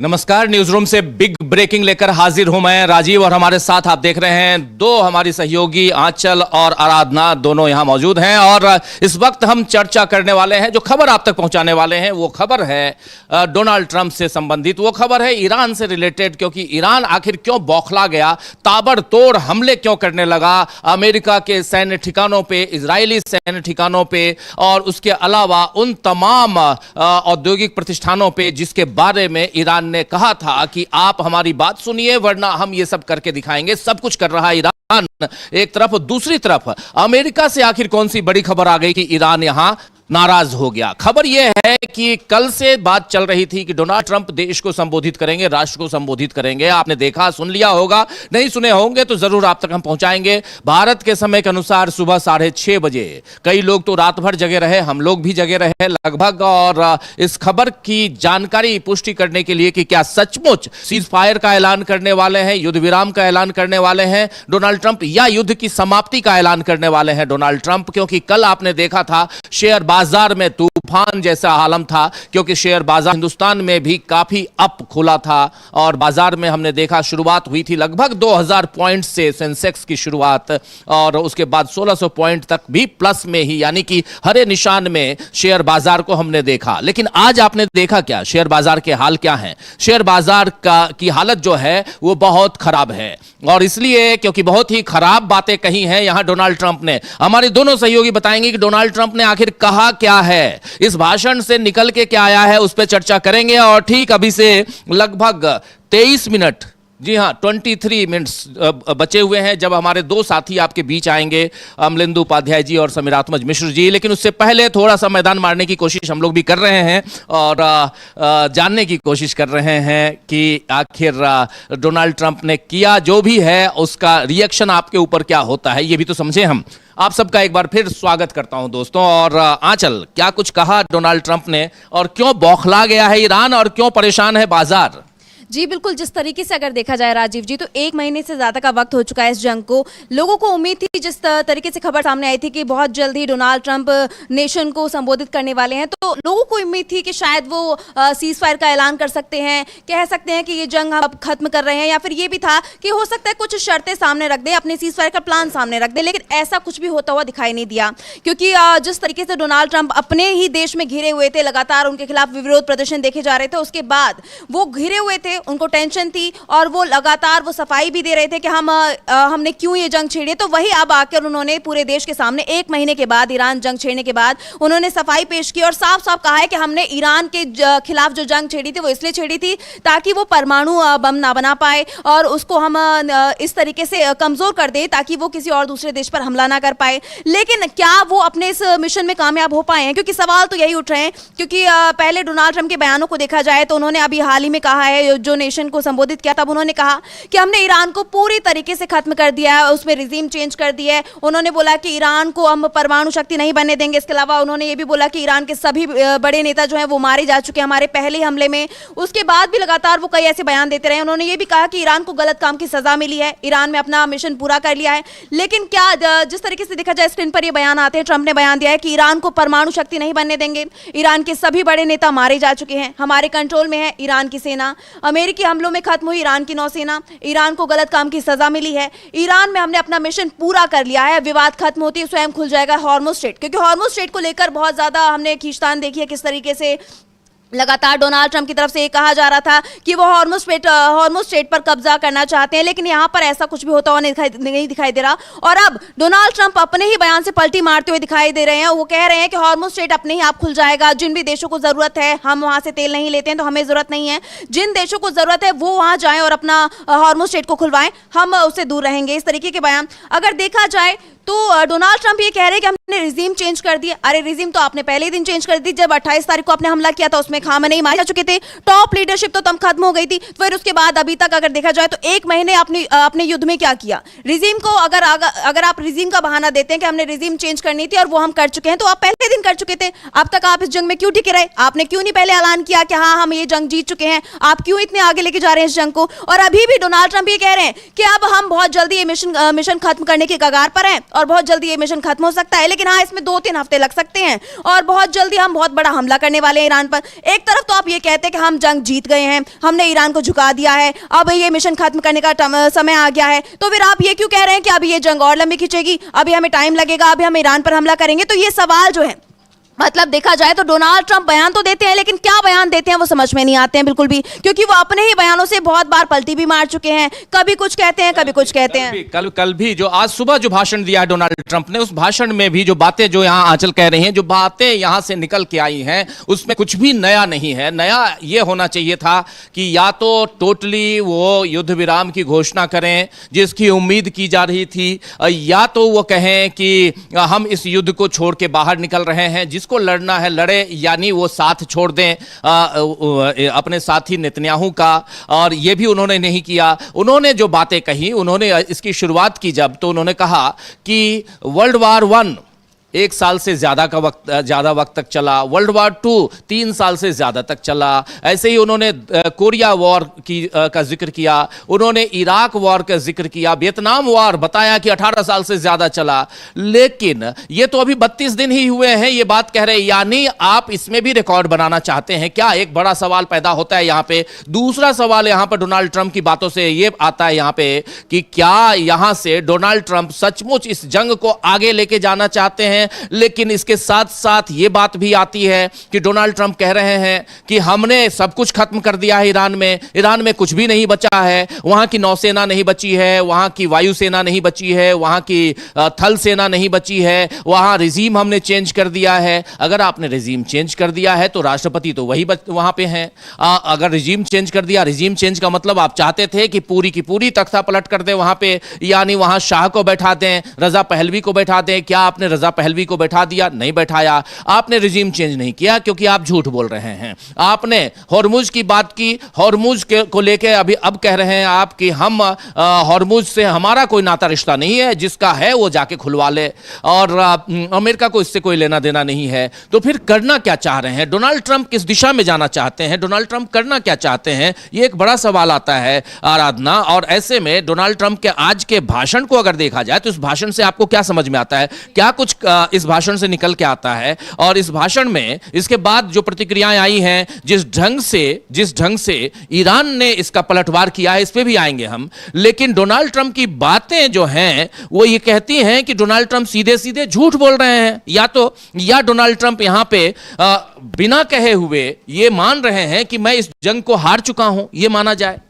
नमस्कार, news room से big breaking लेकर हाजिर हूं मैं राजीव और हमारे साथ आप देख रहे हैं दो हमारी सहयोगी आंचल और आराधना, दोनों यहां मौजूद हैं और इस वक्त हम चर्चा करने वाले हैं। जो खबर आप तक पहुंचाने वाले हैं वो खबर है डोनाल्ड ट्रंप से संबंधित, वो खबर है ईरान से रिलेटेड, क्योंकि ईरान आखिर क्यों बौखला गया, ताबड़तोड़ हमले क्यों करने लगा अमेरिका के सैन्य ठिकानों पे, इजरायली सैन्य ठिकानों पे और उसके अलावा उन तमाम औद्योगिक प्रतिष्ठानों पे जिसके बारे में ईरान ने कहा था कि आप हमारी बात सुनिए वरना हम ये सब करके दिखाएंगे। सब कुछ कर रहा है ईरान एक तरफ, दूसरी तरफ अमेरिका से आखिर कौन सी बड़ी खबर आ गई कि ईरान यहां नाराज हो गया। खबर यह है कि कल से बात चल रही थी कि डोनाल्ड ट्रंप देश को संबोधित करेंगे, राष्ट्र को संबोधित करेंगे। आपने देखा, सुन लिया होगा, नहीं सुने होंगे तो जरूर आप तक हम पहुंचाएंगे। भारत के समय के अनुसार सुबह 6:30 बजे, कई लोग तो रात भर जगे रहे, हम लोग भी जगे रहे लगभग, और इस खबर की जानकारी पुष्टि करने के लिए कि क्या सचमुच सीज फायर का ऐलान करने वाले हैं, युद्ध विराम का ऐलान करने वाले हैं डोनाल्ड ट्रंप, या युद्ध की समाप्ति का ऐलान करने वाले हैं डोनाल्ड ट्रंप। क्योंकि कल आपने देखा था शेयर बाजार में तूफान जैसा आलम था, क्योंकि शेयर बाजार हिंदुस्तान में भी काफी अप खुला था और बाजार में हमने देखा शुरुआत हुई थी लगभग 2000 पॉइंट से सेंसेक्स की शुरुआत, और उसके बाद 1600 पॉइंट तक भी प्लस में ही, यानी कि हरे निशान में शेयर बाजार को हमने देखा। लेकिन आज आपने देखा क्या, शेयर बाजार के हाल क्या हैं? शेयर बाजार की हालत जो है वो बहुत खराब है, और इसलिए क्योंकि बहुत ही खराब बातें कही हैं यहां डोनाल्ड ट्रंप ने। हमारे दोनों सहयोगी बताएंगे कि डोनाल्ड ट्रंप ने आखिर कहा क्या है, इस भाषण से निकल के क्या आया है, उस पर चर्चा करेंगे। और ठीक अभी से लगभग 23 मिनट, जी हां 23 मिनट्स बचे हुए हैं जब हमारे दो साथी आपके बीच आएंगे, अमलेंदु उपाध्याय जी और समीरात्मज मिश्र जी। लेकिन उससे पहले थोड़ा सा मैदान मारने की कोशिश हम लोग भी कर रहे हैं और जानने की कोशिश कर रहे हैं कि आखिर डोनाल्ड ट्रंप ने किया जो भी है उसका रिएक्शन आपके ऊपर क्या होता है, ये भी तो समझे हम। आप सबका एक बार फिर स्वागत करता हूं दोस्तों। और आंचल, क्या कुछ कहा डोनाल्ड ट्रंप ने और क्यों बौखला गया है ईरान और क्यों परेशान है बाजार? जी बिल्कुल, जिस तरीके से अगर देखा जाए राजीव जी, तो 1 महीने से ज़्यादा का वक्त हो चुका है इस जंग को। लोगों को उम्मीद थी, जिस तरीके से खबर सामने आई थी कि बहुत जल्द ही डोनाल्ड ट्रंप नेशन को संबोधित करने वाले हैं, तो लोगों को उम्मीद थी कि शायद वो सीज फायर का ऐलान कर सकते हैं, कह सकते हैं कि ये जंग हम अब खत्म कर रहे हैं, या फिर ये भी था कि हो सकता है कुछ शर्तें सामने रख दें, अपने सीज फायर का प्लान सामने रख दें। लेकिन ऐसा कुछ भी होता हुआ दिखाई नहीं दिया, क्योंकि जिस तरीके से डोनाल्ड ट्रंप अपने ही देश में घिरे हुए थे, लगातार उनके खिलाफ विरोध प्रदर्शन देखे जा रहे थे, उसके बाद वो घिरे हुए थे, उनको टेंशन और वो लगातार वो सफाई भी दे रहे थे कि हमने क्यों ये जंग छेड़ी। तो वही अब आकर उन्होंने पूरे देश के सामने 1 महीने के बाद, ईरान जंग छेड़ने के बाद, उन्होंने सफाई पेश की और साफ साफ कहा है कि हमने ईरान के खिलाफ जो जंग छेड़ी थी वो इसलिए छेड़ी थी ताकि वो परमाणु बम ना बना पाए और उसको हम इस तरीके से कमजोर कर दे ताकि वो किसी और दूसरे देश पर हमला ना कर पाए। लेकिन क्या वो अपने इस मिशन में कामयाब हो पाए हैं? क्योंकि सवाल तो यही उठ रहे हैं, क्योंकि पहले डोनाल्ड ट्रंप के बयानों को देखा जाए तो उन्होंने अभी हाल ही में कहा है, जो नेशन को संबोधित किया तब उन्होंने कहा कि हमने ईरान को पूरी तरीके से खत्म कर दिया है, उसमें रिजीम चेंज कर दिया है। उन्होंने बोला कि ईरान को हम परमाणु शक्ति नहीं बनने देंगे। इसके अलावा उन्होंने ये भी बोला कि ईरान के सभी बड़े नेता जो हैं वो मारे जा चुके हैं हमारे पहले हमले में। उसके बाद भी लगातार वो कई ऐसे बयान देते रहे। उन्होंने ये भी कहा कि ईरान को गलत काम की सजा मिली है, ईरान में अपना मिशन पूरा कर लिया है। लेकिन क्या जिस तरीके से देखा जाए स्क्रीन पर ये बयान आते हैं, ट्रंप ने बयान दिया है कि ईरान को परमाणु शक्ति नहीं बनने देंगे, ईरान के सभी बड़े नेता मारे जा चुके हैं, हमारे कंट्रोल में है ईरान की सेना, अमेरिकी हमलों में खत्म हुई ईरान की नौसेना, ईरान को गलत काम की सजा मिली है, ईरान में हमने अपना मिशन पूरा कर लिया है, विवाद खत्म होती है स्वयं खुल जाएगा हॉर्मुज़ स्ट्रेट। क्योंकि हॉर्मुज़ स्ट्रेट को लेकर बहुत ज्यादा हमने खींचतान देखी है, किस तरीके से लगातार डोनाल्ड ट्रंप की तरफ से ये कहा जा रहा था कि वो हॉर्मुज़ स्ट्रेट पर कब्जा करना चाहते हैं। लेकिन यहाँ पर ऐसा कुछ भी होता हुआ नहीं दिखाई दे रहा। और अब डोनाल्ड ट्रंप अपने ही बयान से पलटी मारते हुए दिखाई दे रहे हैं। वो कह रहे हैं कि हॉर्मुज़ स्ट्रेट अपने ही आप खुल जाएगा, जिन भी देशों को जरूरत है, हम वहां से तेल नहीं लेते हैं तो हमें जरूरत नहीं है, जिन देशों को जरूरत है वो वहां जाएं और अपना हॉर्मुज़ स्ट्रेट को खुलवाएं, हम उससे दूर रहेंगे। इस तरीके के बयान अगर देखा जाए तो डोनाल्ड ट्रंप ये कह रहे हैं कि हमने रिजीम चेंज कर दिया। अरे रिजीम तो आपने पहले ही दिन चेंज कर दी, जब 28 तारीख को आपने हमला किया था उसमें खामनेई मारे जा चुके थे, टॉप लीडरशिप तो तब खत्म हो गई थी। फिर उसके बाद अभी तक अगर देखा जाए तो 1 महीने आपने युद्ध में क्या किया? रिजीम को अगर आप रिजीम का बहाना देते हैं कि हमने रिजीम चेंज करनी थी और वो हम कर चुके हैं, तो आप पहले दिन कर चुके थे। अब तक आप इस जंग में क्यों टिके रहे? आपने क्यों नहीं पहले ऐलान किया कि हाँ हम ये जंग जीत चुके हैं? आप क्यों इतने आगे लेके जा रहे हैं इस जंग को? और अभी भी डोनाल्ड ट्रंप ये कह रहे हैं कि अब हम बहुत जल्दी ये मिशन खत्म करने के कगार पर हैं और बहुत जल्दी ये मिशन खत्म हो सकता है। लेकिन हाँ, इसमें 2-3 हफ्ते लग सकते हैं और बहुत जल्दी हम बहुत बड़ा हमला करने वाले हैं ईरान पर। एक तरफ तो आप ये कहते हैं कि हम जंग जीत गए हैं, हमने ईरान को झुका दिया है, अब ये मिशन खत्म करने का समय आ गया है, तो फिर आप ये क्यों कह रहे हैं कि अभी ये जंग और लंबी खिंचेगी, अभी हमें टाइम लगेगा, अभी हम ईरान पर हमला करेंगे? तो ये सवाल जो है, मतलब देखा जाए तो डोनाल्ड ट्रंप बयान तो देते हैं, लेकिन क्या बयान देते हैं वो समझ में नहीं आते हैं बिल्कुल भी, क्योंकि वो अपने ही बयानों से बहुत बार पलटी भी मार चुके हैं। कभी कुछ कहते हैं, कभी कुछ कहते हैं। कल भी जो आज सुबह जो भाषण दिया है डोनाल्ड ट्रंप ने, उस भाषण में भी जो बातें जो यहाँ आंचल कह रही हैं, जो बातें यहाँ से निकल के आई हैं, उसमें कुछ भी नया नहीं है। नया ये होना चाहिए था कि या तो टोटली वो युद्ध विराम की घोषणा करें जिसकी उम्मीद की जा रही थी, या तो वो कहें कि हम इस युद्ध को छोड़ के बाहर निकल रहे हैं, जिसको लड़ना है यानी वो साथ छोड़ दें अपने साथी नेतन्याहू का। और ये भी उन्होंने नहीं किया। उन्होंने जो बातें कही, उन्होंने इसकी शुरुआत की जब, तो उन्होंने कहा कि वर्ल्ड वार 1 1 साल से ज्यादा वक्त तक चला, वर्ल्ड वार 2 3 साल से ज्यादा तक चला। ऐसे ही उन्होंने कोरिया वॉर का जिक्र किया, उन्होंने इराक वॉर का जिक्र किया, वियतनाम वॉर बताया कि 18 साल से ज्यादा चला। लेकिन ये तो अभी 32 दिन ही हुए हैं ये बात कह रहे हैं, यानी आप इसमें भी रिकॉर्ड बनाना चाहते हैं क्या? एक बड़ा सवाल पैदा होता है यहां पे। दूसरा सवाल यहां पर डोनाल्ड ट्रंप की बातों से ये आता है यहां पे कि क्या यहां से डोनाल्ड ट्रंप सचमुच इस जंग को आगे लेके जाना चाहते हैं? लेकिन इसके साथ साथ यह बात भी आती है कि डोनाल्ड ट्रंप कह रहे हैं कि हमने सब कुछ खत्म कर दिया है ईरान में कुछ भी नहीं बचा है, वहां की नौसेना नहीं बची है, वहां की वायुसेना नहीं बची है, वहां की थल सेना नहीं बची है, वहां रिजीम हमने चेंज कर दिया है। अगर आपने रिजीम चेंज कर दिया है तो राष्ट्रपति तो वही वहां पे हैं। अगर रिजीम चेंज कर दिया, रिजीम चेंज का मतलब आप चाहते थे कि पूरी की पूरी तख्ता पलट कर दें वहां पे, यानी वहां शाह को बैठा दें, रजा पहलवी को बैठा दें। क्या आपने रजा पहलवी को बैठा दिया? नहीं बैठाया। आपने रिजीम चेंज नहीं किया क्योंकि आप झूठ बोल रहे हैं। आपने हॉर्मुज की बात की, हॉर्मुज को लेके अभी अब कह रहे हैं आप कि हम हॉर्मुज से हमारा कोई नाता रिश्ता नहीं है, जिसका है वो जाके खुलवा ले, और अमेरिका को इससे कोई लेना देना नहीं है। तो फिर करना क्या चाह रहे हैं डोनाल्ड ट्रंप? किस दिशा में जाना चाहते हैं डोनाल्ड ट्रंप? करना क्या चाहते हैं? ये एक बड़ा सवाल आता है आराधना। और ऐसे में डोनाल्ड ट्रंप के आज के भाषण को अगर देखा जाए तो इस भाषण से आपको क्या समझ में आता है? क्या कुछ इस भाषण से निकल के आता है? और इस भाषण में इसके बाद जो प्रतिक्रियाएं आई हैं, जिस ढंग से ईरान ने इसका पलटवार किया है, इस पे भी आएंगे हम। लेकिन डोनाल्ड ट्रंप की बातें जो हैं वो ये कहती हैं कि डोनाल्ड ट्रंप सीधे सीधे झूठ बोल रहे हैं, या डोनाल्ड ट्रंप यहां पे बिना कहे हुए ये मान रहे हैं कि मैं इस जंग को हार चुका हूं, ये माना जाए।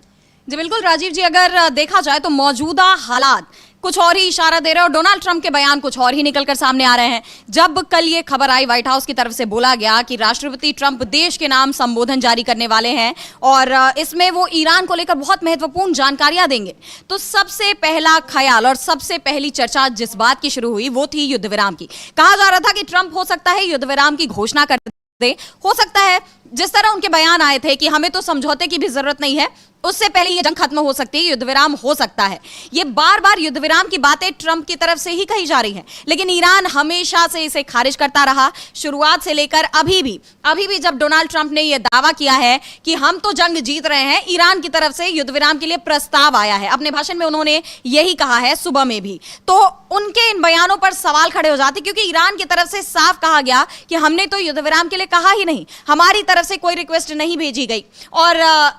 जी बिल्कुल राजीव जी, अगर देखा जाए तो मौजूदा हालात कुछ और ही इशारा दे रहे हैं और डोनाल्ड ट्रंप के बयान कुछ और ही निकलकर सामने आ रहे हैं। जब कल ये खबर आई व्हाइट हाउस की तरफ से, बोला गया कि राष्ट्रपति ट्रंप देश के नाम संबोधन जारी करने वाले हैं और इसमें वो ईरान को लेकर बहुत महत्वपूर्ण जानकारियां देंगे, तो सबसे पहला ख्याल और सबसे पहली चर्चा जिस बात की शुरू हुई वो थी युद्ध विराम की। कहा जा रहा था कि ट्रंप हो सकता है युद्ध विराम की घोषणा कर दे, हो सकता है जिस तरह उनके बयान आए थे कि हमें तो समझौते की भी जरूरत नहीं है, उससे पहले ये जंग खत्म हो सकती है, युद्ध विराम हो सकता है। ये बार बार युद्ध विराम की बातें ट्रंप की तरफ से ही कही जा रही हैं, लेकिन ईरान हमेशा से इसे खारिज करता रहा, शुरुआत से लेकर अभी भी जब डोनाल्ड ट्रंप ने यह दावा किया है कि हम तो जंग जीत रहे हैं, ईरान की तरफ से युद्ध विराम के लिए प्रस्ताव आया है। अपने भाषण में उन्होंने यही कहा है, सुबह में भी। तो उनके इन बयानों पर सवाल खड़े हो जाते, क्योंकि ईरान की तरफ से साफ कहा गया कि हमने तो युद्ध विराम के लिए कहा ही नहीं, हमारी तरफ से कोई रिक्वेस्ट नहीं भेजी गई। और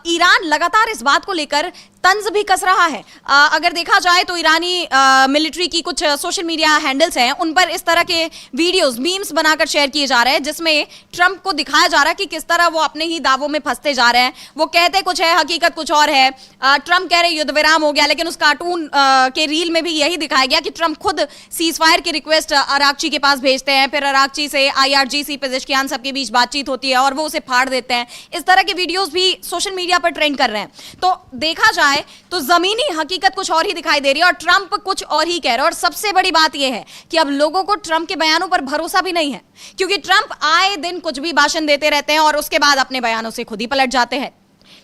ईरान लगातार इस बात को लेकर तंज भी कस रहा है। अगर देखा जाए तो ईरानी मिलिट्री की कुछ सोशल मीडिया हैंडल्स हैं, उन पर इस तरह के वीडियोस, मीम्स बनाकर शेयर किए जा रहे हैं, जिसमें ट्रंप को दिखाया जा रहा है कि किस तरह वो अपने ही दावों में फंसते जा रहे हैं। वो कहते कुछ है, हकीकत कुछ और है। ट्रंप कह रहे युद्ध विराम हो गया, लेकिन उस कार्टून के रील में भी यही दिखाया गया कि ट्रंप खुद सीज फायर की रिक्वेस्ट अरागची के पास भेजते हैं, फिर अरागची से IRGC पेजेशकियान सबके बीच बातचीत होती है और वो उसे फाड़ देते हैं। इस तरह के वीडियोस भी सोशल मीडिया पर ट्रेंड कर रहे हैं। तो देखा जाए तो जमीनी हकीकत कुछ और ही दिखाई दे रही है और ट्रंप कुछ और ही कह रहे हैं। और सबसे बड़ी बात यह है कि अब लोगों को ट्रंप के बयानों पर भरोसा भी नहीं है, क्योंकि ट्रंप आए दिन कुछ भी भाषण देते रहते हैं और उसके बाद अपने बयानों से खुद ही पलट जाते हैं।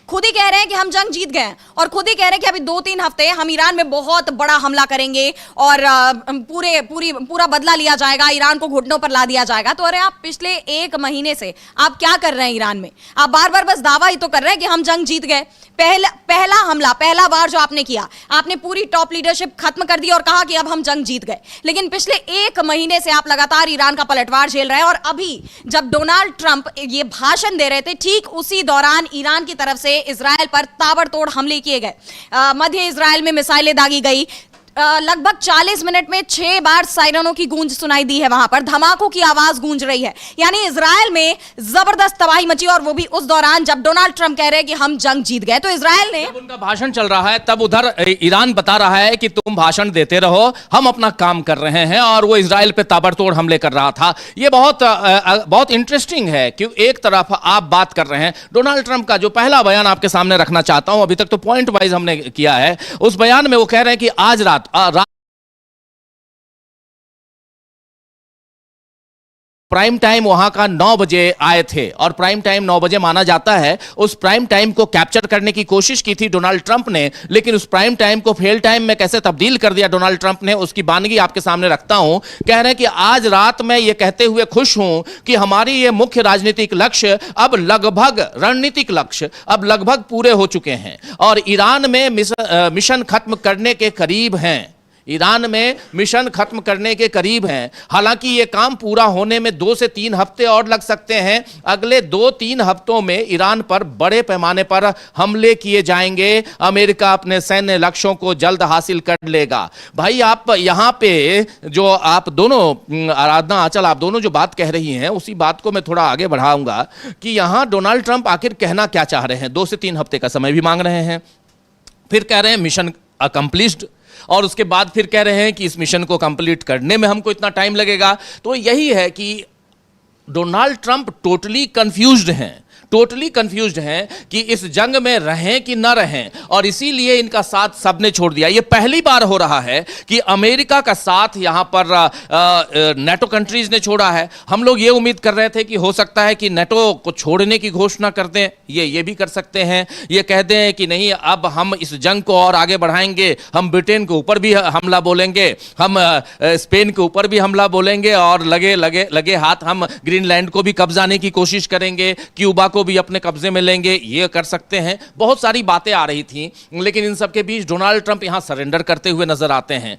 खुद ही कह रहे हैं कि हम जंग जीत गए हैं और खुद ही कह रहे हैं कि अभी 2-3 हफ्ते हम ईरान में बहुत बड़ा हमला करेंगे और पूरा बदला लिया जाएगा, ईरान को घुटनों पर ला दिया जाएगा। तो अरे आप पिछले 1 महीने से आप क्या कर रहे हैं ईरान में? आप बार बार बस दावा ही तो कर रहे हैं कि हम जंग जीत गए। पहला हमला, पहला वार जो आपने किया, आपने पूरी टॉप लीडरशिप खत्म कर दी और कहा कि अब हम जंग जीत गए। लेकिन पिछले 1 महीने से आप लगातार ईरान का पलटवार झेल रहे हैं और अभी जब डोनाल्ड ट्रंप ये भाषण दे रहे थे, ठीक उसी दौरान ईरान की तरफ से इजराइल पर ताबड़तोड़ हमले किए गए। मध्य इजराइल में मिसाइलें दागी गई। लगभग 40 मिनट में 6 बार सायरनों की गूंज सुनाई दी है, वहां पर धमाकों की आवाज गूंज रही है। यानी इजराइल में जबरदस्त तबाही मची और वो भी उस दौरान जब डोनाल्ड ट्रंप कह रहे हैं कि हम जंग जीत गए। तो इजराइल ने, जब उनका भाषण चल रहा है तब उधर ईरान बता रहा है कि तुम भाषण देते रहो, हम अपना काम कर रहे हैं, और वो इजराइल पे ताबड़तोड़ हमले कर रहा था। ये बहुत इंटरेस्टिंग है कि एक तरफ आप बात कर रहे हैं, डोनाल्ड ट्रंप का जो पहला बयान आपके सामने रखना चाहता हूं, अभी तक तो पॉइंट वाइज हमने किया है, उस बयान में वो कह रहे हैं कि आज रात प्राइम टाइम वहां का 9 बजे आए थे और प्राइम टाइम 9 बजे माना जाता है। उस प्राइम टाइम को कैप्चर करने की कोशिश की थी डोनाल्ड ट्रंप ने, लेकिन उस प्राइम टाइम को फेल टाइम में कैसे तब्दील कर दिया डोनाल्ड ट्रंप ने, उसकी बानगी आपके सामने रखता हूं। कह रहे हैं कि आज रात मैं ये कहते हुए खुश हूं कि हमारी ये मुख्य राजनीतिक लक्ष्य अब लगभग, रणनीतिक लक्ष्य अब लगभग पूरे हो चुके हैं और ईरान में मिशन खत्म करने के करीब हैं। ईरान में मिशन खत्म करने के करीब हैं। हालांकि यह काम पूरा होने में 2 से 3 हफ्ते और लग सकते हैं। अगले 2-3 हफ्तों में ईरान पर बड़े पैमाने पर हमले किए जाएंगे। अमेरिका अपने सैन्य लक्ष्यों को जल्द हासिल कर लेगा। भाई आप यहां पे जो आप दोनों, आराधना, आंचल, आप दोनों जो बात कह रही हैं, उसी बात को मैं थोड़ा आगे बढ़ाऊंगा कि यहां डोनाल्ड ट्रंप आखिर कहना क्या चाह रहे हैं। 2 से 3 हफ्ते का समय भी मांग रहे हैं, फिर कह रहे हैं मिशन अकम्प्लिश्ड, और उसके बाद फिर कह रहे हैं कि इस मिशन को कंप्लीट करने में हमको इतना टाइम लगेगा। तो यही है कि डोनाल्ड ट्रंप टोटली कंफ्यूज्ड हैं कि इस जंग में रहें कि ना रहें, और इसीलिए इनका साथ सबने छोड़ दिया। ये पहली बार हो रहा है कि अमेरिका का साथ यहां पर नेटो कंट्रीज ने छोड़ा है। हम लोग ये उम्मीद कर रहे थे कि हो सकता है कि नेटो को छोड़ने की घोषणा कर दें, ये भी कर सकते हैं, ये कह दें कि नहीं अब हम इस जंग को और आगे बढ़ाएंगे, हम ब्रिटेन के ऊपर भी हमला बोलेंगे, हम स्पेन के ऊपर भी हमला बोलेंगे, और लगे हाथ हम ग्रीनलैंड को भी कब्जाने की कोशिश करेंगे, क्यूबा को भी अपने कब्जे में लेंगे, ये कर सकते हैं। बहुत सारी बातें आ रही थी, लेकिन इन सब के बीच डोनाल्ड ट्रंप यहां सरेंडर करते हुए नजर आते हैं।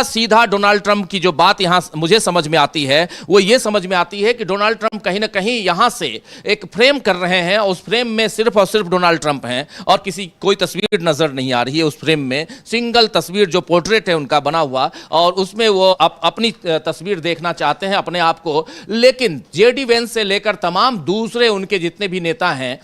सीधा डोनाल्ड ट्रंप की जो बात यहां मुझे समझ में आती है, वो ये समझ में आती है कि डोनाल्ड ट्रंप कहीं ना कहीं यहां से एक फ्रेम कर रहे हैं, उस फ्रेम में सिर्फ और सिर्फ डोनाल्ड ट्रंप हैं और कोई तस्वीर नजर नहीं आ रही है। उस फ्रेम में सिंगल तस्वीर, जो पोर्ट्रेट है उनका बना हुआ, और उसमें वो अपनी तस्वीर देखना चाहते हैं अपने आप को। लेकिन जेडी वेंस से लेकर तमाम दूसरे उनके जितने भी नेता हैं,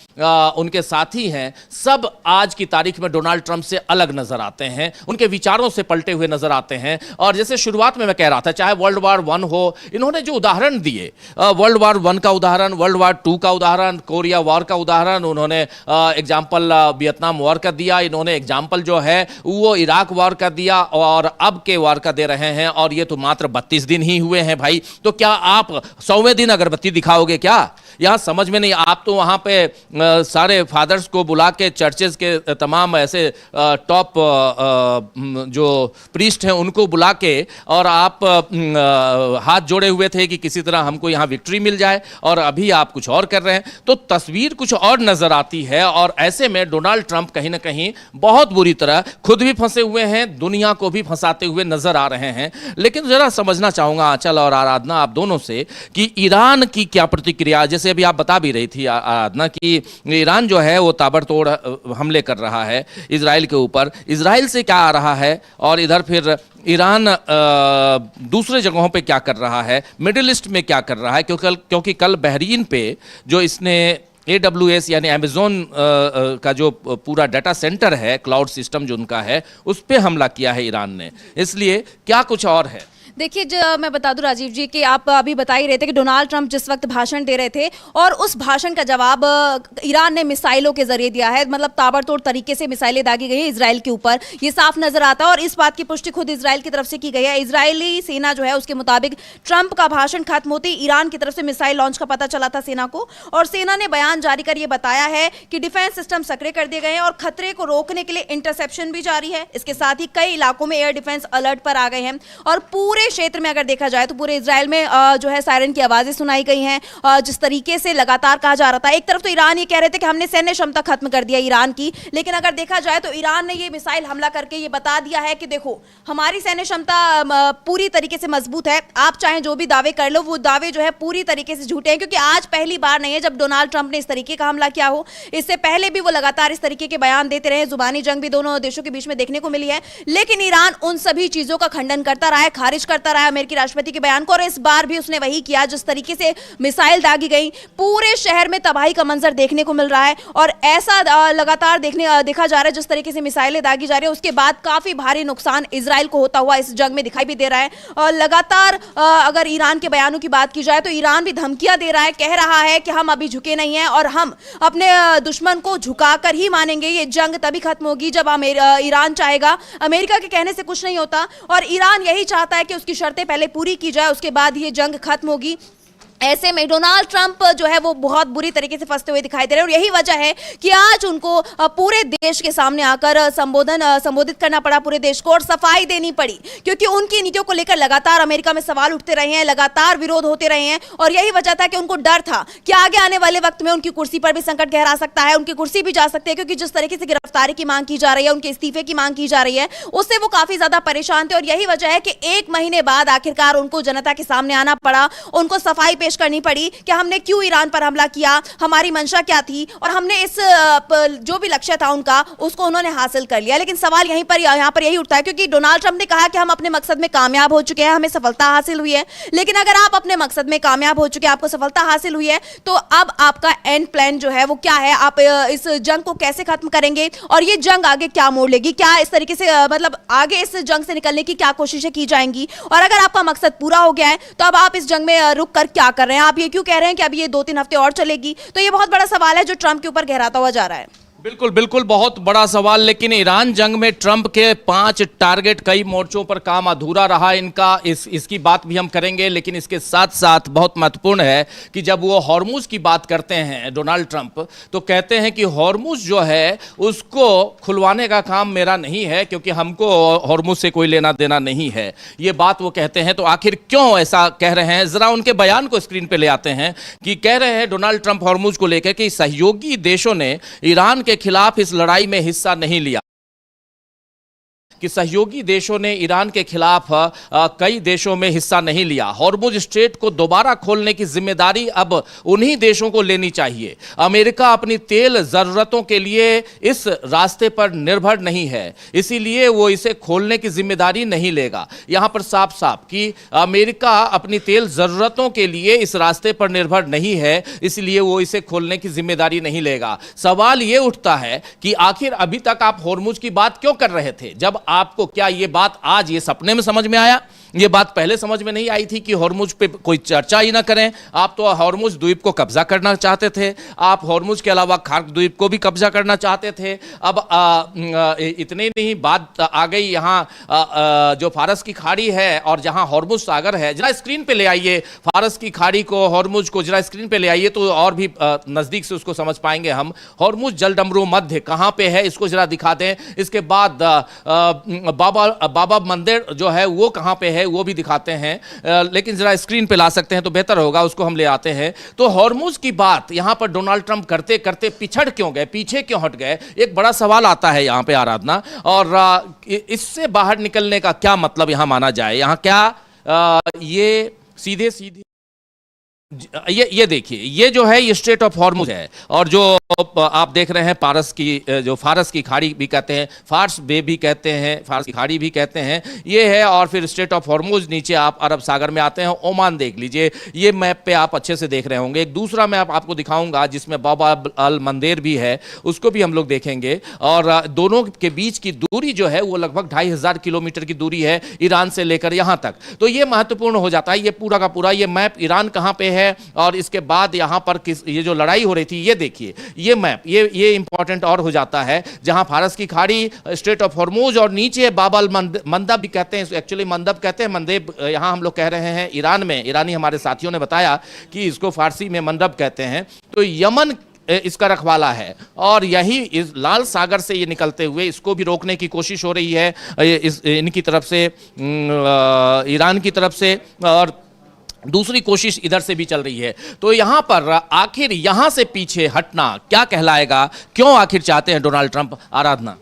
उनके साथी हैं, सब आज की तारीख में डोनाल्ड ट्रंप से अलग नजर आते हैं, उनके विचारों से पलटे हुए नजर आते हैं। और जैसे शुरुआत में मैं कह रहा था, चाहे वर्ल्ड वार 1 हो, इन्होंने जो उदाहरण दिए, वर्ल्ड वार 1 का उदाहरण, वर्ल्ड वार 2 का उदाहरण, कोरिया वॉर का उदाहरण, उन्होंने एग्जाम्पल वियतनाम वॉर का दिया, इन्होंने एग्जाम्पल जो है वो इराक वॉर का दिया, और अब के वॉर का दे रहे हैं। और ये तो मात्र 32 दिन ही हुए हैं भाई, तो क्या आप 100वें दिन अगरबत्ती दिखाओगे क्या? यहां समझ में नहीं। आप तो वहां पे सारे फादर्स को बुला के, चर्चेज के तमाम ऐसे टॉप जो प्रीस्ट हैं उनको बुला के, और आप हाथ जोड़े हुए थे कि किसी तरह हमको यहां विक्ट्री मिल जाए, और अभी आप कुछ और कर रहे हैं। तो तस्वीर कुछ और नजर आती है, और ऐसे में डोनाल्ड ट्रंप कहीं ना कहीं बहुत बुरी तरह खुद भी फंसे हुए हैं, दुनिया को भी फंसाते हुए नजर आ रहे हैं। लेकिन जरा समझना चाहूंगा आंचल और आराधना, आप दोनों से, कि ईरान की क्या प्रतिक्रिया। जैसे अभी आप बता भी रही थी आराधना कि ईरान जो है वो ताबड़तोड़ हमले कर रहा है इजराइल के ऊपर, इजराइल से क्या आ रहा है, और इधर फिर ईरान दूसरे जगहों पे क्या कर रहा है, मिडिल ईस्ट में क्या कर रहा है। क्योंकि कल बहरीन पे जो इसने AWS यानी अमेज़न का जो पूरा डाटा सेंटर है, क्लाउड सिस्टम जो उनका है, उस पे हमला किया है ईरान ने। इसलिए क्या कुछ और है? देखिए मैं बता दूं राजीव जी कि आप अभी बता ही रहे थे कि डोनाल्ड ट्रंप जिस वक्त भाषण दे रहे थे और उस भाषण का जवाब ईरान ने मिसाइलों के जरिए दिया है। मतलब ताबड़तोड़ तरीके से मिसाइलें दागी गई हैं इजराइल के ऊपर, ये साफ नजर आता है और इस बात की पुष्टि खुद इजराइल की तरफ से की गई है। इजरायली सेना जो है उसके मुताबिक ट्रंप का भाषण खत्म होते ही ईरान की तरफ से मिसाइल लॉन्च का पता चला था सेना को, और सेना ने बयान जारी कर यह बताया है कि डिफेंस सिस्टम सक्रिय कर दिए गए हैं और खतरे को रोकने के लिए इंटरसेप्शन भी जारी है। इसके साथ ही कई इलाकों में एयर डिफेंस अलर्ट पर आ गए हैं और पूरे क्षेत्र में अगर देखा जाए तो पूरे इजराइल में जो है सायरन की आवाजें सुनाई गई हैं। जिस तरीके से लगातार कहा जा रहा था, एक तरफ तो ईरान ये कह रहे थे कि हमने सैन्य क्षमता खत्म कर दिया ईरान की, लेकिन अगर देखा जाए तो ईरान ने ये मिसाइल हमला करके ये बता दिया है कि देखो हमारी सैन्य क्षमता पूरी तरीके से मजबूत है, आप चाहे जो भी दावे कर लो वो दावे जो है पूरी तरीके से झूठे हैं, क्योंकि आज पहली बार नहीं है जब डोनाल्ड ट्रंप ने इस तरीके का हमला किया हो। इससे पहले भी वो लगातार इस तरीके के बयान देते रहे, जुबानी जंग भी दोनों देशों के बीच में देखने को मिली है, लेकिन ईरान उन सभी चीजों का खंडन करता रहा है, खारिज करता रहा है अमेरिकी राष्ट्रपति के बयान को, और इस बार भी उसने वही किया। जिस तरीके से मिसाइल दागी गई, पूरे शहर में तबाही का मंजर देखने को मिल रहा है और ऐसा लगातार देखा जा रहा है जिस तरीके से मिसाइलें दागी जा रही है, उसके बाद काफी भारी नुकसान इजराइल को होता हुआ इस जंग में दिखाई भी दे रहा है। और लगातार अगर ईरान के बयानों की बात की जाए तो ईरान भी धमकियां दे रहा है, कह रहा है कि हम अभी झुके नहीं हैं और हम अपने दुश्मन को झुकाकर ही मानेंगे। ये जंग तभी खत्म होगी जब ईरान चाहेगा, अमेरिका के कहने से कुछ नहीं होता और ईरान यही चाहता है कि उसकी शर्तें पहले पूरी की जाए, उसके बाद ये जंग खत्म होगी। ऐसे में डोनाल्ड ट्रंप जो है वो बहुत बुरी तरीके से फंसते हुए दिखाई दे रहे हैं और यही वजह है कि आज उनको पूरे देश के सामने आकर संबोधित करना पड़ा पूरे देश को और सफाई देनी पड़ी, क्योंकि उनकी नीतियों को लेकर लगातार अमेरिका में सवाल उठते रहे हैं, लगातार विरोध होते रहे हैं और यही वजह था कि उनको डर था कि आगे आने वाले वक्त में उनकी कुर्सी पर भी संकट गहरा सकता है, उनकी कुर्सी भी जा सकती है, क्योंकि जिस तरीके से गिरफ्तारी की मांग की जा रही है, उनके इस्तीफे की मांग की जा रही है, उससे वो काफी ज्यादा परेशान थे और यही वजह है कि 1 महीने बाद आखिरकार उनको जनता के सामने आना पड़ा, उनको सफाई पेश करनी पड़ी कि हमने क्यों ईरान पर हमला किया, हमारी मंशा क्या थी और हमने इस जो भी लक्ष्य था उनका उसको उन्होंने हासिल कर लिया। लेकिन सवाल यहां पर यही उठता है क्योंकि डोनाल्ड ट्रंप ने कहा कि हम अपने मकसद में कामयाब हो चुके हैं, हमें सफलता हासिल हुई है। लेकिन अगर आप अपने मकसद में कामयाब हो चुके हैं, आपको सफलता हासिल हुई है, तो अब आपका एंड प्लान जो है वो क्या है, आप इस जंग को कैसे खत्म करेंगे और ये जंग आगे क्या मोड़ लेगी, क्या इस तरीके से मतलब आगे इस जंग से निकलने की क्या कोशिशें की जाएंगी और अगर आपका मकसद पूरा हो गया है तो अब आप इस जंग में रुक कर क्या कर रहे हैं, आप ये क्यों कह रहे हैं कि अब ये 2-3 हफ्ते और चलेगी। तो ये बहुत बड़ा सवाल है जो ट्रंप के ऊपर गहराता हुआ जा रहा है। बिल्कुल बिल्कुल बहुत बड़ा सवाल। लेकिन ईरान जंग में ट्रंप के 5 टारगेट, कई मोर्चों पर काम अधूरा रहा इनका, इसकी बात भी हम करेंगे। लेकिन इसके साथ साथ बहुत महत्वपूर्ण है कि जब वो हॉर्मुज की बात करते हैं डोनाल्ड ट्रंप, तो कहते हैं कि हॉर्मुज जो है उसको खुलवाने का काम मेरा नहीं है, क्योंकि हमको हॉर्मुज से कोई लेना देना नहीं है। ये बात वो कहते हैं। तो आखिर क्यों ऐसा कह रहे हैं, जरा उनके बयान को स्क्रीन पे ले आते हैं कि कह रहे हैं डोनाल्ड ट्रंप हॉर्मुज को लेकर कि सहयोगी देशों ने ईरान के खिलाफ इस लड़ाई में हिस्सा नहीं लिया, कि सहयोगी देशों ने ईरान के खिलाफ कई देशों में हिस्सा नहीं लिया। हॉर्मुज स्ट्रेट को दोबारा खोलने की जिम्मेदारी अब उन्हीं देशों को लेनी चाहिए। अमेरिका अपनी तेल जरूरतों के लिए इस रास्ते पर निर्भर नहीं है, इसीलिए वो इसे खोलने की जिम्मेदारी नहीं लेगा। यहां पर साफ साफ कि अमेरिका अपनी तेल जरूरतों के लिए इस रास्ते पर निर्भर नहीं है, इसलिए वो इसे खोलने की जिम्मेदारी नहीं लेगा। सवाल ये उठता है कि आखिर अभी तक आप हॉर्मुज की बात क्यों कर रहे थे, जब आपको क्या ये बात आज ये सपने में समझ में आया? ये बात पहले समझ में नहीं आई थी कि हॉर्मुज पे कोई चर्चा ही ना करें? आप तो हॉर्मुज द्वीप को कब्जा करना चाहते थे, आप हॉर्मुज के अलावा खार्क द्वीप को भी कब्जा करना चाहते थे। अब इतने नहीं, बात आ गई यहाँ जो फारस की खाड़ी है और जहां हॉर्मुज सागर है। जरा स्क्रीन पे ले आइए फारस की खाड़ी को, हॉर्मुज को जरा स्क्रीन पे ले आइए तो और भी नजदीक से उसको समझ पाएंगे हम। हॉर्मुज जलडमरू मध्य कहां पे है, इसको जरा दिखा दें। इसके बाद बाबा मंदिर जो है वो कहां पे है वो भी दिखाते हैं, लेकिन जरा स्क्रीन पे ला सकते हैं तो बेहतर होगा, उसको हम ले आते हैं। तो हॉर्मुज की बात यहां पर डोनाल्ड ट्रंप करते करते पिछड़ क्यों गए, पीछे क्यों हट गए, एक बड़ा सवाल आता है यहां पे आराधना। और इससे बाहर निकलने का क्या मतलब यहां माना जाए, यहां क्या ये सीधे सीधे ये देखिए, ये जो है ये स्ट्रेट ऑफ हॉर्मुज है, और जो आप देख रहे हैं फारस की खाड़ी भी कहते हैं, फार्स बे भी कहते हैं, फारस की खाड़ी भी कहते हैं, ये है। और फिर स्ट्रेट ऑफ हॉर्मुज, नीचे आप अरब सागर में आते हैं, ओमान देख लीजिए, ये मैप पे आप अच्छे से देख रहे होंगे। एक दूसरा मैप आपको दिखाऊंगा जिसमें बाब अल मंदेर भी है, उसको भी हम लोग देखेंगे। और दोनों के बीच की दूरी जो है वो लगभग 2500 किलोमीटर की दूरी है ईरान से लेकर यहां तक। तो ये महत्वपूर्ण हो जाता है, ये पूरा का पूरा ये मैप ईरान कहां पे है, और इसके बाद यहां पर ये जो लड़ाई हो रही थी, ये देखिए ये मैप, ये इंपॉर्टेंट और हो जाता है, जहां फारस की खाड़ी, स्ट्रेट ऑफ हॉर्मुज, और नीचे बाब अल मंदब भी कहते हैं, एक्चुअली मंदब कहते हैं, मंदेब यहां हम लोग कह रहे हैं ईरान में। ईरानी हमारे साथियों ने बताया कि इसको फारसी में मंदब कहते हैं। तो यमन इसका रखवाला है, और यही इस लाल सागर से ये निकलते हुए इसको भी रोकने की कोशिश हो रही है इनकी तरफ से, ईरान की तरफ से, और दूसरी कोशिश इधर से भी चल रही है। तो यहां पर आखिर यहां से पीछे हटना क्या कहलाएगा, क्यों आखिर चाहते हैं डोनाल्ड ट्रंप? आराधना।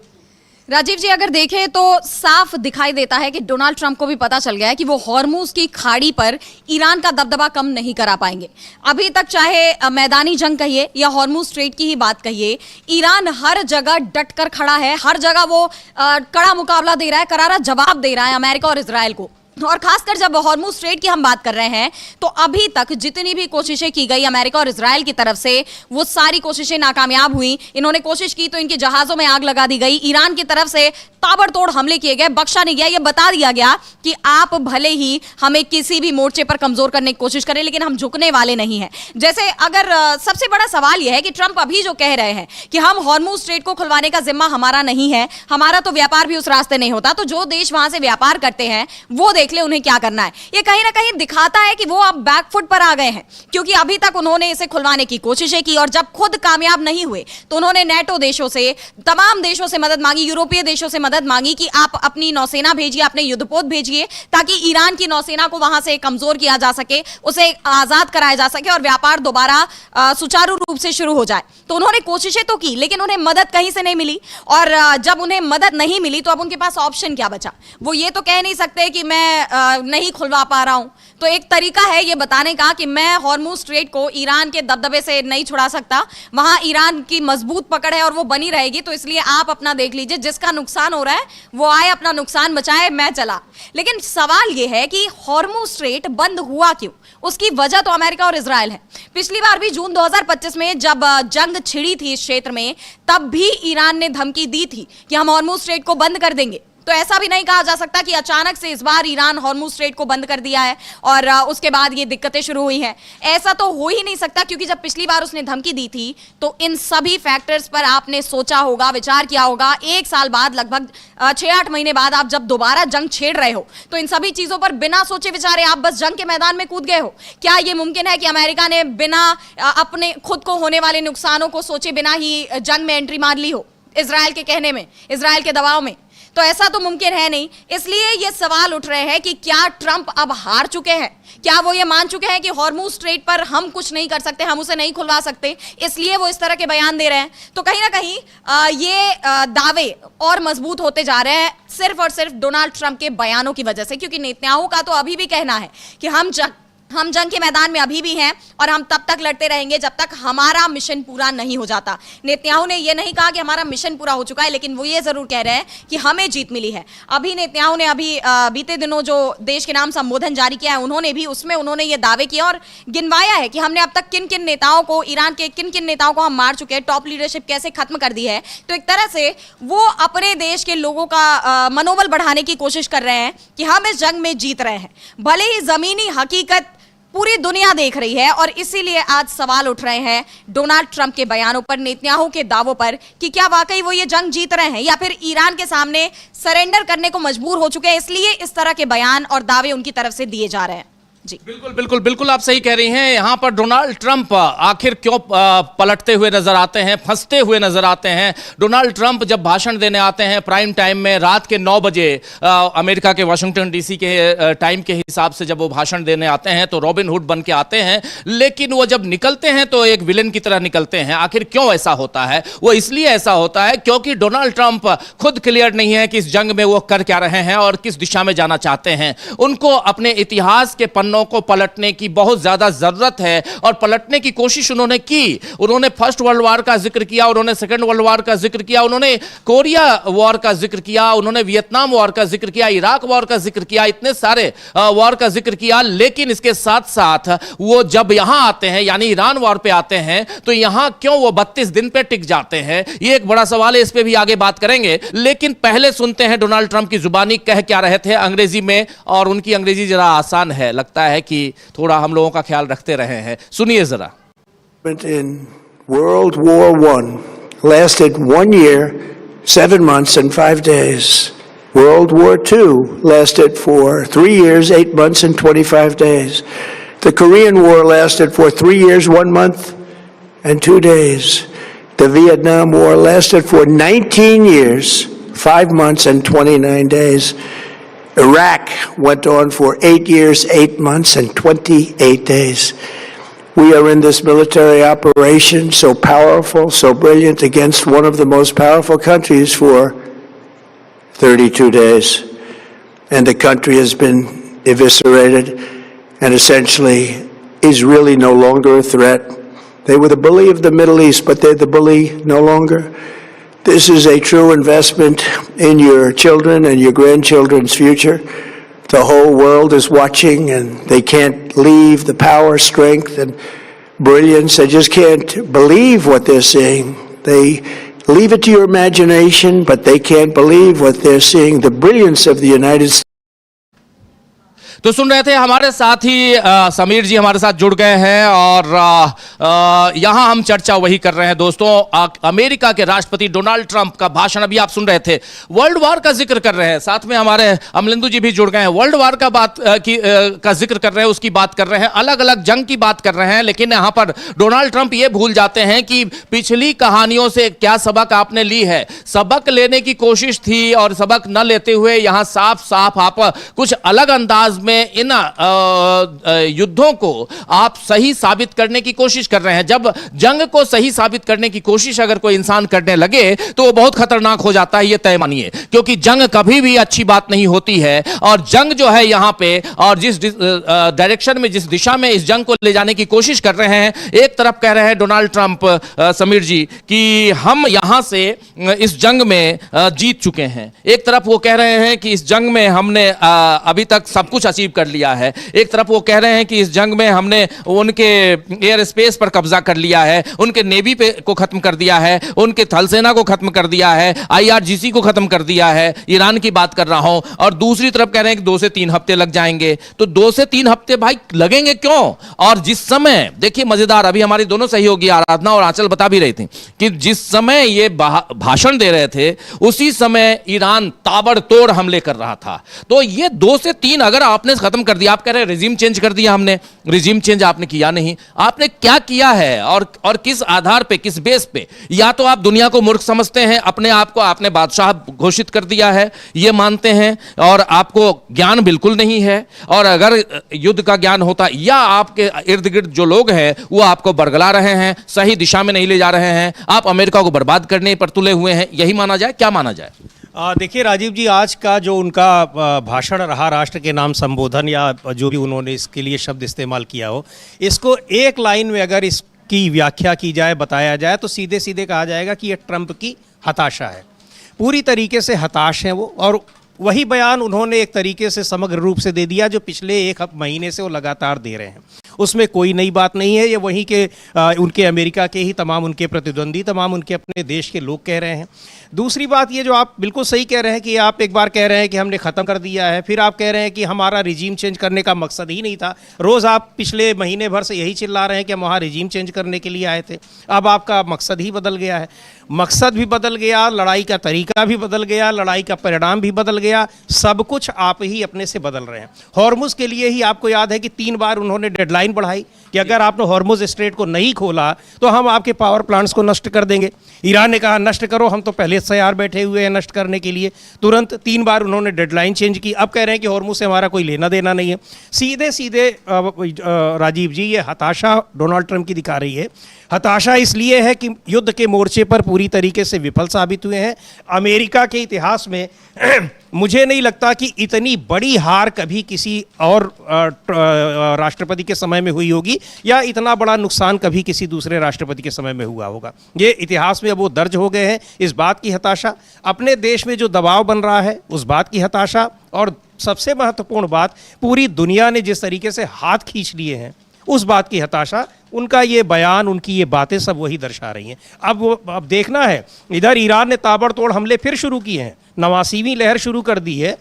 राजीव जी, अगर देखें तो साफ दिखाई देता है कि डोनाल्ड ट्रंप को भी पता चल गया है कि वो हॉर्मुज की खाड़ी पर ईरान का दबदबा कम नहीं करा पाएंगे। अभी तक चाहे मैदानी जंग कहिए या हॉर्मुज स्ट्रेट की ही बात कहिए, ईरान हर जगह डट कर खड़ा है, हर जगह वो कड़ा मुकाबला दे रहा है, करारा जवाब दे रहा है अमेरिका और इजराइल को। और खासकर जब हॉर्मुज स्ट्रेट की हम बात कर रहे हैं, तो अभी तक जितनी भी कोशिशें की गई अमेरिका और इजराइल की तरफ से, वो सारी कोशिशें नाकामयाब हुई। इन्होंने कोशिश की तो इनके जहाजों में आग लगा दी गई, ईरान की तरफ से ताबड़तोड़ हमले किए गए, बख्शा नहीं गया। ये बता दिया गया कि आप भले ही हमें किसी भी मोर्चे पर कमजोर करने की कोशिश करें, लेकिन हम झुकने वाले नहीं हैं। जैसे अगर सबसे बड़ा सवाल यह है कि ट्रंप अभी जो कह रहे हैं कि हम हॉर्मुज स्ट्रेट को खुलवाने का जिम्मा हमारा नहीं है, हमारा तो व्यापार भी उस रास्ते नहीं होता, तो जो देश वहां से व्यापार करते हैं वो देख ले उन्हें क्या करना है। ये कहीं ना कहीं दिखाता है कि वो अब बैकफुट पर आ गए हैं, क्योंकि अभी तक उन्होंने इसे खुलवाने की कोशिशें की, और जब खुद कामयाब नहीं हुए तो उन्होंने नेटो देशों से, तमाम देशों से मदद मांगी, यूरोपीय देशों से मदद मांगी कि आप अपनी नौसेना भेजिए, अपने युद्धपोत भेजिए, ताकि ईरान की नौसेना को वहां से कमजोर किया जा सके, उसे आजाद कराया जा सके और व्यापार दोबारा सुचारू रूप से शुरू हो जाए। तो उन्होंने कोशिशें तो की, लेकिन उन्हें मदद कहीं से नहीं मिली, और जब उन्हें मदद नहीं मिली तो अब उनके पास ऑप्शन क्या बचा? वो ये तो कह नहीं सकते कि मैं नहीं खुलवा पा रहा हूं। तो एक तरीका है ये बताने का कि मैं हॉर्मुज स्ट्रेट को ईरान के दबदबे से नहीं छुड़ा सकता, वहां ईरान की मजबूत पकड़ है और वो बनी रहेगी, तो इसलिए आप अपना देख लीजिए, जिसका नुकसान हो रहा है वो आए, अपना नुकसान बचाए, मैं चला। लेकिन सवाल ये है कि हॉर्मुज स्ट्रेट बंद हुआ क्यों? उसकी वजह तो अमेरिका और इजराइल है। पिछली बार भी जून 2025 में जब जंग छिड़ी थी इस क्षेत्र में, तब भी ईरान ने धमकी दी थी कि हम हॉर्मुज स्ट्रेट को बंद कर देंगे। तो ऐसा भी नहीं कहा जा सकता कि अचानक से इस बार ईरान हॉर्मुज स्ट्रेट को बंद कर दिया है और उसके बाद ये दिक्कतें शुरू हुई हैं। ऐसा तो हो ही नहीं सकता, क्योंकि जब पिछली बार उसने धमकी दी थी तो इन सभी फैक्टर्स पर आपने सोचा होगा, विचार किया होगा। एक साल बाद, लगभग 6-8 महीने बाद आप जब दोबारा जंग छेड़ रहे हो, तो इन सभी चीजों पर बिना सोचे विचारे आप बस जंग के मैदान में कूद गए हो। क्या यह मुमकिन है कि अमेरिका ने बिना अपने खुद को होने वाले नुकसानों को सोचे बिना ही जंग में एंट्री मार ली हो, इजराइल के कहने में, इजराइल के दबाव में? तो ऐसा तो मुमकिन है नहीं। इसलिए ये सवाल उठ रहे हैं कि क्या ट्रंप अब हार चुके हैं? क्या वो ये मान चुके हैं कि हॉर्मुज स्ट्रेट पर हम कुछ नहीं कर सकते, हम उसे नहीं खुलवा सकते, इसलिए वो इस तरह के बयान दे रहे हैं? तो कहीं ना कहीं ये दावे और मजबूत होते जा रहे हैं, सिर्फ और सिर्फ डोनाल्ड ट्रंप के बयानों की वजह से। क्योंकि नेतन्याहू का तो अभी भी कहना है कि हम जंग के मैदान में अभी भी हैं और हम तब तक लड़ते रहेंगे जब तक हमारा मिशन पूरा नहीं हो जाता। नेतन्याहू ने यह नहीं कहा कि हमारा मिशन पूरा हो चुका है, लेकिन वो ये जरूर कह रहे हैं कि हमें जीत मिली है। अभी नेतन्याहू ने बीते दिनों जो देश के नाम संबोधन जारी किया है, उन्होंने ये दावे किए और गिनवाया है कि हमने अब तक किन किन नेताओं को, ईरान के किन किन नेताओं को हम मार चुके हैं, टॉप लीडरशिप कैसे खत्म कर दी है। तो एक तरह से वो अपने देश के लोगों का मनोबल बढ़ाने की कोशिश कर रहे हैं कि हम इस जंग में जीत रहे हैं, भले ही जमीनी हकीकत पूरी दुनिया देख रही है। और इसीलिए आज सवाल उठ रहे हैं डोनाल्ड ट्रंप के बयानों पर, नेतन्याहू के दावों पर, कि क्या वाकई वो ये जंग जीत रहे हैं या फिर ईरान के सामने सरेंडर करने को मजबूर हो चुके हैं, इसलिए इस तरह के बयान और दावे उनकी तरफ से दिए जा रहे हैं। जी बिल्कुल बिल्कुल बिल्कुल आप सही कह रही हैं। यहां पर डोनाल्ड ट्रंप आखिर क्यों पलटते हुए नजर आते हैं, फंसते हुए नजर आते हैं? डोनाल्ड ट्रंप जब भाषण देने आते हैं प्राइम टाइम में, रात के 9 बजे अमेरिका के वाशिंगटन डीसी के टाइम के हिसाब से जब वो भाषण देने आते हैं, तो रॉबिन हुड बन के आते हैं, लेकिन वो जब निकलते हैं तो एक विलेन की तरह निकलते हैं। आखिर क्यों ऐसा होता है? वो इसलिए ऐसा होता है क्योंकि डोनाल्ड ट्रंप खुद क्लियर नहीं है कि इस जंग में वो कर क्या रहे हैं और किस दिशा में जाना चाहते हैं। उनको अपने इतिहास के पन्ने पन्नों को पलटने की बहुत ज्यादा जरूरत है और पलटने की कोशिश उन्होंने की। उन्होंने फर्स्ट वर्ल्ड वॉर का जिक्र किया, उन्होंने सेकेंड वर्ल्ड वॉर का जिक्र किया, उन्होंने कोरिया वॉर का जिक्र किया, उन्होंने वियतनाम वॉर का जिक्र किया, इराक वॉर का जिक्र किया, इतने सारे वॉर का जिक्र किया। लेकिन इसके साथ साथ वो जब यहां आते हैं यानी ईरान वॉर पे आते हैं तो यहां क्यों वो 32 दिन पे टिक जाते हैं, ये एक बड़ा सवाल है। इस पे भी आगे बात करेंगे, लेकिन पहले सुनते हैं डोनाल्ड ट्रंप की जुबानी कह क्या रहे थे अंग्रेजी में। और उनकी अंग्रेजी जरा आसान है, लगता है कि थोड़ा हम लोगों का ख्याल रखते रहे हैं। सुनिए जरा। In World War I lasted 1 year, 7 months and 5 days. World War II lasted for 3 years, 8 months and 25 days. The Korean War lasted for 3 years, 1 month and 2 days. The Vietnam War lasted for 19 years, 5 months and 29 days. Iraq went on for 8 years, 8 months and 28 days. We are in this military operation so powerful, so brilliant against one of the most powerful countries for 32 days. And the country has been eviscerated and essentially is really no longer a threat. They were the bully of the Middle East, but they're the bully no longer. This is a true investment in your children and your grandchildren's future. The whole world is watching and they can't leave the power, strength, and brilliance. They just can't believe what they're seeing. They leave it to your imagination, but they can't believe what they're seeing. The brilliance of the United States. तो सुन रहे थे हमारे साथ ही समीर जी हमारे साथ जुड़ गए हैं और यहां हम चर्चा वही कर रहे हैं दोस्तों। अमेरिका के राष्ट्रपति डोनाल्ड ट्रंप का भाषण अभी आप सुन रहे थे, वर्ल्ड वॉर का जिक्र कर रहे हैं। साथ में हमारे अमलिंदु जी भी जुड़ गए हैं, वर्ल्ड वॉर का का जिक्र कर रहे हैं, उसकी बात कर रहे हैं, अलग अलग जंग की बात कर रहे हैं। लेकिन यहां पर डोनाल्ड ट्रंप ये भूल जाते हैं कि पिछली कहानियों से क्या सबक आपने ली है। सबक लेने की कोशिश थी और सबक न लेते हुए यहां साफ साफ आप कुछ अलग अंदाज में इन युद्धों को आप सही साबित करने की कोशिश कर रहे हैं। जब जंग को सही साबित करने की कोशिश अगर कोई इंसान करने लगे तो वो बहुत खतरनाक हो जाता है, ये तय मानिए, क्योंकि जंग कभी भी अच्छी बात नहीं होती है। और जंग जो है यहां पे और जिस डायरेक्शन में, जिस दिशा में इस जंग को ले जाने की कोशिश कर रहे हैं, एक तरफ कह रहे हैं डोनाल्ड ट्रंप समीर जी कि हम यहां से इस जंग में जीत चुके हैं, एक तरफ वो कह रहे हैं कि इस जंग में हमने अभी तक सब कुछ अचीव कर लिया है, एक तरफ वो कह रहे हैं कि इस जंग में हमने उनके एयर स्पेस पर कब्जा कर लिया है, उनके नेवी पे को खत्म कर दिया है, उनके थल सेना को खत्म कर दिया है, IRGC को खत्म कर दिया है, ईरान की बात कर रहा हूं। और दूसरी तरफ कह रहे हैं कि 2 से 3 हफ्ते लग जाएंगे। तो 2 से 3 हफ्ते भाई लगेंगे क्यों? और जिस समय देखिए मजेदार, अभी हमारी दोनों सहयोगी आराधना और आंचल बता भी रही थी कि जिस समय ये भाषण दे रहे थे उसी समय ईरान ताबड़तोड़ हमले कर रहा था। तो ये 2 से 3 अगर आपने खत्म कर दिया, आप कह रहे हैं रिजीम चेंज कर दिया हमने, रिजीम चेंज आपने किया नहीं। आपने क्या किया है और किस आधार पे, किस बेस पे? या तो आप दुनिया को मूर्ख समझते हैं, अपने आप को आपने बादशाह घोषित कर दिया है ये मानते हैं और आपको ज्ञान बिल्कुल नहीं है, और अगर युद्ध का ज्ञान होता, या आपके इर्द गिर्द जो लोग हैं वो आपको बरगला रहे हैं, सही दिशा में नहीं ले जा रहे हैं, आप अमेरिका को बर्बाद करने पर तुले हुए हैं, यही माना जाए? क्या माना जाए? देखिए राजीव जी, आज का जो उनका भाषण रहा, राष्ट्र के नाम संबोधन या जो भी उन्होंने इसके लिए शब्द इस्तेमाल किया हो, इसको एक लाइन में अगर इसकी व्याख्या की जाए, बताया जाए, तो सीधे सीधे कहा जाएगा कि ये ट्रंप की हताशा है। पूरी तरीके से हताश हैं वो, और वही बयान उन्होंने एक तरीके से समग्र रूप से दे दिया जो पिछले 1 महीने से वो लगातार दे रहे हैं। उसमें कोई नई बात नहीं है, ये वहीं के उनके अमेरिका के ही तमाम उनके प्रतिद्वंदी, तमाम उनके अपने देश के लोग कह रहे हैं। दूसरी बात ये जो आप बिल्कुल सही कह रहे हैं कि आप एक बार कह रहे हैं कि हमने ख़त्म कर दिया है, फिर आप कह रहे हैं कि हमारा रिजीम चेंज करने का मकसद ही नहीं था। रोज़ आप पिछले महीने भर से यही चिल्ला रहे हैं कि हम वहाँ रिजीम चेंज करने के लिए आए थे। अब आपका मकसद ही बदल गया है, मकसद भी बदल गया, लड़ाई का तरीका भी बदल गया, लड़ाई का परिणाम भी बदल गया, सब कुछ आप ही अपने से बदल रहे हैं। हॉर्मुज़ के लिए ही आपको याद है कि 3 बार उन्होंने डेडलाइन बढ़ाई कि अगर आपने हॉर्मुज़ स्ट्रेट को नहीं खोला तो हम आपके पावर प्लांट्स को नष्ट कर देंगे। ईरान ने कहा नष्ट करो, हम तो पहले से तैयार बैठे हुए हैं नष्ट करने के लिए। तुरंत 3 बार उन्होंने डेडलाइन चेंज की, अब कह रहे हैं कि हॉर्मुज़ से हमारा कोई लेना देना नहीं है। सीधे सीधे राजीव जी, ये हताशा डोनाल्ड ट्रंप की दिखा रही है। हताशा इसलिए है कि युद्ध के मोर्चे पर पूरी तरीके से विफल साबित हुए हैं। अमेरिका के इतिहास में मुझे नहीं लगता कि इतनी बड़ी हार कभी किसी और राष्ट्रपति के समय में हुई होगी या इतना बड़ा नुकसान कभी किसी दूसरे राष्ट्रपति के समय में हुआ होगा। ये इतिहास में अब वो दर्ज हो गए हैं। इस बात की हताशा, अपने देश में जो दबाव बन रहा है उस बात की हताशा, और सबसे महत्वपूर्ण बात, पूरी दुनिया ने जिस तरीके से हाथ खींच लिए हैं उस बात की हताशा। उनका ये बयान, उनकी ये बातें सब वही दर्शा रही हैं। अब देखना है, इधर ईरान ने ताबड़तोड़ हमले फिर शुरू किए हैं, 89वीं लहर शुरू कर दी है।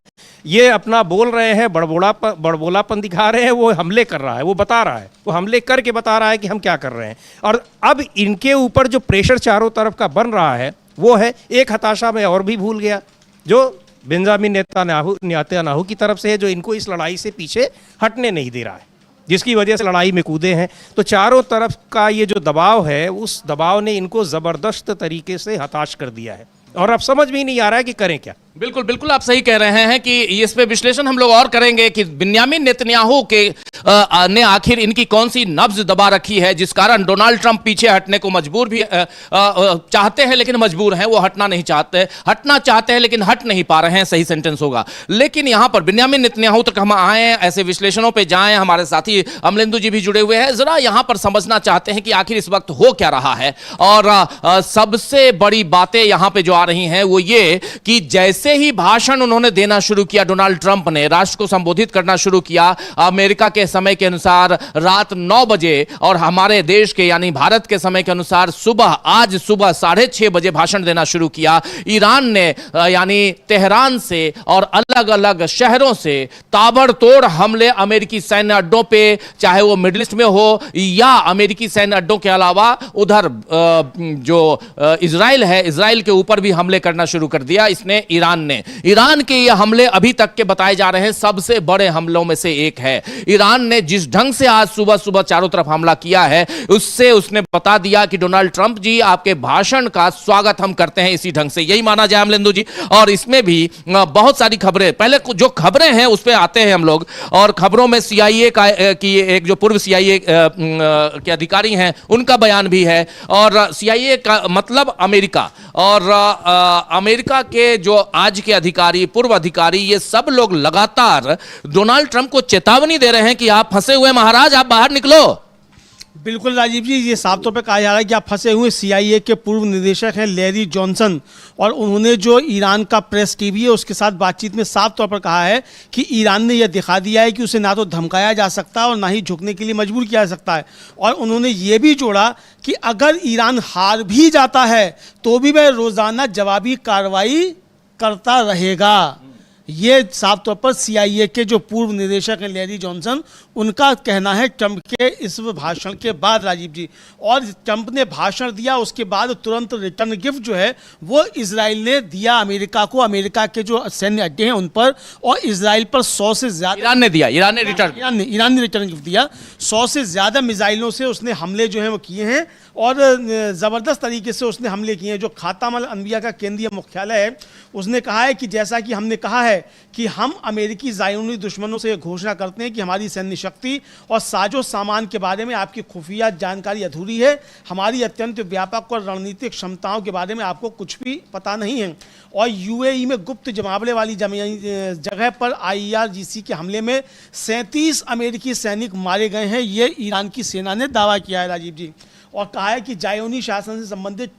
ये अपना बोल रहे हैं, बड़बोलापन दिखा रहे हैं, वो हमले कर रहा है, वो बता रहा है, वो हमले करके बता रहा है कि हम क्या कर रहे हैं। और अब इनके ऊपर जो प्रेशर चारों तरफ का बन रहा है वो है, एक हताशा में और भी भूल गया, जो बेंजामिन नेतन्याहू की तरफ से है, जो इनको इस लड़ाई से पीछे हटने नहीं दे रहा है, जिसकी वजह से लड़ाई में कूदे हैं। तो चारों तरफ का ये जो दबाव है, उस दबाव ने इनको ज़बरदस्त तरीके से हताश कर दिया है और अब समझ भी नहीं आ रहा है कि करें क्या। बिल्कुल बिल्कुल आप सही कह रहे हैं कि इस पे विश्लेषण हम लोग और करेंगे कि बिन्यामिन नेतन्याहू के ने आखिर इनकी कौन सी नब्ज दबा रखी है जिस कारण डोनाल्ड ट्रंप पीछे हटने को मजबूर भी चाहते हैं लेकिन मजबूर हैं, वो हटना चाहते हैं लेकिन हट नहीं पा रहे हैं, सही सेंटेंस होगा। लेकिन यहां पर बिन्यामिन नेतन्याहू तक हम आए, ऐसे विश्लेषणों पे जाएं, हमारे साथी अमलेंदु जी भी जुड़े हुए हैं, जरा यहां पर समझना चाहते हैं कि आखिर इस वक्त हो क्या रहा है। और सबसे बड़ी बातें यहां पे जो आ रही हैं वो ये कि जैसे ही भाषण उन्होंने देना शुरू किया, डोनाल्ड ट्रंप ने राष्ट्र को संबोधित करना शुरू किया अमेरिका के समय के अनुसार रात 9 बजे और हमारे देश के यानी भारत के समय के अनुसार आज सुबह 6:30 बजे भाषण देना शुरू किया। ईरान ने यानी तेहरान से और अलग अलग शहरों से ताबड़तोड़ हमले अमेरिकी सैन्य अड्डों पे, चाहे वो मिडिल ईस्ट में हो या अमेरिकी सैन्य अड्डों के अलावा उधर जो इजराइल है, इजराइल के ऊपर भी हमले करना शुरू कर दिया इसने ईरान के ये हमले अभी तक के बताए जा रहे हैं सबसे बड़े हमलों में से एक है। ईरान ने जिस ढंग से आज सुबह सुबह चारों तरफ हमला किया है उससे उसने बता दिया कि डोनाल्ड ट्रंप जी आपके भाषण का स्वागत हम करते हैं इसी ढंग से, यही माना जाए अमलेंदु जी। और इसमें भी बहुत सारी खबरें, पहले जो खबरें हैं उस पर आते हैं हम लोग, और खबरों में CIA की एक जो पूर्व CIA के अधिकारी हैं उनका बयान भी है, और CIA का मतलब अमेरिका, और अमेरिका के जो आज के अधिकारी, पूर्व अधिकारी, ये सब लोग लगातार डोनाल्ड ट्रंप को चेतावनी दे रहे हैं कि आप फंसे हुए महाराज, आप बाहर निकलो। बिल्कुल राजीव जी, ये साफ तौर पे कहा जा रहा है कि आप फंसे हुए। CIA के पूर्व निदेशक हैं लैरी जॉनसन, और उन्होंने जो ईरान का प्रेस TV है उसके साथ बातचीत में साफ तौर पर कहा है कि ईरान ने यह दिखा दिया है कि उसे ना तो धमकाया जा सकता और ना ही झुकने के लिए मजबूर किया जा सकता है। और उन्होंने ये भी जोड़ा कि अगर ईरान हार भी जाता है तो भी वह रोज़ाना जवाबी कार्रवाई करता रहेगा। ये साफ तौर पर CIA के जो पूर्व निदेशक हैं लैरी जॉनसन, उनका कहना है ट्रंप के इस भाषण के बाद राजीव जी। और ट्रंप ने भाषण दिया उसके बाद तुरंत रिटर्न गिफ्ट जो है वो इजराइल ने दिया अमेरिका को, अमेरिका के जो सैन्य अड्डे हैं उन पर, और इजराइल पर 100 से ज्यादा ईरान ने रिटर्न गिफ्ट दिया। 100 से ज्यादा मिसाइलों से उसने हमले जो हैं वो किए हैं, और ज़बरदस्त तरीके से उसने हमले किए हैं। जो खातम अल अंबिया का केंद्रीय मुख्यालय है उसने कहा है कि जैसा कि हमने कहा है कि हम अमेरिकी ज़ायोनी दुश्मनों से घोषणा करते हैं कि हमारी सैन्य शक्ति और साजो सामान के बारे में आपकी खुफिया जानकारी अधूरी है, हमारी अत्यंत व्यापक और रणनीतिक क्षमताओं के बारे में आपको कुछ भी पता नहीं है। और UAE में गुप्त जमावड़े वाली जगह पर IRGC के हमले में 37 अमेरिकी सैनिक मारे गए हैं, ये ईरान की सेना ने दावा किया है राजीव जी। और कहा है कि जायोनी शासन से संबंधित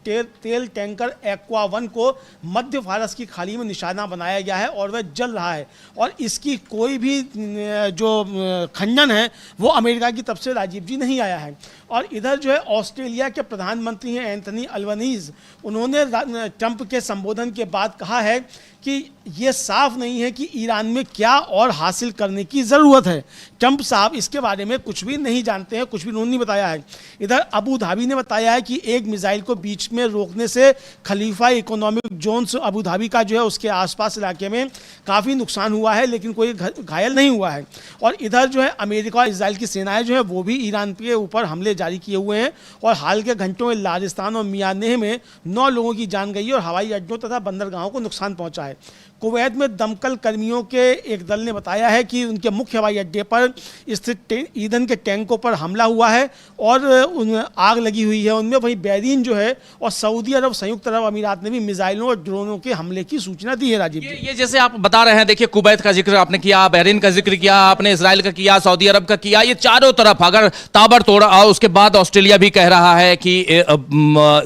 तेल टैंकर एक्वा 1 को मध्य फारस की खाड़ी में निशाना बनाया गया है और वह जल रहा है, और इसकी कोई भी जो खंडन है वो अमेरिका की तरफ से राजीव जी नहीं आया है। और इधर जो है ऑस्ट्रेलिया के प्रधानमंत्री हैं एंथनी अल्बनीज, उन्होंने ट्रंप के संबोधन के बाद कहा है कि ये साफ नहीं है कि ईरान में क्या और हासिल करने की ज़रूरत है। ट्रंप साहब इसके बारे में कुछ भी नहीं जानते हैं, कुछ भी उन्होंने नहीं बताया है। इधर अबू धाबी ने बताया है कि एक मिसाइल को बीच में रोकने से खलीफा इकोनॉमिक जोन्स अबू धाबी का जो है उसके आसपास इलाके में काफ़ी नुकसान हुआ है, लेकिन कोई घायल नहीं हुआ है। और इधर जो है अमेरिका और इसराइल की सेनाएं जो है वो भी ईरान के ऊपर हमले जारी किए हुए हैं, और हाल के घंटों में लारिस्तान और मियानेह में 9 लोगों की जान गई और हवाई अड्डों तथा बंदरगाहों को नुकसान पहुँचा है। कुवैत में दमकल कर्मियों के एक दल ने बताया है कि उनके मुख्य हवाई अड्डे पर स्थित ईंधन के टैंकों पर हमला हुआ है और आग लगी हुई है उनमें। वहीं बहरीन जो है और सऊदी अरब, संयुक्त अरब अमीरात ने भी मिसाइलों और ड्रोनों के हमले की सूचना दी है। राजीव जी, ये जैसे आप बता रहे हैं, देखिए कुवैत का जिक्र आपने किया, बहरीन का जिक्र किया आपने, इजराइल का किया, सऊदी अरब का किया, ये चारों तरफ अगर ताबड़तोड़, और उसके बाद ऑस्ट्रेलिया भी कह रहा है कि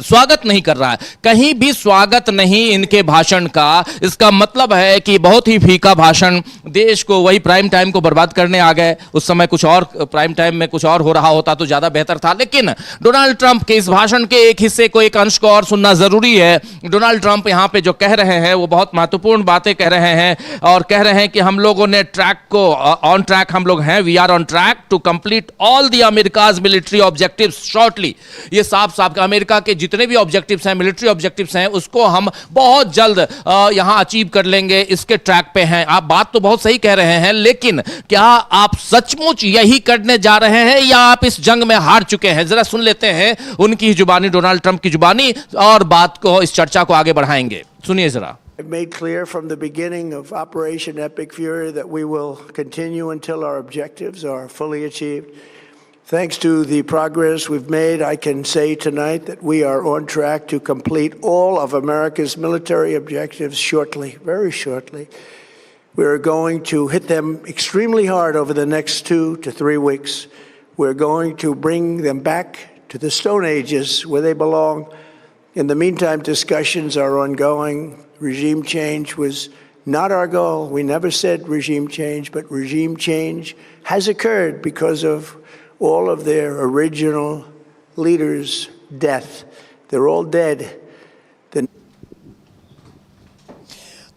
स्वागत नहीं कर रहा है, कहीं भी स्वागत नहीं इनके भाषण का। इसका मतलब है कि बहुत ही फीका भाषण, देश को वही प्राइम टाइम को बर्बाद करने आ गए। उस समय कुछ और प्राइम टाइम में कुछ और हो रहा होता तो ज्यादा बेहतर था। लेकिन डोनाल्ड ट्रंप के इस भाषण के एक हिस्से को, एक अंश को और सुनना जरूरी है। डोनाल्ड ट्रंप यहां पे जो कह रहे हैं वो बहुत महत्वपूर्ण बातें कह रहे हैं और कह रहे हैं कि हम लोगों ने ट्रैक को, ऑन ट्रैक हम लोग हैं, we are on track to complete all the America's military objectives shortly. ये साफ साफ अमेरिका के जितने भी ऑब्जेक्टिव्स हैं, मिलिट्री ऑब्जेक्टिव्स हैं, उसको हम बहुत जल्द यहां अचीव कर लेंगे, इसके ट्रैक पे हैं। आप बात तो बहुत सही कह रहे हैं, लेकिन क्या आप सचमुच यही करने जा रहे हैं या आप इस जंग में हार चुके हैं? जरा सुन लेते हैं उनकी जुबानी, डोनाल्ड ट्रंप की जुबानी, और बात को, इस चर्चा को आगे बढ़ाएंगे। सुनिए जरा। I've made clear from the beginning of Operation Epic Fury that we will continue until our objectives are fully achieved. Thanks to the progress we've made, I can say tonight that we are on track to complete all of America's military objectives shortly, very shortly. We're going to hit them extremely hard over the next 2 to 3 weeks. We're going to bring them back to the Stone Ages where they belong. In the meantime, discussions are ongoing. Regime change was not our goal. We never said regime change, but regime change has occurred because of all of their original leaders' death. They're all dead.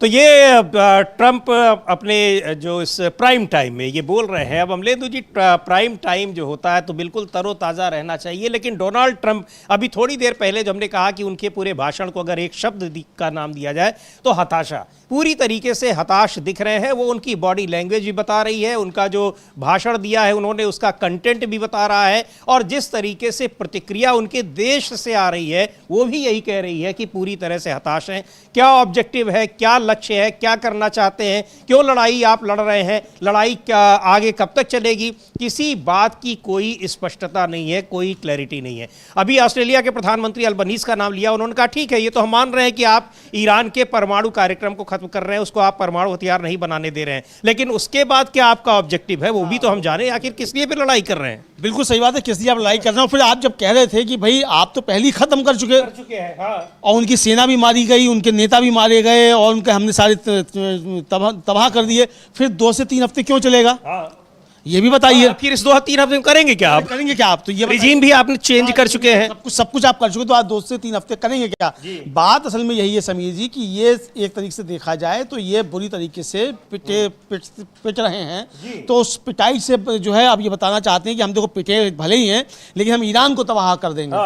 तो ये Trump अपने जो इस prime time में ये बोल रहे हैं। अब अमलेंदु जी, प्राइम टाइम जो होता है तो बिल्कुल तरोताज़ा रहना चाहिए, लेकिन डोनाल्ड ट्रंप अभी थोड़ी देर पहले जो हमने कहा कि उनके पूरे भाषण को अगर एक शब्द का नाम दिया जाए तो हताशा, पूरी तरीके से हताश दिख रहे हैं। वो उनकी बॉडी लैंग्वेज भी बता रही है, उनका जो भाषण दिया है उन्होंने उसका कंटेंट भी बता रहा है, और जिस तरीके से प्रतिक्रिया उनके देश से आ रही है वो भी यही कह रही है कि पूरी तरह से हताश हैं। क्या ऑब्जेक्टिव है, क्या लक्ष्य है, क्या करना चाहते हैं, क्यों लड़ाई आप लड़ रहे हैं, लड़ाई क्या आगे कब तक चलेगी, किसी बात की कोई स्पष्टता नहीं है, कोई क्लैरिटी नहीं है। अभी ऑस्ट्रेलिया के प्रधानमंत्री अल्बनीज का नाम लिया, उन्होंने कहा ठीक है, ये तो हम मान रहे हैं कि आप ईरान के परमाणु कार्यक्रम को खत्म कर रहे हैं, उसको आप परमाणु हथियार नहीं बनाने दे रहे हैं, लेकिन उसके बाद क्या आपका ऑब्जेक्टिव है वो भी तो हम जाने, आखिर किस लिए फिर लड़ाई कर रहे हैं। बिल्कुल सही बात है, किस लिए आप लड़ाई कर रहे हो। फिर आप जब कह रहे थे कि भाई आप तो पहले ही खत्म कर चुके हैं, हाँ। और उनकी सेना भी मारी गई, उनके नेता भी मारे गए और उनके हमने सारे तबाह कर दिए, फिर 2 से 3 हफ्ते क्यों चलेगा? हाँ। ये भी बताइए। फिर इस 2-3 हफ्ते में करेंगे क्या आप? करेंगे क्या आप? तो ये रिजीम भी आपने चेंज कर चुके हैं, सब कुछ आप कर चुके, तो आज 2 से 3 हफ्ते करेंगे क्या? बात असल में यही है समीर जी कि ये एक तरीके से देखा जाए तो ये बुरी तरीके से पिट रहे हैं। तो उस पिटाई से जो है आप ये बताना चाहते हैं कि हम देखो पिटे भले ही हैं लेकिन हम ईरान को तबाह कर देंगे,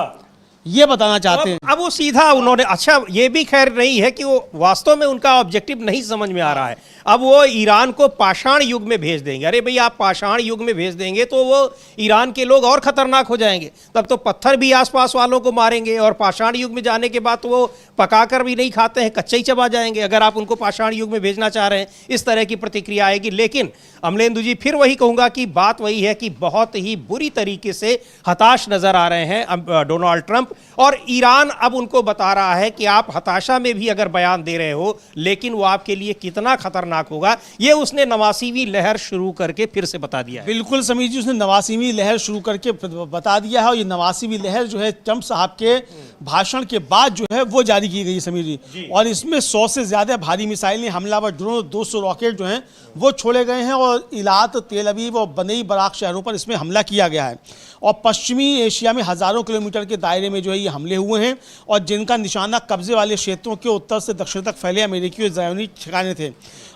ये बताना चाहते हैं। अब वो सीधा उन्होंने, अच्छा ये भी खैर नहीं है कि वो वास्तव में उनका ऑब्जेक्टिव नहीं समझ में आ रहा है। अब वो ईरान को पाषाण युग में भेज देंगे। अरे भाई, आप पाषाण युग में भेज देंगे तो वो ईरान के लोग और खतरनाक हो जाएंगे, तब तो पत्थर भी आसपास वालों को मारेंगे, और पाषाण युग में जाने के बाद तो वो पकाकर भी नहीं खाते हैं, कच्चे ही चबा जाएंगे। अगर आप उनको पाषाण युग में भेजना चाह रहे हैं, इस तरह की प्रतिक्रिया आएगी। लेकिन अमलेंदु जी, फिर वही कहूंगा कि बात वही है कि बहुत ही बुरी तरीके से हताश नजर आ रहे हैं डोनाल्ड ट्रंप, और ईरान अब उनको बता रहा है कि आप हताशा में भी अगर बयान दे रहे हो, लेकिन वो आपके लिए कितना खतरनाक होगा, ये उसने 89वीं लहर शुरू करके फिर से बता दिया है। बिल्कुल समीर जी, उसने 89वीं लहर शुरू करके बता दिया है, और ये 89वीं लहर जो है ट्रंप साहब के भाषण के बाद जो है वो जारी की गई है समीर जी। और इसमें 100 से ज्यादा भारी मिसाइलें, हमलावर ड्रोन, 200 रॉकेट जो हैं वो छोड़े गए हैं, और इलात, तेल अवीव और बनई बराक शहरों पर इसमें हमला किया गया है। और पश्चिमी एशिया में हज़ारों किलोमीटर के दायरे में जो है ये हमले हुए हैं, और जिनका निशाना कब्जे वाले क्षेत्रों के उत्तर से दक्षिण तक फैले अमेरिकी और ज़ायोनी ठिकाने थे।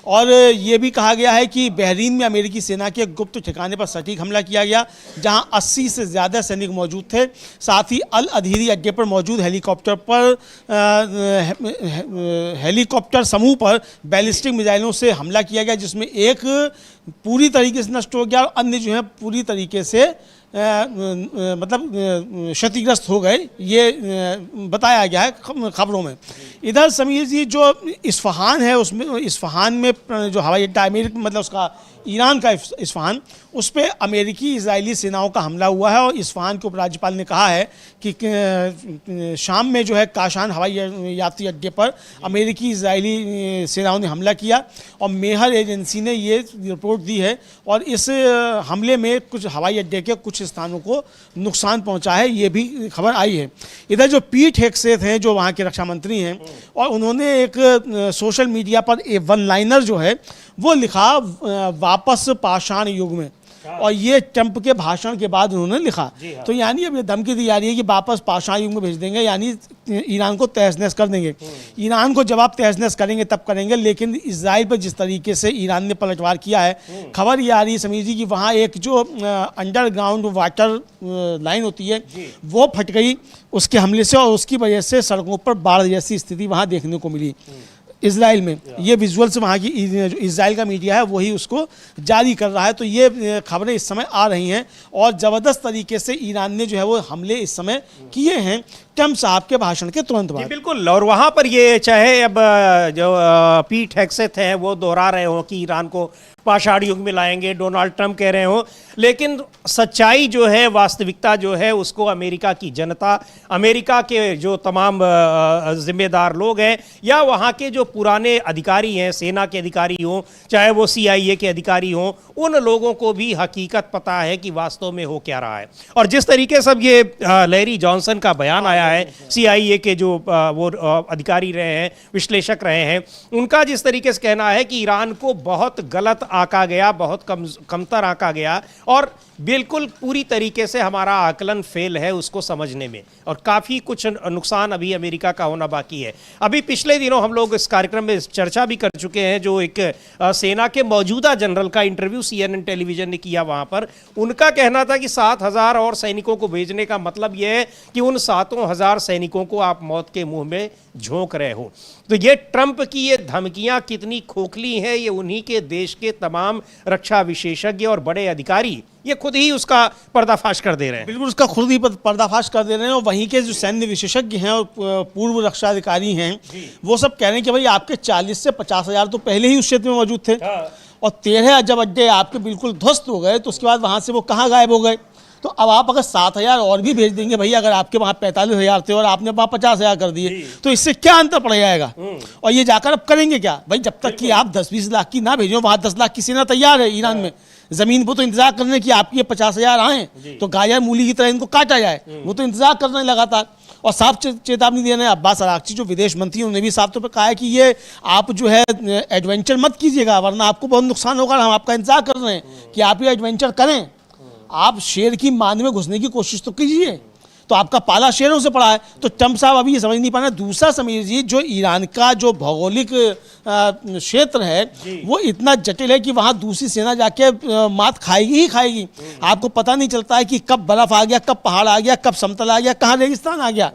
और ये भी कहा गया है कि बहरीन में अमेरिकी सेना के गुप्त ठिकाने पर सटीक हमला किया गया, जहां 80 से ज़्यादा सैनिक मौजूद थे। साथ ही अल अधीरी अड्डे पर मौजूद हेलीकॉप्टर समूह पर बैलिस्टिक मिसाइलों से हमला किया गया, जिसमें एक पूरी तरीके से नष्ट हो गया और अन्य जो है पूरी तरीके से मतलब क्षतिग्रस्त हो गए, ये बताया गया है खबरों में। इधर समीर जी, जो इस्फहान है उसमें, इस्फहान में जो हवाई अड्डा अमेरिका, मतलब उसका ईरान का इस्फहान, उस पर अमेरिकी इजरायली सेनाओं का हमला हुआ है। और इस्फहान के उपराज्यपाल ने कहा है कि शाम में जो है काशान हवाई यात्री अड्डे पर अमेरिकी इजरायली सेनाओं ने हमला किया और मेहर एजेंसी ने ये रिपोर्ट दी है। और इस हमले में कुछ हवाई अड्डे के कुछ स्थानों को नुकसान पहुंचा है, ये भी खबर आई है। इधर जो पीट हेगसेथ हैं, जो वहाँ के रक्षा मंत्री हैं, और उन्होंने एक सोशल मीडिया पर वन लाइनर जो है वो लिखा, वापस पाषाण युग में। और ये ट्रंप के भाषण के बाद उन्होंने लिखा। तो यानी अब ये धमकी दी जा रही है कि वापस पाषाण युग में भेज देंगे, यानी ईरान को तहस नहस कर देंगे। ईरान को जब आप तहस नहस करेंगे तब करेंगे, लेकिन इजराइल पर जिस तरीके से ईरान ने पलटवार किया है, खबर ये आ रही है समीर जी कि वहाँ एक जो अंडरग्राउंड वाटर लाइन होती है वो फट गई उसके हमले से, और उसकी वजह से सड़कों पर बाढ़ जैसी स्थिति वहाँ देखने को मिली इजराइल में। ये विजुअल्स वहाँ की जो इजराइल का मीडिया है वही उसको जारी कर रहा है। तो ये खबरें इस समय आ रही हैं और ज़बरदस्त तरीके से ईरान ने जो है वो हमले इस समय किए हैं ट्रंप साहब के भाषण के तुरंत बाद। बिल्कुल, और वहाँ पर ये चाहे अब जो पीट हेगसेथ हैं वो दोहरा रहे हो कि ईरान को पाषाण युग में लाएंगे, डोनाल्ड ट्रंप कह रहे हो, लेकिन सच्चाई जो है, वास्तविकता जो है, उसको अमेरिका की जनता, अमेरिका के जो तमाम जिम्मेदार लोग हैं या वहाँ के जो पुराने अधिकारी हैं, सेना के अधिकारी हों, चाहे वो CIA के अधिकारी हों, उन लोगों को भी हकीकत पता है कि वास्तव में हो क्या रहा है। और जिस तरीके से अब ये लैरी जॉनसन का बयान आया है, CIA के जो वो अधिकारी रहे हैं, विश्लेषक रहे हैं, उनका जिस तरीके से कहना है कि ईरान को बहुत गलत आंका गया, बहुत कमतर आंका गया और बिल्कुल पूरी तरीके से हमारा आकलन फेल है उसको समझने में, और काफ़ी कुछ नुकसान अभी अमेरिका का होना बाकी है। अभी पिछले दिनों हम लोग इस कार्यक्रम में चर्चा भी कर चुके हैं, जो एक सेना के मौजूदा जनरल का इंटरव्यू CNN टेलीविजन ने किया, वहाँ पर उनका कहना था कि 7,000 और सैनिकों को भेजने का मतलब यह है कि उन 7,000 सैनिकों को आप मौत के मुंह में झोंक रहे हो। तो ये ट्रंप की ये धमकियां कितनी खोखली हैं, ये उन्हीं के देश के तमाम रक्षा विशेषज्ञ और बड़े अधिकारी ये खुद ही उसका पर्दाफाश कर दे रहे हैं। बिल्कुल, उसका खुद ही पर्दाफाश कर दे रहे हैं। और वहीं के जो सैन्य विशेषज्ञ हैं और पूर्व रक्षा अधिकारी हैं, वो सब कह रहे हैं कि भाई आपके 40 से 50,000 तो पहले ही उस क्षेत्र में मौजूद थे, और 13 जब अड्डे आपके बिल्कुल ध्वस्त हो गए तो उसके बाद वहाँ से वो कहाँ गायब हो गए। तो अब आप अगर 7,000 और भी भेज देंगे भैया, अगर आपके वहाँ 45,000 थे और आपने वहाँ 50,000 कर दिए, तो इससे क्या अंतर पड़ जाएगा। और ये जाकर अब करेंगे क्या भाई, जब तक कि आप 10-20 लाख की ना भेजो, वहाँ 10 लाख की सेना तैयार है ईरान में, जमीन पर तो इंतजार करने की आपकी 50,000 आए तो गाजर मूली की तरह इनको काटा जाए, वो तो इंतजार कर रहे हैं लगातार। और साफ चेतावनी दे रहे हैं अब्बास अरागची जो विदेश मंत्री, उन्होंने भी साफ तौर पर कहा है कि ये आप जो है एडवेंचर मत कीजिएगा, वरना आपको बहुत नुकसान होगा। हम आपका इंतजार कर रहे हैं कि आप ये एडवेंचर करें, आप शेर की मान में घुसने की कोशिश तो कीजिए, तो आपका पाला शेरों से पड़ा है। तो ट्रंप साहब अभी ये समझ नहीं पा रहे। दूसरा समीर जी, जो ईरान का जो भौगोलिक क्षेत्र है वो इतना जटिल है कि वहाँ दूसरी सेना जाके मात खाएगी ही खाएगी। आपको पता नहीं चलता है कि कब बर्फ आ गया, कब पहाड़ आ गया, कब समतल आ गया, कहाँ रेगिस्तान आ गया।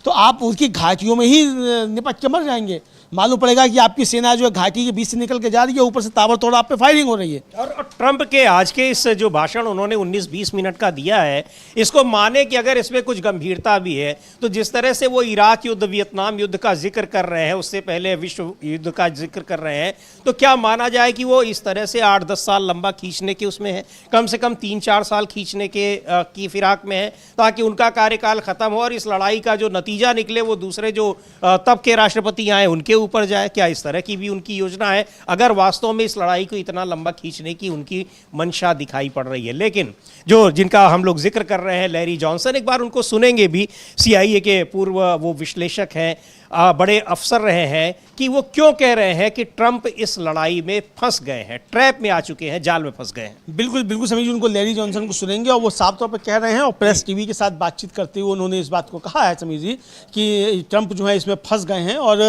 तो आप उसकी घाटियों में ही निपट के मर जाएंगे। मालूम पड़ेगा कि आपकी सेना जो है घाटी के बीच से निकल के जा रही है, ऊपर से ताबड़तोड़ आप पे फायरिंग हो रही है। और ट्रंप के आज के इस जो भाषण उन्होंने 19-20 मिनट का दिया है, इसको माने कि अगर इसमें कुछ गंभीरता भी है, तो जिस तरह से वो इराक युद्ध, वियतनाम युद्ध का जिक्र कर रहे हैं, उससे पहले विश्व युद्ध का जिक्र कर रहे हैं, तो क्या माना जाए कि वो इस तरह से 8-10 साल लंबा खींचने के उसमें है, कम से कम 3-4 साल खींचने की फिराक में है, ताकि उनका कार्यकाल खत्म हो और इस लड़ाई का जो नतीजा निकले वो दूसरे जो तब के राष्ट्रपति आए उनके ऊपर जाए। क्या इस तरह की भी उनकी योजना है, अगर वास्तव में इस लड़ाई को इतना लंबा खींचने की उनकी मंशा दिखाई पड़ रही है? लेकिन जो जिनका हम लोग जिक्र कर रहे हैं, लैरी जॉनसन, एक बार उनको सुनेंगे भी। CIA के पूर्व वो विश्लेषक हैं, बड़े अफसर रहे हैं, कि वो क्यों कह रहे हैं कि ट्रंप इस लड़ाई में फंस गए हैं, ट्रैप में आ चुके हैं, जाल में फंस गए हैं। बिल्कुल बिल्कुल समझिए, उनको लैरी जॉनसन को सुनेंगे और वो साफ तौर पर कह रहे हैं, और प्रेस TV के साथ बातचीत करते हुए उन्होंने इस बात को कहा है समीर जी कि ट्रंप जो है इसमें फंस गए हैं। और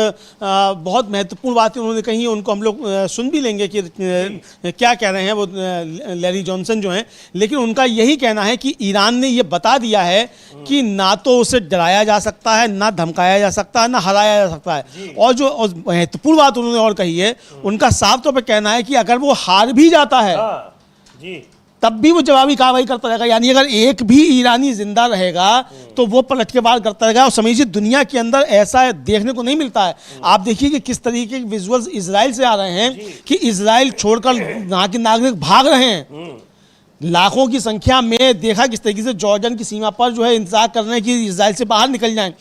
बहुत महत्वपूर्ण बातें उन्होंने कही है, उनको हम लोग सुन भी लेंगे कि क्या कह रहे हैं वो लैरी जॉनसन जो हैं। लेकिन उनका यही कहना है कि ईरान ने ये बता दिया है कि ना तो उसे डराया जा सकता है, ना धमकाया जा सकता है, ना हराया जा सकता है। और जो महत्वपूर्ण बात उन्होंने और कही है, उनका साफ तौर पर कहना है कि अगर वो हार भी जाता है तब भी वो जवाबी कार्रवाई करता रहेगा। यानी अगर एक भी ईरानी जिंदा रहेगा तो वो पलट के वार करता रहेगा। और समझिए दुनिया के अंदर ऐसा देखने को नहीं मिलता है। आप देखिए कि किस तरीके के विजुअल्स इजराइल से आ रहे हैं कि इजराइल छोड़कर वहाँ के नागरिक भाग रहे हैं। लाखों की संख्या में देखा किस तरीके से जॉर्डन की सीमा पर जो है इंतजार कर रहे हैं कि इजराइल से बाहर निकल जाएं।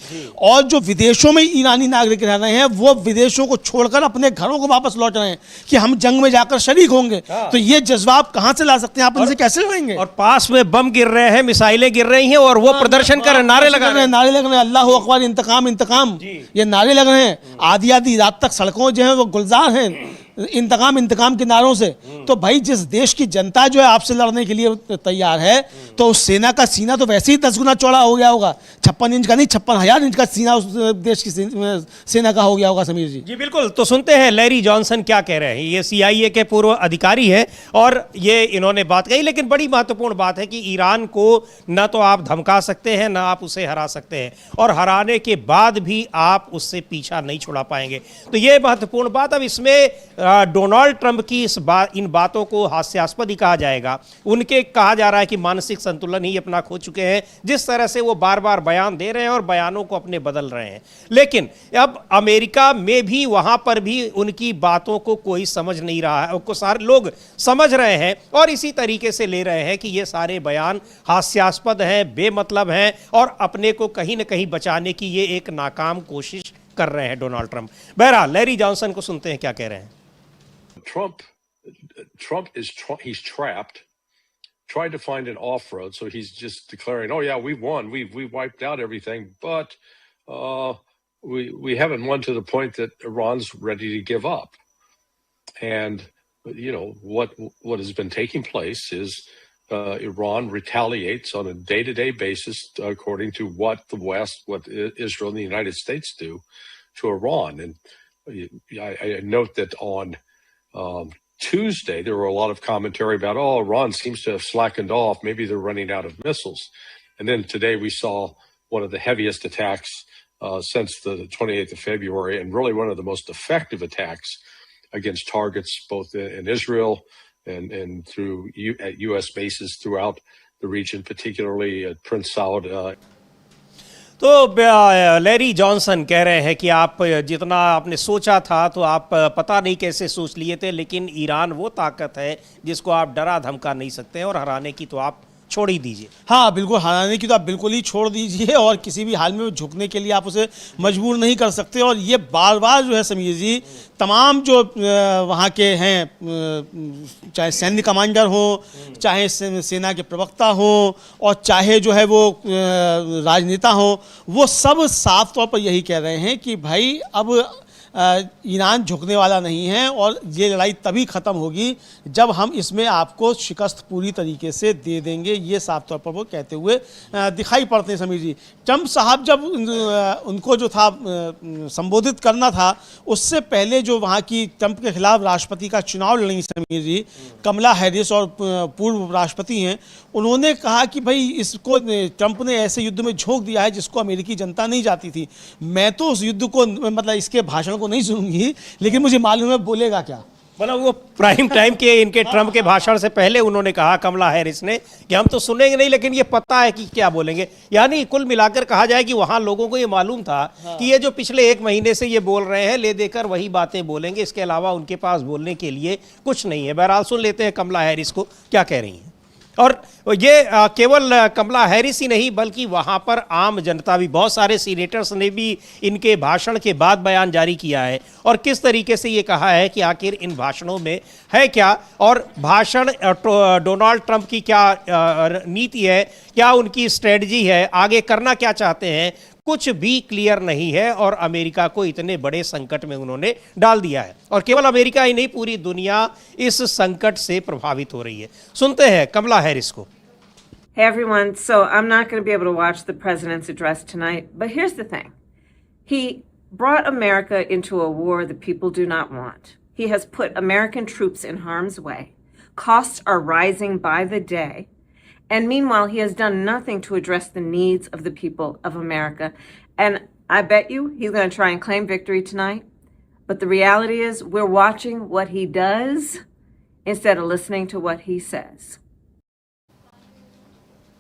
और जो विदेशों में ईरानी नागरिक रह रहे हैं वो विदेशों को छोड़कर अपने घरों को वापस लौट रहे हैं कि हम जंग में जाकर शरीक होंगे। तो ये जज्बा आप कहां से ला सकते हैं? आप इनसे कैसे लड़ेंगे? और पास में बम गिर रहे हैं, मिसाइलें गिर रही हैं और वो प्रदर्शन कर रहे हैं, नारे लगा रहे हैं। नारे लग रहे हैं, अल्लाह अकबर, इंतकाम इंतकाम, ये नारे लग रहे हैं। आधी आधी रात तक सड़कों जो है वो गुलजार हैं इंतकाम इंतकाम के नारों से। तो भाई जिस देश की जनता जो है आपसे लड़ने के लिए तैयार है तो उस सेना का सीना तो वैसे ही 10 गुना चौड़ा हो गया होगा। 56 इंच का नहीं, 56,000 इंच का सीना उस देश की सेना का हो गया होगा। समीर जी जी बिल्कुल। तो सुनते हैं लैरी जॉनसन क्या कह रहे हैं। ये CIA के पूर्व अधिकारी हैं और ये इन्होंने बात कही। लेकिन बड़ी महत्वपूर्ण बात है कि ईरान को न तो आप धमका सकते हैं, न आप उसे हरा सकते हैं, और हराने के बाद भी आप उससे पीछा नहीं छुड़ा पाएंगे। तो ये महत्वपूर्ण बात। अब इसमें डोनाल्ड ट्रंप की इन बातों को हास्यास्पद ही कहा जाएगा। उनके कहा जा रहा है कि मानसिक संतुलन ही अपना खो चुके हैं, जिस तरह से वो बार बार बयान दे रहे हैं और बयानों को अपने बदल रहे हैं। लेकिन अब अमेरिका में भी, वहां पर भी उनकी बातों को कोई समझ नहीं रहा है, उनको सारे लोग समझ रहे हैं और इसी तरीके से ले रहे हैं कि ये सारे बयान हास्यास्पद हैं, बेमतलब हैं और अपने को कहीं ना कहीं बचाने की ये एक नाकाम कोशिश कर रहे हैं डोनाल्ड ट्रंप। बहरहाल लैरी जॉनसन को सुनते हैं क्या कह रहे हैं। He's trapped, tried to find an off-road, so he's just declaring, oh yeah, we won, we wiped out everything, but we haven't won to the point that Iran's ready to give up. And you know what has been taking place is Iran retaliates on a day-to-day basis according to what the West, what Israel and the United States do to Iran. And I note that on Tuesday, there were a lot of commentary about, oh, Iran seems to have slackened off. Maybe they're running out of missiles. And then today we saw one of the heaviest attacks since the 28th of February, and really one of the most effective attacks against targets both in Israel and through at U.S. bases throughout the region, particularly at Prince Saud. तो Larry Johnson कह रहे हैं कि आप जितना आपने सोचा था तो आप पता नहीं कैसे सोच लिए थे, लेकिन ईरान वो ताकत है जिसको आप डरा धमका नहीं सकते और हराने की तो आप छोड़ ही दीजिए। हाँ बिल्कुल, हराने की तो आप बिल्कुल ही छोड़ दीजिए और किसी भी हाल में झुकने के लिए आप उसे मजबूर नहीं कर सकते। और ये बार बार जो है समीर जी, तमाम जो वहाँ के हैं, चाहे सैन्य कमांडर हो, चाहे सेना के प्रवक्ता हो और चाहे जो है वो राजनेता हो, वो सब साफ तौर पर यही कह रहे हैं कि भाई अब ईरान झुकने वाला नहीं है और ये लड़ाई तभी ख़त्म होगी जब हम इसमें आपको शिकस्त पूरी तरीके से दे देंगे। ये साफ तौर पर वो कहते हुए दिखाई पड़ते हैं समीर जी। ट्रंप साहब जब उनको जो था संबोधित करना था, उससे पहले जो वहाँ की ट्रंप के खिलाफ राष्ट्रपति का चुनाव लड़ेंगी समीर जी, कमला हैरिस और पूर्व राष्ट्रपति हैं, उन्होंने कहा कि भाई इसको ट्रंप ने ऐसे युद्ध में झोंक दिया है जिसको अमेरिकी जनता नहीं चाहती थी। मैं तो उस युद्ध को, मतलब इसके भाषण को नहीं सुनूंगी, लेकिन मुझे मालूम है बोलेगा क्या। मतलब वो प्राइम टाइम के इनके ट्रंप के भाषण से पहले उन्होंने कहा, कमला हैरिस ने, कि हम तो सुनेंगे नहीं लेकिन ये पता है कि क्या बोलेंगे। यानी कुल मिलाकर कहा जाए कि वहां लोगों को ये मालूम था कि ये जो पिछले 1 महीने से ये बोल रहे हैं, ले देकर वही बातें बोलेंगे, इसके अलावा उनके पास बोलने के लिए कुछ नहीं है। बहरहाल सुन लेते हैं कमला हैरिस को क्या कह रही हैं। और ये केवल कमला हैरिस ही नहीं बल्कि वहाँ पर आम जनता भी, बहुत सारे सीनेटर्स ने भी इनके भाषण के बाद बयान जारी किया है और किस तरीके से ये कहा है कि आखिर इन भाषणों में है क्या, और भाषण डोनाल्ड ट्रंप की क्या नीति है, क्या उनकी स्ट्रेटजी है, आगे करना क्या चाहते हैं, कुछ भी क्लियर नहीं है। और अमेरिका को इतने बड़े संकट में उन्होंने डाल दिया है और केवल अमेरिका ही नहीं, पूरी दुनिया इस संकट से प्रभावित हो रही है। सुनते हैं कमला हैरिस को। Hey everyone, so I'm not going to be able to watch the president's address tonight, but here's the thing. He brought America into a war that people do not want. He has put American troops in harm's way. Costs are rising by the day. And meanwhile, he has done nothing to address the needs of the people of America. And I bet you he's going to try and claim victory tonight. But the reality is we're watching what he does instead of listening to what he says.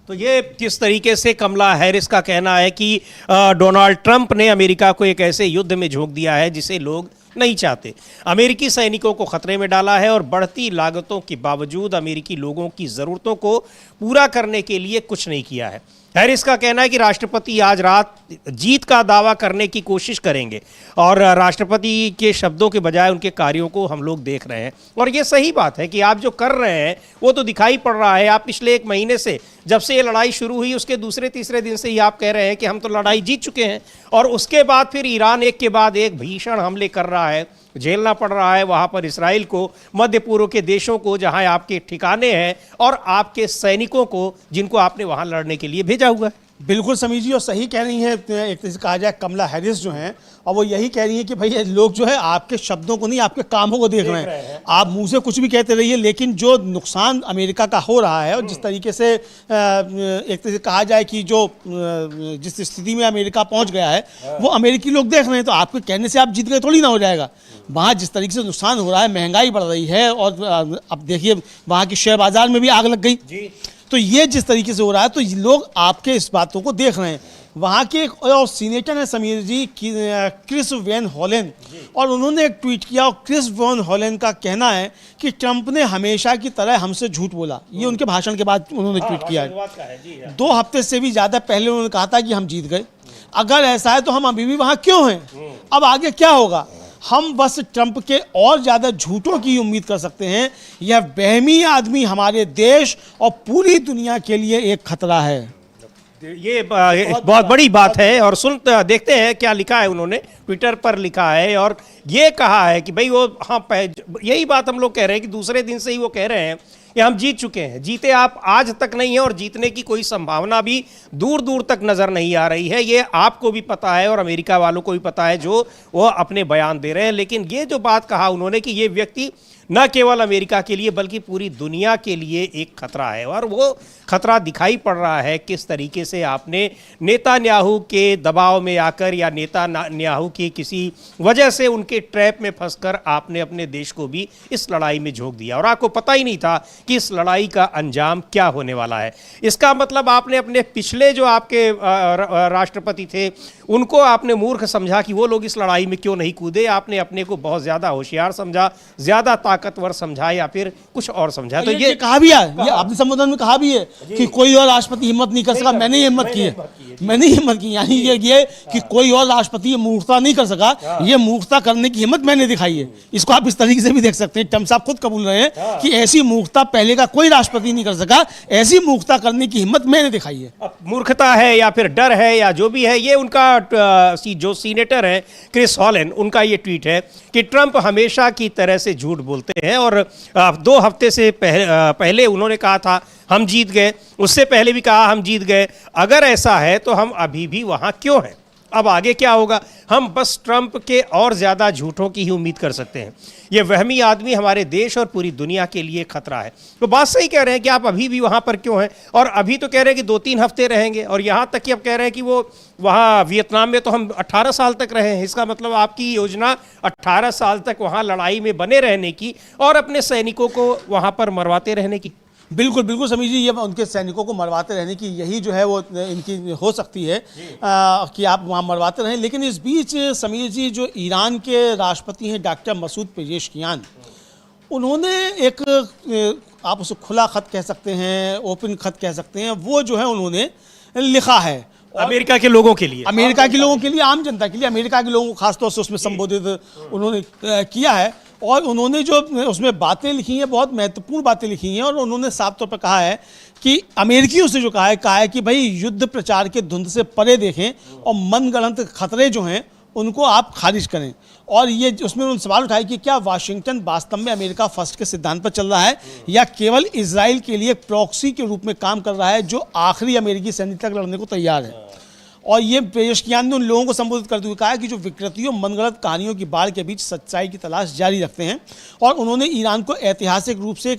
तो ये किस तरीके से कमला Harris का कहना है कि Donald Trump ने अमेरिका को एक ऐसे युद्ध में झोंक दिया है जिसे लोग नहीं चाहते, अमेरिकी सैनिकों को खतरे में डाला है और बढ़ती लागतों के बावजूद अमेरिकी लोगों की ज़रूरतों को पूरा करने के लिए कुछ नहीं किया है। हैरिस का कहना है कि राष्ट्रपति आज रात जीत का दावा करने की कोशिश करेंगे और राष्ट्रपति के शब्दों के बजाय उनके कार्यों को हम लोग देख रहे हैं। और ये सही बात है कि आप जो कर रहे हैं वो तो दिखाई पड़ रहा है। आप पिछले 1 महीने से, जब से ये लड़ाई शुरू हुई उसके दूसरे तीसरे दिन से ही आप कह रहे हैं कि हम तो लड़ाई जीत चुके हैं, और उसके बाद फिर ईरान एक के बाद एक भीषण हमले कर रहा है, झेलना पड़ रहा है वहाँ पर इसराइल को, मध्य पूर्व के देशों को जहाँ आपके ठिकाने हैं, और आपके सैनिकों को जिनको आपने वहाँ लड़ने के लिए भेजा हुआ है। बिल्कुल समीर जी, और सही कह रही हैं। एक तरह से कहा जाए कमला हैरिस जो हैं, और वो यही कह रही हैं कि भाई ये लोग जो है आपके शब्दों को नहीं, आपके कामों को देख रहे हैं। आप मुंह से कुछ भी कहते रहिए, लेकिन जो नुकसान अमेरिका का हो रहा है और जिस तरीके से एक तरह से कहा जाए कि जो जिस स्थिति में अमेरिका पहुंच गया है वो अमेरिकी लोग देख रहे हैं। तो आपके कहने से आप जीत गए थोड़ी ना हो जाएगा। वहाँ जिस तरीके से नुकसान हो रहा है, महंगाई बढ़ रही है, और अब देखिए वहाँ की शेयर बाजार में भी आग लग गई। तो ये जिस तरीके से हो रहा है, तो लोग आपके इस बातों को देख रहे हैं। वहाँ के एक और सीनेटर हैं समीर जी, क्रिस वैन होलेन, और उन्होंने एक ट्वीट किया, और क्रिस वैन होलेन का कहना है कि ट्रंप ने हमेशा की तरह हमसे झूठ बोला। ये उनके भाषण के बाद उन्होंने ट्वीट किया है। 2 हफ्ते से भी ज़्यादा पहले उन्होंने कहा था कि हम जीत गए। अगर ऐसा है तो हम अभी भी वहाँ क्यों हैं? अब आगे क्या होगा? हम बस ट्रंप के और ज़्यादा झूठों की उम्मीद कर सकते हैं। यह वहमी आदमी हमारे देश और पूरी दुनिया के लिए एक खतरा है। ये बहुत बड़ी बात है। और देखते हैं क्या लिखा है उन्होंने, ट्विटर पर लिखा है और ये कहा है कि भाई वो, हाँ, यही बात हम लोग कह रहे हैं कि दूसरे दिन से ही वो कह रहे हैं कि हम जीत चुके हैं। जीते आप आज तक नहीं है, और जीतने की कोई संभावना भी दूर दूर तक नज़र नहीं आ रही है। ये आपको भी पता है और अमेरिका वालों को भी पता है जो वो अपने बयान दे रहे हैं। लेकिन ये जो बात कहा उन्होंने कि ये व्यक्ति न केवल अमेरिका के लिए बल्कि पूरी दुनिया के लिए एक खतरा है, और वो खतरा दिखाई पड़ रहा है किस तरीके से आपने नेतान्याहू के दबाव में आकर या नेतान्याहू की किसी वजह से उनके ट्रैप में फंसकर आपने अपने देश को भी इस लड़ाई में झोंक दिया, और आपको पता ही नहीं था कि इस लड़ाई का अंजाम क्या होने वाला है। इसका मतलब आपने अपने पिछले जो आपके राष्ट्रपति थे उनको आपने मूर्ख समझा कि वो लोग इस लड़ाई में क्यों नहीं कूदे। आपने अपने को बहुत ज़्यादा होशियार समझा, ज़्यादा ताकतवर समझा, या फिर कुछ और समझा। तो ये कहा भी है, ये आपने संबोधन में कहा भी है कि कोई और राष्ट्रपति हिम्मत नहीं कर सका, मैंने हिम्मत की है, मैंने हिम्मत की। यानी ये कि कोई और राष्ट्रपति ये मूर्खता नहीं कर सका, ये मूर्खता करने की हिम्मत मैंने दिखाई है। इसको आप इस तरीके से भी देख सकते हैं। ट्रंप साहब खुद कबूल रहे हैं कि ऐसी मूर्खता पहले का कोई राष्ट्रपति नहीं कर सका, ऐसी मूर्खता करने की हिम्मत मैंने दिखाई है। मूर्खता है या फिर डर है या जो भी है, ये उनका जो सीनेटर है क्रिस हॉलेन, उनका ये ट्वीट है कि ट्रंप हमेशा की तरह से झूठ बोलते हैं। और 2 हफ्ते से पहले उन्होंने कहा था हम जीत गए, उससे पहले भी कहा हम जीत गए। अगर ऐसा है तो हम अभी भी वहां क्यों हैं? अब आगे क्या होगा? हम बस ट्रंप के और ज़्यादा झूठों की ही उम्मीद कर सकते हैं। ये वहमी आदमी हमारे देश और पूरी दुनिया के लिए खतरा है। तो बात सही कह रहे हैं कि आप अभी भी वहाँ पर क्यों हैं, और अभी तो कह रहे हैं कि 2-3 हफ्ते रहेंगे, और यहाँ तक कि अब कह रहे हैं कि वो वहाँ वियतनाम में तो हम 18 साल तक रहे हैं। इसका मतलब आपकी योजना 18 साल तक वहाँ लड़ाई में बने रहने की और अपने सैनिकों को वहाँ पर मरवाते रहने की। बिल्कुल बिल्कुल समीर जी, ये उनके सैनिकों को मरवाते रहने की यही जो है वो इनकी हो सकती है कि आप वहाँ मरवाते रहें। लेकिन इस बीच समीर जी, जो ईरान के राष्ट्रपति हैं डॉक्टर मसूद पेजेशकियान, उन्होंने एक, आप उसे खुला खत कह सकते हैं, ओपन खत कह सकते हैं, वो जो है उन्होंने लिखा है अमेरिका के लोगों के लिए, अमेरिका के लोगों के लिए, आम जनता के लिए, अमेरिका के लोगों को खासतौर से उसमें संबोधित उन्होंने किया है। और उन्होंने जो उसमें बातें लिखी हैं, बहुत महत्वपूर्ण बातें लिखी हैं, और उन्होंने साफ तौर पर कहा है कि अमेरिकियों से जो कहा है कि भाई युद्ध प्रचार के धुंध से परे देखें और मनगढ़ंत खतरे जो हैं उनको आप खारिज करें। और ये उसमें उन्होंने सवाल उठाया कि क्या वाशिंगटन वास्तव में अमेरिका फर्स्ट के सिद्धांत पर चल रहा है, या केवल इजराइल के लिए प्रॉक्सी के रूप में काम कर रहा है जो आखिरी अमेरिकी सैनिक तक लड़ने को तैयार है। और ये पेजेशकियान ने उन लोगों को संबोधित करते हुए कहा कि जो विकृतियों, मनगढ़ंत कहानियों की बाढ़ के बीच सच्चाई की तलाश जारी रखते हैं। और उन्होंने ईरान को ऐतिहासिक रूप से एक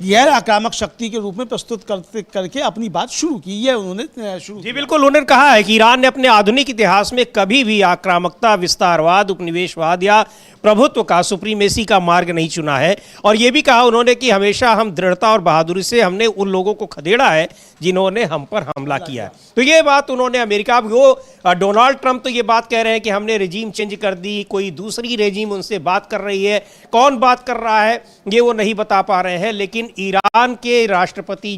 गैर आक्रामक शक्ति के रूप में प्रस्तुत करके अपनी बात शुरू की है। उन्होंने शुरू जी बिल्कुल, उन्होंने कहा है कि ईरान ने अपने आधुनिक इतिहास में कभी भी आक्रामकता, विस्तारवाद, उपनिवेशवाद या प्रभुत्व का, सुप्रीमेसी का मार्ग नहीं चुना है। और ये भी कहा उन्होंने कि हमेशा हम दृढ़ता और बहादुरी से हमने उन लोगों को खदेड़ा है जिन्होंने हम पर हमला किया है। तो ये बात उन्होंने अमेरिका, वो डोनाल्ड ट्रंप तो ये बात कह रहे हैं कि हमने रेजीम चेंज कर दी, कोई दूसरी रेजीम उनसे बात कर रही है, कौन बात कर रहा है ये वो नहीं बता पा रहे हैं। लेकिन ईरान के राष्ट्रपति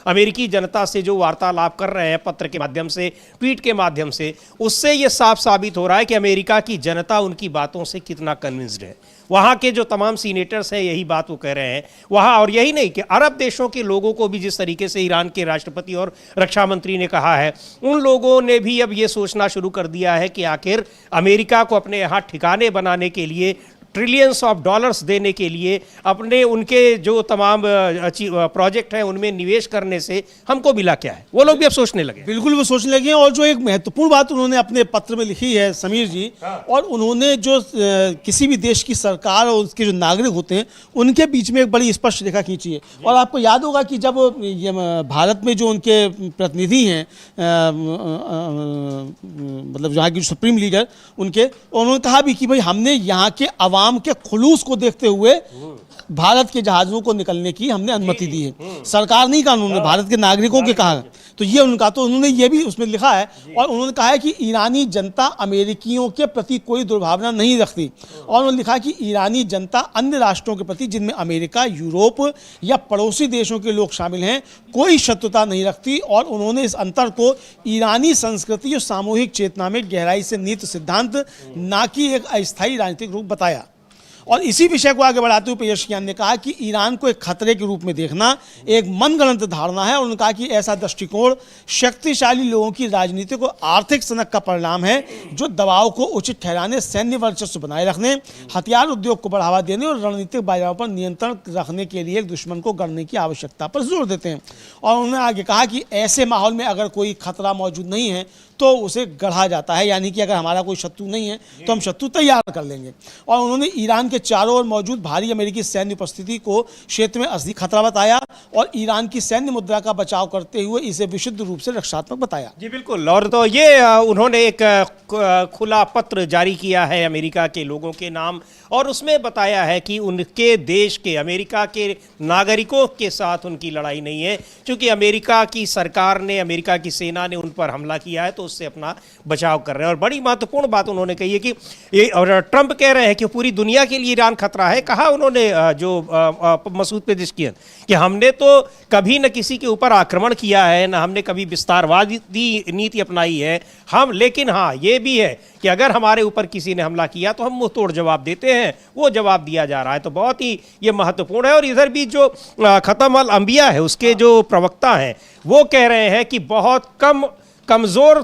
अमेरिकी जनता से जो वार्तालाप कर रहे हैं पत्र के माध्यम से, ट्वीट के माध्यम से, उससे ये साफ साबित हो रहा है कि अमेरिका की जनता उनकी बातों से कितना कन्विंस्ड है। वहाँ के जो तमाम सीनेटर्स हैं यही बात वो कह रहे हैं वहाँ। और यही नहीं कि अरब देशों के लोगों को भी जिस तरीके से ईरान के राष्ट्रपति और रक्षा मंत्री ने कहा है, उन लोगों ने भी अब ये सोचना शुरू कर दिया है कि आखिर अमेरिका को अपने यहाँ ठिकाने बनाने के लिए, ट्रिलियंस ऑफ डॉलर्स देने के लिए, अपने उनके जो तमाम प्रोजेक्ट हैं उनमें निवेश करने से हमको मिला क्या है, वो लोग भी अब सोचने लगे। बिल्कुल वो सोचने लगे हैं। और जो एक महत्वपूर्ण बात उन्होंने अपने पत्र में लिखी है समीर जी, और उन्होंने जो किसी भी देश की सरकार और उसके जो नागरिक होते हैं उनके बीच में एक बड़ी स्पष्ट रेखा खींची है। और आपको याद होगा कि जब भारत में जो उनके प्रतिनिधि हैं, मतलब यहाँ की सुप्रीम लीडर उनके, उन्होंने कहा भी कि भाई हमने यहाँ के आवाम के खुलूस को देखते हुए भारत के जहाजों को निकलने की हमने अनुमति दी है। सरकार नहीं कहा, उन्होंने भारत के नागरिकों के कहा। तो ये उनका, तो उन्होंने ये भी उसमें लिखा है। और उन्होंने कहा है कि ईरानी जनता अमेरिकियों के प्रति कोई दुर्भावना नहीं रखती। और उन्होंने लिखा कि ईरानी जनता अन्य राष्ट्रों के प्रति, जिनमें अमेरिका, यूरोप या पड़ोसी देशों के लोग शामिल हैं, कोई शत्रुता नहीं रखती। और उन्होंने इस अंतर को ईरानी संस्कृति और सामूहिक चेतना में गहराई से निहित सिद्धांत, ना कि एक अस्थायी राजनीतिक रूप बताया। और इसी विषय को आगे बढ़ाते हुए पेशकियान ने कहा कि ईरान को एक खतरे के रूप में देखना एक मनगढ़ंत धारणा है। और उन्होंने कहा कि ऐसा दृष्टिकोण शक्तिशाली लोगों की राजनीतिक और आर्थिक सनक का परिणाम है, जो दबाव को उचित ठहराने, सैन्य वर्चस्व बनाए रखने, हथियार उद्योग को बढ़ावा देने और रणनीतिक बाजारों पर नियंत्रण रखने के लिए एक दुश्मन को गढ़ने की आवश्यकता पर जोर देते हैं। और उन्होंने आगे कहा कि ऐसे माहौल में अगर कोई खतरा मौजूद नहीं है तो उसे गढ़ा जाता है, यानी कि अगर हमारा कोई शत्रु नहीं है तो हम शत्रु तैयार कर लेंगे। और उन्होंने ईरान के चारों ओर मौजूद भारी अमेरिकी सैन्य उपस्थिति को क्षेत्र में असली खतरा बताया और ईरान की सैन्य मुद्रा का बचाव करते हुए इसे विशुद्ध रूप से रक्षात्मक बताया। जी बिल्कुल। और तो ये उन्होंने एक खुला पत्र जारी किया है अमेरिका के लोगों के नाम, और उसमें बताया है कि उनके देश के, अमेरिका के नागरिकों के साथ उनकी लड़ाई नहीं है, क्योंकि अमेरिका की सरकार ने, अमेरिका की सेना ने उन पर हमला किया है तो उससे अपना बचाव कर रहे हैं। और बड़ी महत्वपूर्ण बात उन्होंने कही है कि ये, और ट्रंप कह रहे हैं कि पूरी दुनिया के लिए ईरान खतरा है। कहा उन्होंने जो मसूद पेजेश्कियान कि हमने तो कभी न किसी के ऊपर आक्रमण किया है, न हमने कभी विस्तारवादी नीति अपनाई है हम, लेकिन हाँ ये भी है कि अगर हमारे ऊपर किसी ने हमला किया तो हम मुंह तोड़ जवाब देते हैं, वो जवाब दिया जा रहा है। तो बहुत ही ये महत्वपूर्ण है। और इधर भी जो खतम अल अंबिया है उसके जो प्रवक्ता हैं वो कह रहे हैं कि बहुत कमज़ोर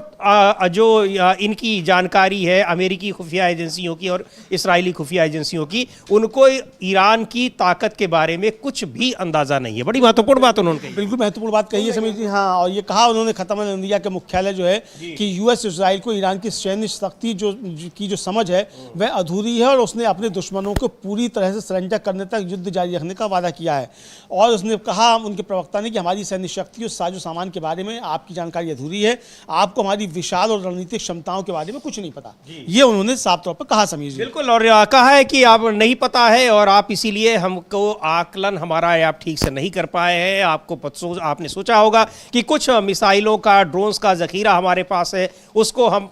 जो इनकी जानकारी है अमेरिकी खुफिया एजेंसियों की और इस्राएली खुफिया एजेंसियों की, उनको ईरान की ताकत के बारे में कुछ भी अंदाज़ा नहीं है। बड़ी महत्वपूर्ण बात उन्होंने कही। बिल्कुल महत्वपूर्ण बात कही है समीर जी। हाँ, और ये कहा उन्होंने खतम अल अंबिया के मुख्यालय जो है कि यूएस इजराइल को ईरान की सैन्य शक्ति जो समझ है वह अधूरी है, और उसने अपने दुश्मनों को पूरी तरह से सरेंडर करने तक युद्ध जारी रखने का वादा किया है। और उसने कहा, उनके प्रवक्ता ने, कि हमारी सैन्य शक्ति और साजो सामान के बारे में आपकी जानकारी अधूरी है, आपको हमारी विशाल और रणनीतिक क्षमताओं के बारे में कुछ नहीं पता। ये उन्होंने साफ तौर पर कहा समीर जी। बिल्कुल। और कहा है कि आप नहीं पता है और आप इसीलिए हमको आकलन हमारा आप ठीक से नहीं कर पाए हैं। आपने सोचा होगा कि कुछ मिसाइलों का, ड्रोन्स का जखीरा हमारे पास है, उसको हम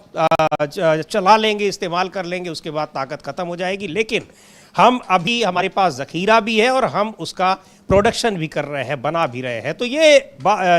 चला लेंगे, इस्तेमाल कर लेंगे, उसके बाद ताकत खत्म हो जाएगी। लेकिन हम अभी, हमारे पास जखीरा भी है और हम उसका प्रोडक्शन भी कर रहे हैं, बना भी रहे हैं। तो ये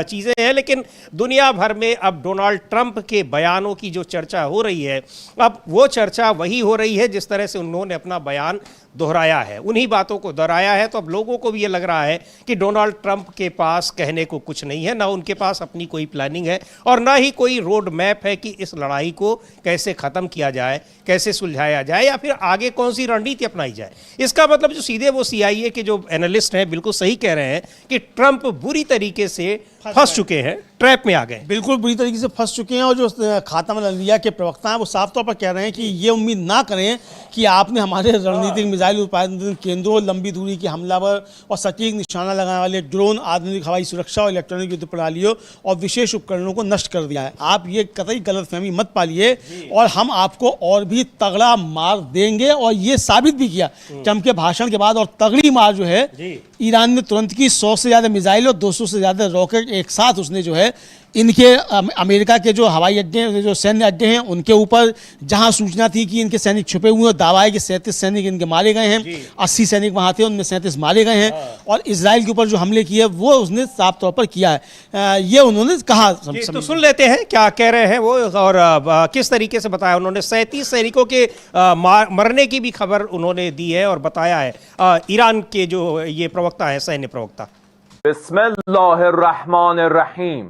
चीज़ें हैं। लेकिन दुनिया भर में अब डोनाल्ड ट्रंप के बयानों की जो चर्चा हो रही है, अब वो चर्चा वही हो रही है जिस तरह से उन्होंने अपना बयान दोहराया है, उन्हीं बातों को दोहराया है। तो अब लोगों को भी ये लग रहा है कि डोनाल्ड ट्रंप के पास कहने को कुछ नहीं है, ना उनके पास अपनी कोई प्लानिंग है और ना ही कोई रोड मैप है कि इस लड़ाई को कैसे ख़त्म किया जाए, कैसे सुलझाया जाए, या फिर आगे कौन सी रणनीति अपनाई जाए। इसका मतलब जो सीधे वो CIA के जो एनालिस्ट हैं बिल्कुल सही कह रहे हैं कि ट्रंप बुरी तरीके से फंस चुके हैं, ट्रैप में आ गए। बिल्कुल बुरी तरीके से फंस चुके हैं। और जो खातम अल-अनबिया के प्रवक्ता हैं वो साफ तौर पर कह रहे हैं कि ये उम्मीद ना करें कि आपने हमारे रणनीतिक मिसाइल उत्पादन केंद्रों, लंबी दूरी के हमलावर और सटीक निशाना लगाने वाले ड्रोन, आधुनिक हवाई सुरक्षा और इलेक्ट्रॉनिक युद्ध प्रणालियों और विशेष उपकरणों को नष्ट कर दिया है। आप ये कतई गलतफहमी मत पालिए और हम आपको और भी तगड़ा मार देंगे। और ये साबित भी किया ट्रंप के भाषण के बाद। और तगड़ी मार जो है ईरान ने तुरंत की 100 से ज़्यादा मिसाइल और 200 से ज़्यादा रॉकेट एक साथ उसने जो है इनके अमेरिका के जो हवाई अड्डे, जो सैन्य अड्डे हैं उनके ऊपर, जहां सूचना थी कि इनके सैनिक छुपे हुए हैं, दावा है कि 37 सैनिक इनके मारे गए हैं, 80 सैनिक वहां थे, उनमें 37 मारे गए हैं। और इजराइल के ऊपर जो हमले किए वो उसने साफ तौर पर किया है, ये उन्होंने कहा। तो सुन लेते हैं क्या कह रहे हैं वो और किस तरीके से बताया उन्होंने। 37 सैनिकों के मरने की भी खबर उन्होंने दी है और बताया है ईरान के जो ये प्रवक्ता है, सैन्य प्रवक्ता। बिस्मिल्लाहिर्रहमानिर्रहीम।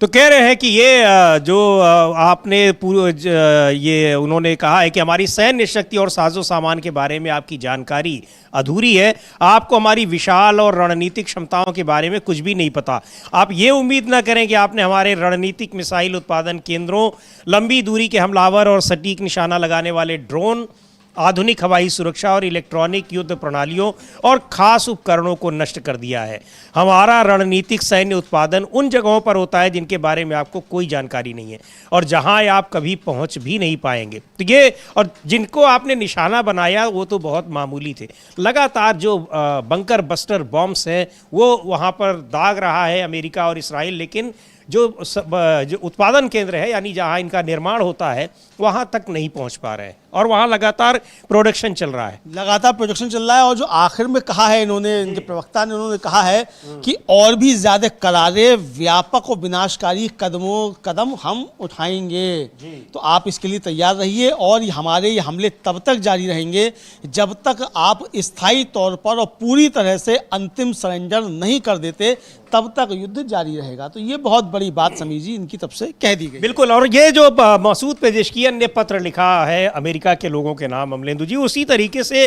तो कह रहे हैं कि ये जो आपने ये उन्होंने कहा है कि हमारी सैन्य शक्ति और साजो सामान के बारे में आपकी जानकारी अधूरी है, आपको हमारी विशाल और रणनीतिक क्षमताओं के बारे में कुछ भी नहीं पता। आप ये उम्मीद ना करें कि आपने हमारे रणनीतिक मिसाइल उत्पादन केंद्रों, लंबी दूरी के हमलावर और सटीक निशाना लगाने वाले ड्रोन, आधुनिक हवाई सुरक्षा और इलेक्ट्रॉनिक युद्ध प्रणालियों और खास उपकरणों को नष्ट कर दिया है। हमारा रणनीतिक सैन्य उत्पादन उन जगहों पर होता है जिनके बारे में आपको कोई जानकारी नहीं है और जहां आप कभी पहुंच भी नहीं पाएंगे। तो ये और जिनको आपने निशाना बनाया वो तो बहुत मामूली थे। लगातार जो बंकर बस्टर बॉम्ब्स हैं वो वहां पर दाग रहा है अमेरिका और इसराइल, लेकिन जो उत्पादन केंद्र है यानी जहां इनका निर्माण होता है वहां तक नहीं पहुंच पा रहे हैं और वहां लगातार प्रोडक्शन चल रहा है, लगातार प्रोडक्शन चल रहा है। और जो आखिर में कहा है इन्होंने, इनके प्रवक्ता ने उन्होंने कहा है कि और भी ज्यादा करारे, व्यापक और विनाशकारी कदम हम उठाएंगे। तो आप इसके लिए तैयार रहिए और हमारे ये हमले तब तक जारी रहेंगे जब तक आप स्थायी तौर पर और पूरी तरह से अंतिम सरेंडर नहीं कर देते, तब तक युद्ध जारी रहेगा। तो ये बहुत बड़ी बात समीर जी इनकी तरफ से कह दी गई। बिल्कुल। और ये जो मसूद पेजेशकियन ने पत्र लिखा है अमेरिका के लोगों के नाम अमलेंदु जी, उसी तरीके से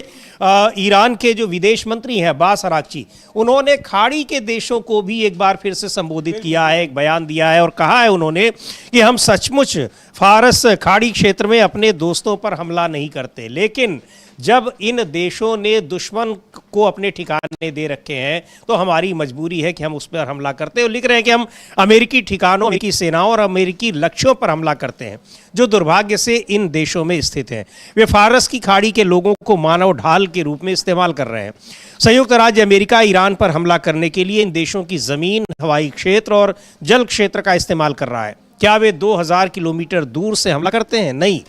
ईरान के जो विदेश मंत्री हैं अब्बास अराक्ची, उन्होंने खाड़ी के देशों को भी एक बार फिर से संबोधित किया है, एक बयान दिया है और कहा है उन्होंने कि हम सचमुच फारस खाड़ी क्षेत्र में अपने दोस्तों पर हमला नहीं करते, लेकिन जब इन देशों ने दुश्मन को अपने ठिकाने दे रखे हैं तो हमारी मजबूरी है कि हम उस पर हमला करते हैं। लिख रहे हैं कि हम अमेरिकी ठिकानों, अमेरिकी सेनाओं और अमेरिकी लक्ष्यों पर हमला करते हैं जो दुर्भाग्य से इन देशों में स्थित हैं। वे फारस की खाड़ी के लोगों को मानव ढाल के रूप में इस्तेमाल कर रहे हैं। संयुक्त राज्य अमेरिका ईरान पर हमला करने के लिए इन देशों की ज़मीन, हवाई क्षेत्र और जल क्षेत्र का इस्तेमाल कर रहा है। क्या वे 2000 किलोमीटर दूर से हमला करते हैं? नहीं।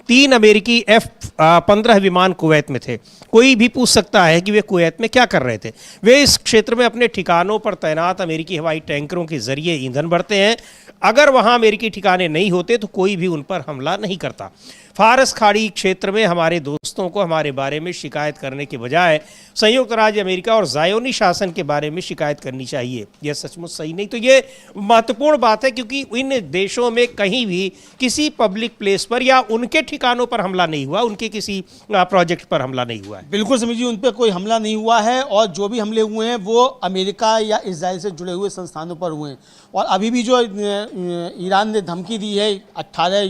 3 अमेरिकी F-15 विमान कुवैत में थे। कोई भी पूछ सकता है कि वे कुवैत में क्या कर रहे थे। वे इस क्षेत्र में अपने ठिकानों पर तैनात अमेरिकी हवाई टैंकरों के जरिए ईंधन भरते हैं। अगर वहां अमेरिकी ठिकाने नहीं होते तो कोई भी उन पर हमला नहीं करता। फारस खाड़ी क्षेत्र में हमारे दोस्तों को हमारे बारे में शिकायत करने के बजाय संयुक्त राज्य अमेरिका और ज़ायोनी शासन के बारे में शिकायत करनी चाहिए। यह सचमुच सही नहीं। तो ये महत्वपूर्ण बात है क्योंकि इन देशों में कहीं भी किसी पब्लिक प्लेस पर या उनके ठिकानों पर हमला नहीं हुआ, उनके किसी प्रोजेक्ट पर हमला नहीं हुआ है। बिल्कुल समीर जी, उन पर कोई हमला नहीं हुआ है और जो भी हमले हुए हैं वो अमेरिका या इजराइल से जुड़े हुए संस्थानों पर हुए हैं। और अभी भी जो ईरान ने धमकी दी है 18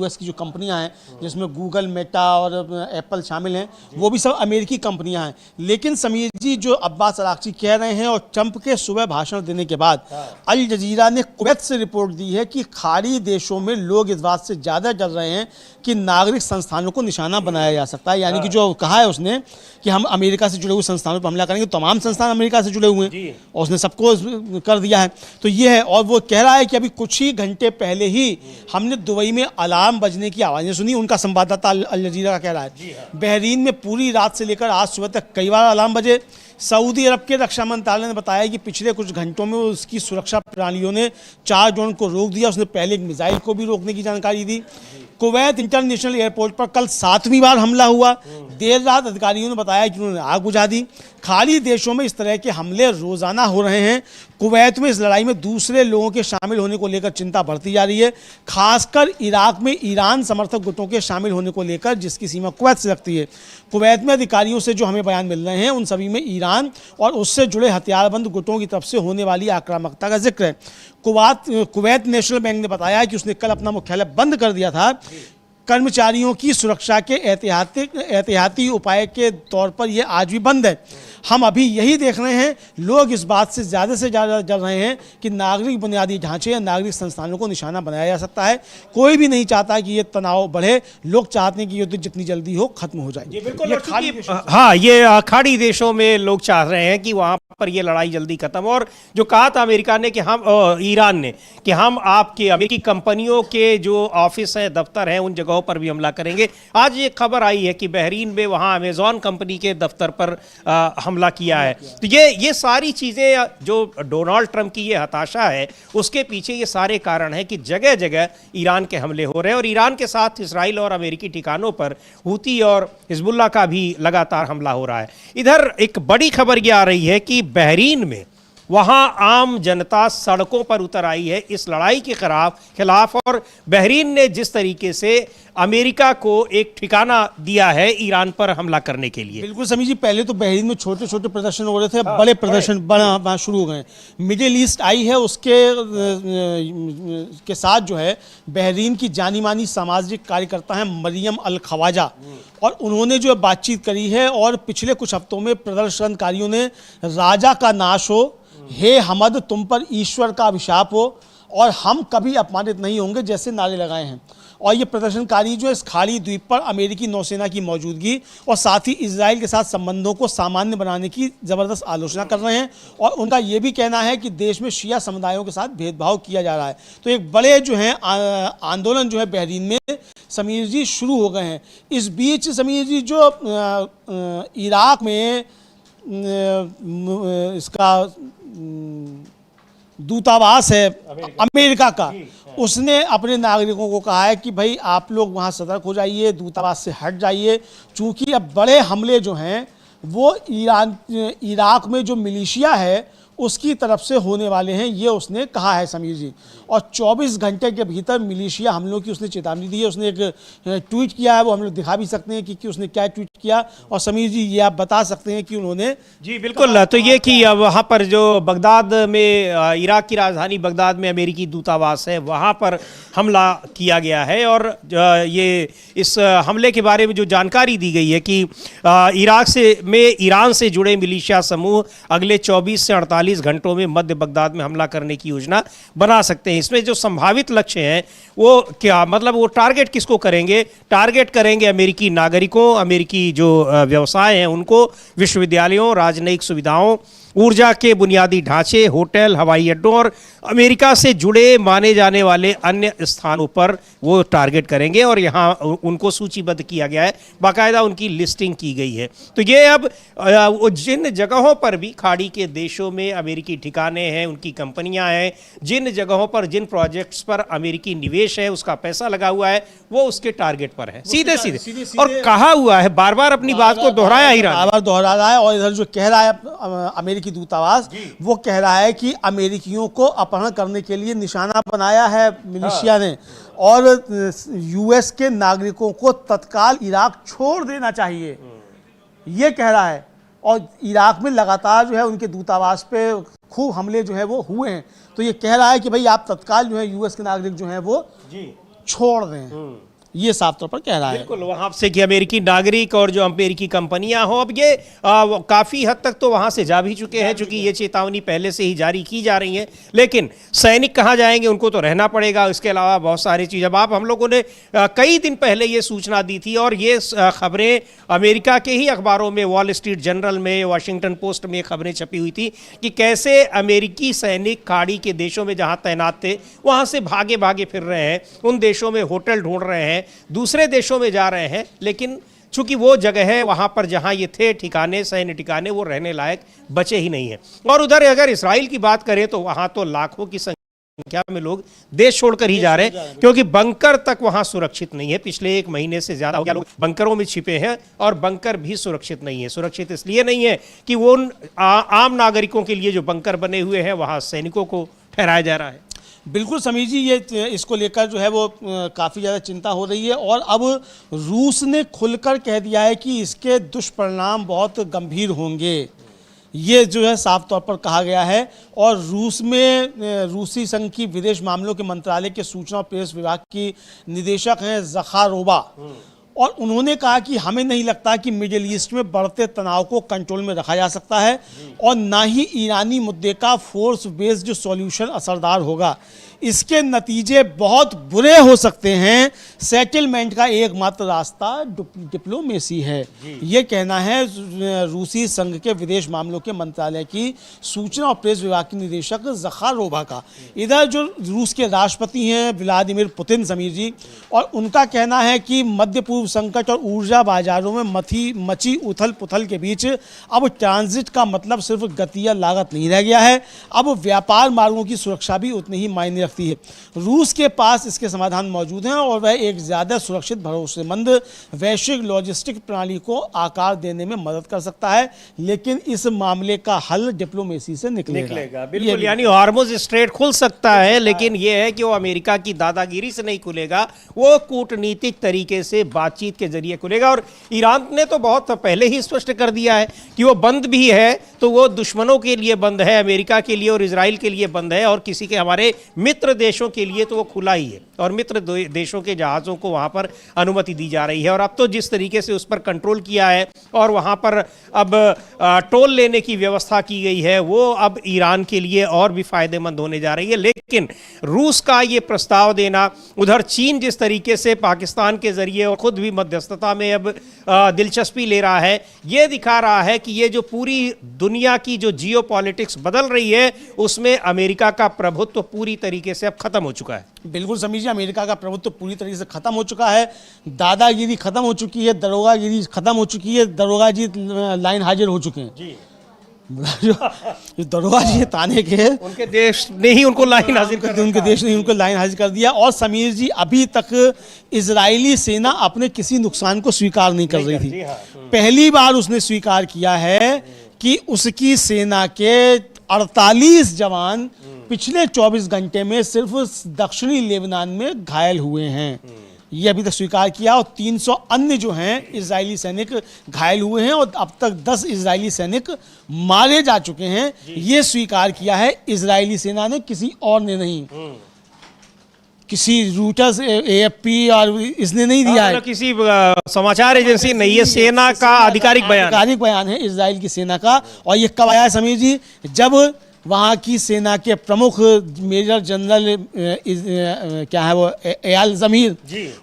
US की जो कंपनियां हैं जिसमें गूगल, मेटा और एप्पल शामिल हैं, वो भी सब अमेरिकी कंपनियां हैं। लेकिन समीर जी, जो अब्बास अरागची कह रहे हैं, और ट्रंप के सुबह भाषण देने के बाद अल जजीरा ने कुवैत से रिपोर्ट दी है कि खाड़ी देशों में लोग इस बात से ज़्यादा डर रहे हैं कि नागरिक संस्थानों को निशाना बनाया जा सकता है। यानी कि जो कहा है उसने कि हम अमेरिका से जुड़े हुए संस्थानों पर हमला करेंगे, तमाम संस्थान अमेरिका से जुड़े हुए हैं और उसने सबको कर दिया है। तो ये है, और वो कह रहा है कि अभी कुछ ही घंटे पहले ही हमने दुबई में अलार्म बजने की आवाज़ें सुनी। उनका संवाददाता अल जजीरा का कह रहा है बहरीन में पूरी रात से लेकर आज सुबह तक कई बार अलार्म बजे। सऊदी अरब के रक्षा मंत्रालय ने बताया कि पिछले कुछ घंटों में उसकी सुरक्षा प्रणालियों ने 4 ड्रोन को रोक दिया। उसने पहले एक मिसाइल को भी रोकने की जानकारी दी। कुवैत इंटरनेशनल एयरपोर्ट पर कल 7वीं बार हमला हुआ। देर रात अधिकारियों ने बताया कि उन्होंने आग बुझा दी। खाड़ी देशों में इस तरह के हमले रोजाना हो रहे हैं। कुवैत में इस लड़ाई में दूसरे लोगों के शामिल होने को लेकर चिंता बढ़ती जा रही है, खासकर इराक में ईरान समर्थक गुटों के शामिल होने को लेकर, जिसकी सीमा कुवैत से लगती है। कुवैत में अधिकारियों से जो हमें बयान मिल रहे हैं, उन सभी में ईरान और उससे जुड़े हथियारबंद गुटों की तरफ से होने वाली आक्रामकता का जिक्र है। कुवैत नेशनल बैंक ने बताया कि उसने कल अपना मुख्यालय बंद कर दिया था। कर्मचारियों की सुरक्षा के एहतियाती उपाय के तौर पर यह आज भी बंद है। हम अभी यही देख रहे हैं, लोग इस बात से ज़्यादा डर रहे हैं कि नागरिक बुनियादी ढांचे या नागरिक संस्थानों को निशाना बनाया जा सकता है। कोई भी नहीं चाहता कि ये तनाव बढ़े, लोग चाहते हैं कि युद्ध जितनी जल्दी हो खत्म हो जाए। ये खाड़ी देशों में लोग चाह रहे हैं कि वहाँ पर ये लड़ाई जल्दी खत्म। और जो कहा था अमेरिका ने कि ईरान ने कि हम आपके अमेरिकी कंपनियों के जो ऑफिस है, दफ्तर हैं, उन जगहों पर भी हमला करेंगे। आज ये खबर आई है कि बहरीन में वहाँ अमेजॉन कंपनी के दफ्तर पर हमला किया है। तो ये सारी चीज़ें, जो डोनाल्ड ट्रंप की ये हताशा है, उसके पीछे ये सारे कारण हैं कि जगह जगह ईरान के हमले हो रहे हैं। और ईरान के साथ इसराइल और अमेरिकी ठिकानों पर हूती और हिजबुल्लाह का भी लगातार हमला हो रहा है। इधर एक बड़ी खबर ये आ रही है कि बहरीन में वहां आम जनता सड़कों पर उतर आई है इस लड़ाई के खिलाफ। और बहरीन ने जिस तरीके से अमेरिका को एक ठिकाना दिया है ईरान पर हमला करने के लिए। बिल्कुल समीर जी, पहले तो बहरीन में छोटे छोटे प्रदर्शन हो रहे थे, अब बड़े प्रदर्शन बना शुरू हो गए। मिडिल ईस्ट आई है, उसके के साथ जो है बहरीन की जानी मानी सामाजिक कार्यकर्ता हैं मरियम अल खवाजा, और उन्होंने जो बातचीत करी है। और पिछले कुछ हफ्तों में प्रदर्शनकारियों ने राजा का नाश हो, हे हमद तुम पर ईश्वर का अभिशाप हो, और हम कभी अपमानित नहीं होंगे जैसे नारे लगाए हैं। और ये प्रदर्शनकारी जो इस खाड़ी द्वीप पर अमेरिकी नौसेना की मौजूदगी और साथ ही इजराइल के साथ संबंधों को सामान्य बनाने की ज़बरदस्त आलोचना कर रहे हैं। और उनका ये भी कहना है कि देश में शिया समुदायों के साथ भेदभाव किया जा रहा है। तो एक बड़े जो हैं आंदोलन जो है बहरीन में समीर जी शुरू हो गए हैं। इस बीच समीर जी, जो इराक में इसका दूतावास है अमेरिका का, उसने अपने नागरिकों को कहा है कि भाई आप लोग वहाँ सतर्क हो जाइए, दूतावास से हट जाइए, चूँकि अब बड़े हमले जो हैं वो इराक में जो मिलिशिया है उसकी तरफ से होने वाले हैं, ये उसने कहा है समीर जी। और 24 घंटे के भीतर मिलिशिया हमलों की उसने चेतावनी दी है। उसने एक ट्वीट किया है, वो हम लोग दिखा भी सकते हैं कि उसने क्या ट्वीट किया। और समीर जी, ये आप बता सकते हैं कि उन्होंने जी बिल्कुल, तो ये कि वहाँ पर जो बगदाद में, इराक की राजधानी बगदाद में अमेरिकी दूतावास है, वहाँ पर हमला किया गया है। और ये इस हमले के बारे में जो जानकारी दी गई है कि ईरान से जुड़े मिलिशिया समूह अगले 24 से 48 घंटों में मध्य बगदाद में हमला करने की योजना बना सकते हैं। इसमें जो संभावित लक्ष्य हैं वो क्या, मतलब वो टारगेट किसको करेंगे? टारगेट करेंगे अमेरिकी नागरिकों, अमेरिकी जो व्यवसाय हैं उनको, विश्वविद्यालयों, राजनयिक सुविधाओं, ऊर्जा के बुनियादी ढांचे, होटल, हवाई अड्डों और अमेरिका से जुड़े माने जाने वाले अन्य स्थानों पर वो टारगेट करेंगे। और यहाँ उनको सूचीबद्ध किया गया है, बाकायदा उनकी लिस्टिंग की गई है। तो ये अब वो जिन जगहों पर भी खाड़ी के देशों में अमेरिकी ठिकाने हैं, उनकी कंपनियां हैं, जिन जगहों पर, जिन प्रोजेक्ट्स पर अमेरिकी निवेश है, उसका पैसा लगा हुआ है, वो उसके टारगेट पर है, सीधे सीधे। और कहा हुआ है, बार बार अपनी बात को दोहराया ही रहा है, बार दोहरा रहा है। और इधर जो कह रहा है अमेरिकी दूतावास, वो कह रहा है कि अमेरिकियों को अपहरण करने के लिए निशाना बनाया है मिलिशिया ने, और यूएस के नागरिकों को तत्काल इराक छोड़ देना चाहिए, ये कह रहा है। और इराक में लगातार जो है उनके दूतावास पे खूब हमले जो है वो हुए हैं। तो ये कह रहा है कि भाई आप तत्काल जो है यूएस के नागरिक जो हैं वो छोड़ दें। ये साफ तौर पर कह रहा है। बिल्कुल, वहां से कि अमेरिकी नागरिक और जो अमेरिकी कंपनियां हो, अब ये काफी हद तक तो वहां से जा भी चुके हैं, चूंकि ये चेतावनी पहले से ही जारी की जा रही है। लेकिन सैनिक कहां जाएंगे, उनको तो रहना पड़ेगा। इसके अलावा बहुत सारी चीज, अब हम लोगों ने कई दिन पहले ये सूचना दी थी और ये खबरें अमेरिका के ही अखबारों में, वॉल स्ट्रीट जर्नल में, वाशिंगटन पोस्ट में खबरें छपी हुई थी कि कैसे अमेरिकी सैनिक खाड़ी के देशों में जहां तैनात थे वहां से भागे भागे फिर रहे हैं, उन देशों में होटल ढूंढ रहे हैं, दूसरे देशों में जा रहे हैं। लेकिन चूंकि वो जगह है वहां पर जहां ये थे ठिकाने, सैन्य ठिकाने, वो रहने लायक बचे ही नहीं है। और उधर अगर इसराइल की बात करें तो वहां तो लाखों की संख्या में लोग देश छोड़कर ही जा रहे हैं, क्योंकि बंकर तक वहां सुरक्षित नहीं है। पिछले 1 महीने से ज्यादा हो गया लोग बंकरों में छिपे हैं और बंकर भी सुरक्षित नहीं है। सुरक्षित इसलिए नहीं है कि वो उन आम नागरिकों के लिए जो बंकर बने हुए हैं वहां सैनिकों को ठहराया जा रहा है। बिल्कुल समीर जी, ये इसको लेकर जो है वो काफ़ी ज़्यादा चिंता हो रही है और अब रूस ने खुलकर कह दिया है कि इसके दुष्परिणाम बहुत गंभीर होंगे। ये जो है साफ तौर पर कहा गया है। और रूस में रूसी संघ की विदेश मामलों के मंत्रालय के सूचना और प्रेस विभाग की निदेशक हैं ज़खारोवा, और उन्होंने कहा कि हमें नहीं लगता कि मिडिल ईस्ट में बढ़ते तनाव को कंट्रोल में रखा जा सकता है और ना ही ईरानी मुद्दे का फोर्स बेस्ड सॉल्यूशन असरदार होगा। इसके नतीजे बहुत बुरे हो सकते हैं। सेटलमेंट का एकमात्र रास्ता डिप्लोमेसी है, ये कहना है रूसी संघ के विदेश मामलों के मंत्रालय की सूचना और प्रेस विभाग की निदेशक ज़खारोवा का। इधर जो रूस के राष्ट्रपति हैं व्लादिमीर पुतिन समीर जी, और उनका कहना है कि मध्य पूर्व संकट और ऊर्जा बाजारों में मची उथल पुथल के बीच अब ट्रांजिट का मतलब सिर्फ गति या लागत नहीं रह गया है, अब व्यापार मार्गों की सुरक्षा भी उतनी ही मायने रखती है। रूस के पास इसके समाधान मौजूद हैं और वह एक ज़्यादा सुरक्षित, भरोसेमंद वैश्विक लॉजिस्टिक प्रणाली को आकार देने में मदद कर सकता है, लेकिन इस मामले का हल डिप्लोमेसी से निकलेगा। बिल्कुल, यानी हार्मुज स्ट्रेट खुल सकता है, लेकिन यह है कि वो अमेरिका की दादागिरी से नहीं खुलेगा, वो कूटनीतिक तरीके से बातचीत के जरिए खुलेगा। और ईरान ने तो बहुत पहले ही स्पष्ट कर दिया है कि वो बंद भी है तो वो दुश्मनों के लिए बंद है, अमेरिका के लिए और इजराइल के लिए बंद है, और किसी के हमारे मित्र देशों के लिए तो वो खुला ही है, और मित्र देशों के जहाज़ों को वहाँ पर अनुमति दी जा रही है। और अब तो जिस तरीके से उस पर कंट्रोल किया है और वहाँ पर अब टोल लेने की व्यवस्था की गई है, वो अब ईरान के लिए और भी फायदेमंद होने जा रही है। लेकिन रूस का ये प्रस्ताव देना, उधर चीन जिस तरीके से पाकिस्तान के जरिए और खुद भी मध्यस्थता में अब दिलचस्पी ले रहा है, ये दिखा रहा है कि ये जो पूरी दुनिया की जो जियोपॉलिटिक्स बदल रही है उसमें अमेरिका का प्रभुत्व पूरी तरीके से अब खत्म हो चुका है। बिल्कुल समीर जी, अमेरिका का प्रभुत्व पूरी तरीके से खत्म हो चुका है। दादागिरी खत्म हो चुकी है, दरोगागिरी खत्म हो चुकी है, दरोगा जी लाइन हाजिर हो चुके हैं जी। जो दरोगा जी ताने के, उनके देश ने ही उनको लाइन हाजिर कर दिया, उनके देश ने उनको लाइन हाजिर कर दिया। और समीर जी, अभी तक इजरायली सेना अपने किसी नुकसान को स्वीकार नहीं कर रही थी। पहली बार उसने स्वीकार किया है कि उसकी सेना के 48 जवान पिछले 24 घंटे में सिर्फ दक्षिणी लेबनान में घायल हुए हैं, ये अभी तक स्वीकार किया। और 300 अन्य जो हैं इजरायली सैनिक घायल हुए हैं और अब तक 10 इजरायली सैनिक मारे जा चुके हैं, ये स्वीकार किया है इजरायली सेना ने, किसी और ने नहीं। किसी रूटर्स, AFP और इसने नहीं दिया है, किसी समाचार एजेंसी नहीं, ये सेना का आधिकारिक बयान है इजराइल की सेना का। और ये कब आया समीर जी? जब वहाँ की सेना के प्रमुख मेजर जनरल क्या है वो एयाल ज़मीर,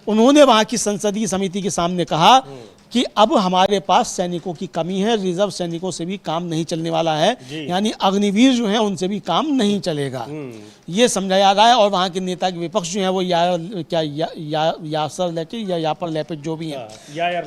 उन्होंने वहाँ की संसदीय समिति के सामने कहा कि अब हमारे पास सैनिकों की कमी है, रिजर्व सैनिकों से भी काम नहीं चलने वाला है, यानी अग्निवीर जो हैं उनसे भी काम नहीं चलेगा, ये समझाया रहा है। और वहाँ के नेता के विपक्ष जो है वो यासर लैपिड या यापर लैपिड जो भी हैं, यायर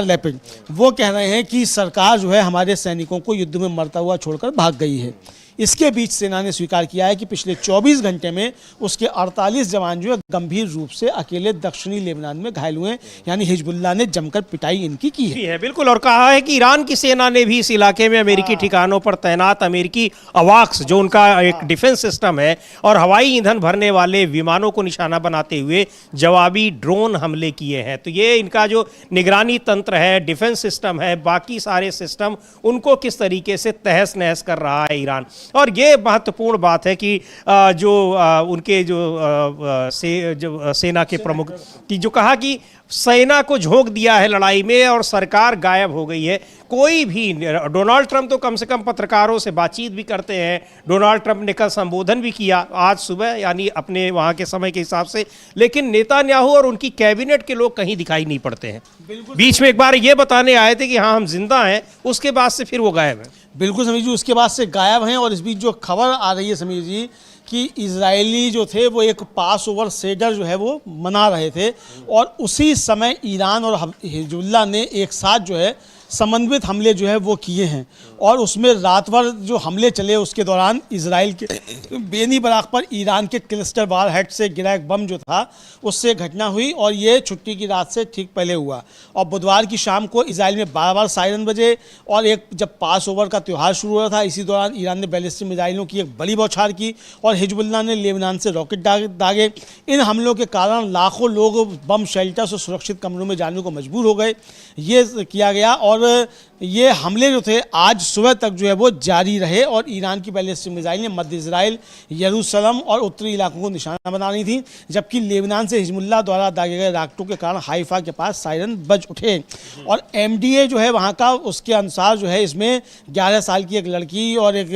लैपिड, वो कह रहे हैं कि सरकार जो है हमारे सैनिकों को युद्ध में मरता हुआ छोड़कर भाग गई है। इसके बीच सेना ने स्वीकार किया है कि पिछले 24 घंटे में उसके 48 जवान जो है गंभीर रूप से अकेले दक्षिणी लेबनान में घायल हुए हैं, यानी हिजबुल्लाह ने जमकर पिटाई इनकी की है। बिल्कुल, और कहा है कि ईरान की सेना ने भी इस इलाके में अमेरिकी ठिकानों पर तैनात अमेरिकी अवाक्स, जो उनका एक डिफेंस सिस्टम है, और हवाई ईंधन भरने वाले विमानों को निशाना बनाते हुए जवाबी ड्रोन हमले किए हैं। तो ये इनका जो निगरानी तंत्र है, डिफेंस सिस्टम है, बाकी सारे सिस्टम, उनको किस तरीके से तहस नहस कर रहा है ईरान। और ये महत्वपूर्ण बात है कि जो उनके जो सेना के प्रमुख की जो कहा कि सेना को झोंक दिया है लड़ाई में और सरकार गायब हो गई है। कोई भी, डोनाल्ड ट्रंप तो कम से कम पत्रकारों से बातचीत भी करते हैं। डोनाल्ड ट्रंप ने कल संबोधन भी किया आज सुबह, यानी अपने वहां के समय के हिसाब से, लेकिन नेतान्याहू और उनकी कैबिनेट के लोग कहीं दिखाई नहीं पड़ते हैं। बीच में एक बार ये बताने आए थे कि हाँ हम जिंदा हैं, उसके बाद से फिर वो गायब हैं। बिल्कुल समीर जी, उसके बाद से गायब हैं। और इस बीच जो खबर आ रही है समीर जी कि इजरायली जो थे वो एक पास ओवर सेडर जो है वो मना रहे थे, और उसी समय ईरान और हिजबुल्लाह ने एक साथ जो है समन्वित हमले जो है वो किए हैं। और उसमें रात भर जो हमले चले उसके दौरान इजराइल के बेनी बराक पर ईरान के क्लस्टर वार हेड से गिरा एक बम जो था उससे घटना हुई, और ये छुट्टी की रात से ठीक पहले हुआ। और बुधवार की शाम को इजराइल में बार सायरन बजे, और एक जब पास ओवर का त्यौहार शुरू हो रहा था, इसी दौरान ईरान ने बैलिस्टिक मिसाइलों की एक बड़ी बौछार की और हिजबुल्लाह ने लेबनान से रॉकेट दागे। इन हमलों के कारण लाखों लोग बम शेल्टर्स और सुरक्षित कमरों में जाने को मजबूर हो गए। ये किया गया, और ये हमले जो थे आज सुबह तक जो है वो जारी रहे, और ईरान की बैलिस्टिक मिसाइलें मध्य इजराइल, यरूशलेम और उत्तरी इलाकों को निशाना बना रही थी, जबकि लेबनान से हिजबुल्लाह द्वारा दागे गए रॉकेटों के कारण हाइफा के पास सायरन बज उठे। और एमडीए जो है वहाँ का, उसके अनुसार जो है इसमें 11 साल की एक लड़की और एक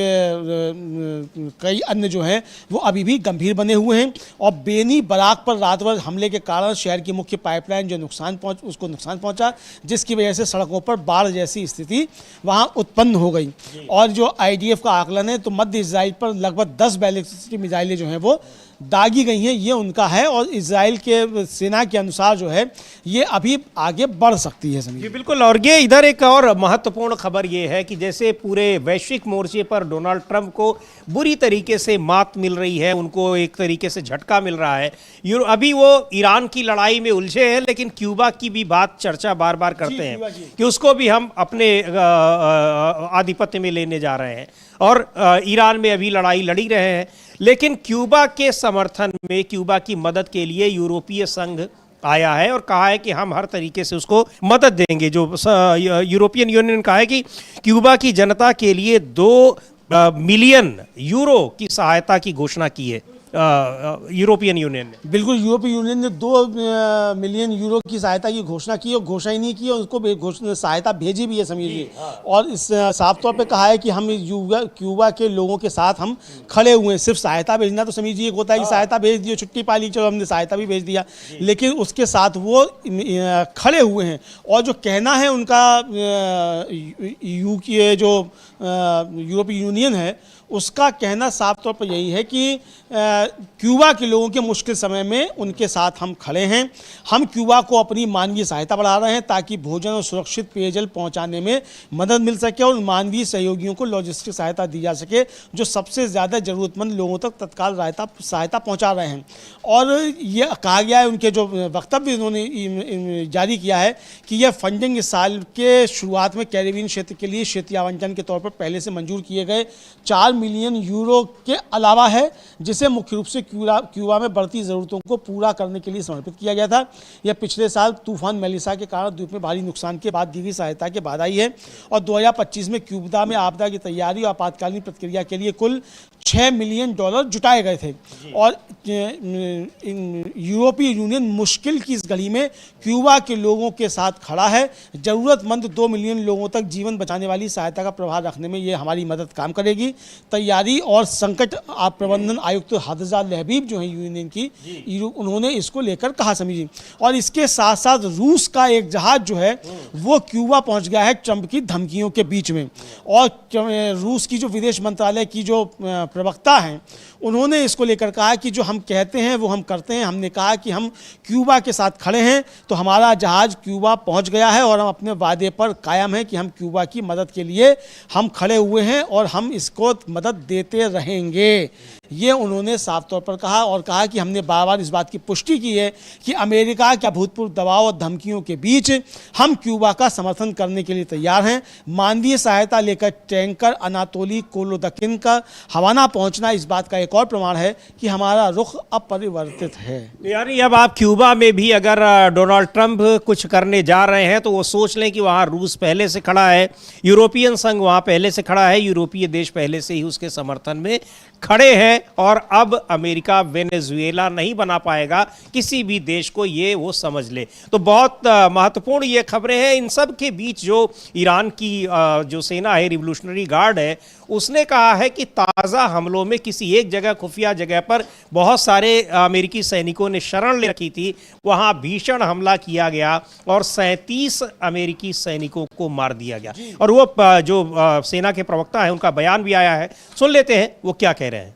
कई अन्य जो हैं वो अभी भी गंभीर बने हुए हैं। और बेनी बराक पर रात भर हमले के कारण शहर की मुख्य पाइपलाइन जो नुकसान पहुंचा, जिसकी वजह से सड़कों पर बाढ़ जैसी स्थिति वहां उत्पन्न हो गई। और जो आईडीएफ का आकलन है तो मध्य इजराइल पर लगभग 10 बैलिस्टिक मिसाइलें जो हैं वो दागी गई हैं, ये उनका है। और इजराइल के सेना के अनुसार जो है ये अभी आगे बढ़ सकती है। जी बिल्कुल। और ये इधर एक और महत्वपूर्ण खबर ये है कि जैसे पूरे वैश्विक मोर्चे पर डोनाल्ड ट्रंप को बुरी तरीके से मात मिल रही है, उनको एक तरीके से झटका मिल रहा है। अभी वो ईरान की लड़ाई में उलझे हैं, लेकिन क्यूबा की भी बात चर्चा बार बार करते हैं कि उसको भी हम अपने आधिपत्य में लेने जा रहे हैं, और ईरान में अभी लड़ाई लड़ी रहे हैं। लेकिन क्यूबा के समर्थन में, क्यूबा की मदद के लिए यूरोपीय संघ आया है और कहा है कि हम हर तरीके से उसको मदद देंगे। जो यूरोपियन यूनियन ने कहा है कि क्यूबा की जनता के लिए 2 मिलियन यूरो की सहायता की घोषणा की है यूरोपियन यूनियन ने। बिल्कुल, यूरोपीय यूनियन ने 2 मिलियन यूरो की सहायता की घोषणा की, और घोषणा ही नहीं की, उसको सहायता भेजी भी है समीर जी। और इस साफ तौर पे कहा है कि हम क्यूबा के लोगों के साथ हम खड़े हुए हैं। सिर्फ सहायता भेजना तो समीर जी एक होता है कि सहायता भेज दियो, छुट्टी पा ली, चलो हमने सहायता भी भेज दिया, लेकिन उसके साथ वो खड़े हुए हैं। और जो कहना है उनका यूरोपीय यूनियन है, उसका कहना साफ तौर पर यही है कि क्यूबा के लोगों के मुश्किल समय में उनके साथ हम खड़े हैं। हम क्यूबा को अपनी मानवीय सहायता बढ़ा रहे हैं ताकि भोजन और सुरक्षित पेयजल पहुंचाने में मदद मिल सके, और मानवीय सहयोगियों को लॉजिस्टिक सहायता दी जा सके जो सबसे ज़्यादा ज़रूरतमंद लोगों तक तत्काल सहायता पहुँचा रहे हैं। और ये कहा गया है, उनके जो वक्तव्य उन्होंने जारी किया है कि यह फंडिंग इस साल के शुरुआत में कैरिबियन क्षेत्र के लिए क्षेत्रीय आवंटन के तौर पर पहले से मंजूर किए गए 4 मिलियन यूरो के अलावा है, जिसे मुख्य रूप से क्यूबा में बढ़ती ज़रूरतों को पूरा करने के लिए समर्पित किया गया था। यह पिछले साल तूफान मेलिसा के कारण द्वीप में भारी नुकसान के बाद दी गई सहायता के बाद आई है। और 2025 में क्यूबा में आपदा की तैयारी और आपातकालीन प्रतिक्रिया के लिए कुल $6 मिलियन जुटाए गए थे। और यूरोपीय यूनियन मुश्किल की इस घड़ी में क्यूबा के लोगों के साथ खड़ा है। ज़रूरतमंद 2 मिलियन लोगों तक जीवन बचाने वाली सहायता का प्रभाव रखने में ये हमारी मदद काम करेगी। तैयारी और संकट प्रबंधन आयुक्त हादजा लहबीब जो है यूनियन की, उन्होंने इसको लेकर कहा समीर जी। और इसके साथ साथ रूस का एक जहाज जो है वो क्यूबा पहुंच गया है ट्रंप की धमकियों के बीच में। और रूस की जो विदेश मंत्रालय की जो प्रवक्ता हैं, उन्होंने इसको लेकर कहा कि जो हम कहते हैं वो हम करते हैं। हमने कहा कि हम क्यूबा के साथ खड़े हैं, तो हमारा जहाज क्यूबा पहुंच गया है और हम अपने वादे पर कायम हैं कि हम क्यूबा की मदद के लिए हम खड़े हुए हैं और हम इसको मदद देते रहेंगे। ये उन्होंने साफ तौर पर कहा, और कहा कि हमने बार बार इस बात की पुष्टि की है कि अमेरिका के अभूतपूर्व दबाव और धमकियों के बीच हम क्यूबा का समर्थन करने के लिए तैयार हैं। मानवीय सहायता लेकर टैंकर अनातोली कोलोदकिन का हवाना पहुंचना इस बात का एक और प्रमाण है कि हमारा रुख अपरिवर्तित है। यानी अब आप क्यूबा में भी अगर डोनाल्ड ट्रंप कुछ करने जा रहे हैं तो वो सोच लें कि वहाँ रूस पहले से खड़ा है, यूरोपियन संघ वहाँ पहले से खड़ा है, यूरोपीय देश पहले से ही उसके समर्थन में खड़े हैं और अब अमेरिका वेनेजुएला नहीं बना पाएगा किसी भी देश को, ये वो समझ ले। तो बहुत महत्वपूर्ण ये खबरें हैं। इन सब के बीच जो ईरान की जो सेना है, रिवोल्यूशनरी गार्ड है, उसने कहा है कि ताज़ा हमलों में किसी एक जगह, खुफिया जगह पर बहुत सारे अमेरिकी सैनिकों ने शरण ले रखी थी, वहां भीषण हमला किया गया और 37 अमेरिकी सैनिकों को मार दिया गया। और वो जो सेना के प्रवक्ता है, उनका बयान भी आया है, सुन लेते हैं वो क्या कह रहे हैं।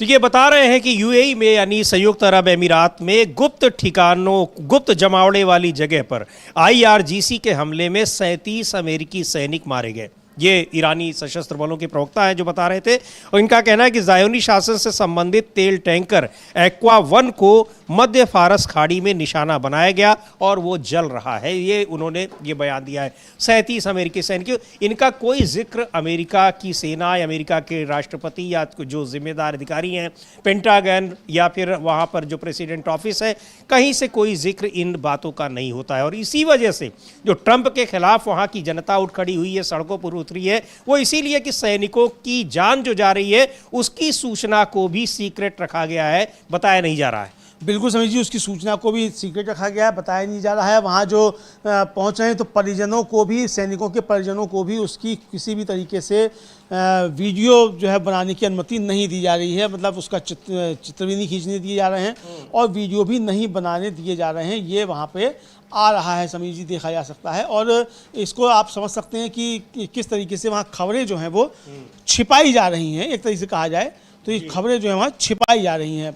तो ये बता रहे हैं कि यूएई में यानी संयुक्त अरब अमीरात में गुप्त ठिकानों, गुप्त जमावड़े वाली जगह पर IRGC के हमले में 37 अमेरिकी सैनिक मारे गए। ये ईरानी सशस्त्र बलों के प्रवक्ता हैं जो बता रहे थे। और इनका कहना है कि ज़ायोनी शासन से संबंधित तेल टैंकर एक्वा-1 को मध्य फारस खाड़ी में निशाना बनाया गया और वो जल रहा है। ये उन्होंने ये बयान दिया है। 37 अमेरिकी सैनिकों, इनका कोई जिक्र अमेरिका की सेना या अमेरिका के राष्ट्रपति या जो जिम्मेदार अधिकारी हैं, पेंटागन या फिर वहाँ पर जो प्रेसिडेंट ऑफिस है, कहीं से कोई जिक्र इन बातों का नहीं होता है। और इसी वजह से जो ट्रंप के खिलाफ वहाँ की जनता उठ खड़ी हुई है, सड़कों पर उतरी है, वो इसीलिए कि सैनिकों की जान जो जा रही है उसकी सूचना को भी सीक्रेट रखा गया है, बताया नहीं जा रहा है। बिल्कुल समीर जी, उसकी सूचना को भी सीक्रेट रखा गया है, बताया नहीं जा रहा है। वहाँ जो पहुँच रहे हैं तो परिजनों को भी, सैनिकों के परिजनों को भी उसकी किसी भी तरीके से वीडियो जो है बनाने की अनुमति नहीं दी जा रही है। मतलब उसका चित्र भी नहीं खींचने दिए जा रहे हैं और वीडियो भी नहीं बनाने दिए जा रहे हैं। ये वहाँ पे आ रहा है समीर जी, देखा जा सकता है। और इसको आप समझ सकते हैं कि किस तरीके से वहाँ खबरें जो हैं वो छिपाई जा रही हैं। एक तरीके से कहा जाए तो ये खबरें जो हैं वहाँ छिपाई जा रही हैं।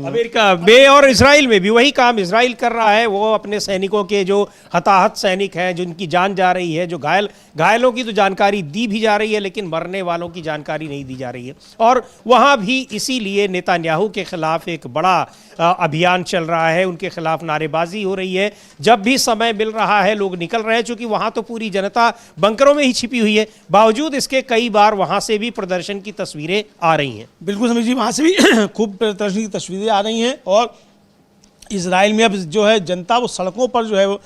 अमेरिका में और इजराइल में भी वही काम इजराइल कर रहा है। वो अपने सैनिकों के जो हताहत सैनिक हैं, जिनकी जान जा रही है, जो घायलों की तो जानकारी दी भी जा रही है, लेकिन मरने वालों की जानकारी नहीं दी जा रही है। और वहाँ भी इसीलिए नेतन्याहू के खिलाफ एक बड़ा अभियान चल रहा है, उनके खिलाफ नारेबाजी हो रही है। जब भी समय मिल रहा है लोग निकल रहे हैं, चूँकि वहाँ तो पूरी जनता बंकरों में ही छिपी हुई है। बावजूद इसके कई बार वहाँ से भी प्रदर्शन की तस्वीरें आ रही हैं। बिल्कुल समीर जी, वहाँ से भी खूब प्रदर्शन की तस्वीरें आ रही हैं। और इजराइल में अब जो है जनता वो सड़कों पर जो है वो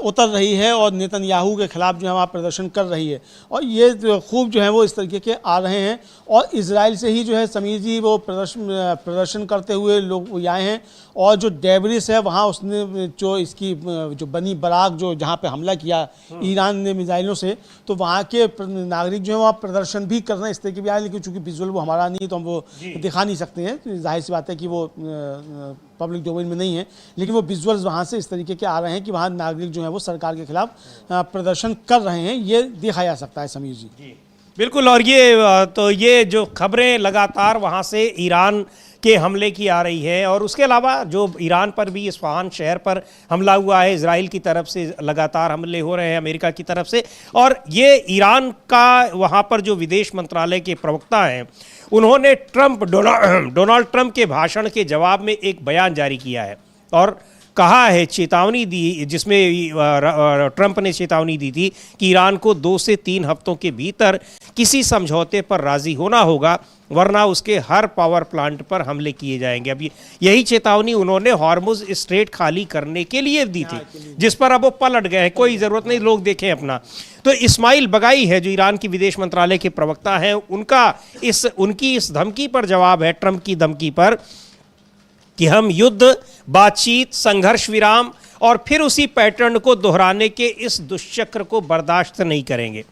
उतर रही है और नेतन्याहू के खिलाफ जो है वहाँ प्रदर्शन कर रही है। और ये खूब जो है वो इस तरीके के आ रहे हैं। और इजराइल से ही जो है समीर जी वो प्रदर्शन करते हुए लोग आए हैं। और जो डेब्रिस है वहाँ उसने जो इसकी जो बनी बराक जो जहाँ पे हमला किया ईरान ने मिसाइलों से, तो वहाँ के नागरिक जो है वहाँ प्रदर्शन भी कर रहे हैं इस तरीके भी आए। लेकिन चूँकि विजुअल वो हमारा नहीं है तो हम वो दिखा नहीं सकते हैं, जाहिर सी बात है कि वो पब्लिक डोमेन में नहीं है। लेकिन वो विजुअल्स वहाँ से इस तरीके के आ रहे हैं कि वहाँ नागरिक जो है वो सरकार के खिलाफ प्रदर्शन कर रहे हैं। ये देखा जा सकता है समीर जी। बिल्कुल। और ये जो खबरें लगातार वहाँ से ईरान के हमले की आ रही है, और उसके अलावा जो ईरान पर भी इस्फहान शहर पर हमला हुआ है, इजराइल की तरफ से लगातार हमले हो रहे हैं अमेरिका की तरफ से। और ये ईरान का वहाँ पर जो विदेश मंत्रालय के प्रवक्ता हैं, उन्होंने डोनाल्ड ट्रंप के भाषण के जवाब में एक बयान जारी किया है और कहा है, चेतावनी दी, जिसमें ट्रंप ने चेतावनी दी थी कि ईरान को 2 से 3 हफ्तों के भीतर किसी समझौते पर राजी होना होगा, वरना उसके हर पावर प्लांट पर हमले किए जाएंगे। अभी यही चेतावनी उन्होंने हॉर्मुज स्ट्रेट खाली करने के लिए दी थी, जिस पर अब वो पलट गए हैं। कोई ज़रूरत नहीं, लोग देखें अपना। तो इस्माइल बगाई है जो ईरान की विदेश मंत्रालय के प्रवक्ता हैं, उनकी इस धमकी पर जवाब है, ट्रंप की धमकी पर, कि हम युद्ध, बातचीत, संघर्ष विराम और फिर उसी पैटर्न को दोहराने के इस दुष्चक्र को बर्दाश्त नहीं करेंगे।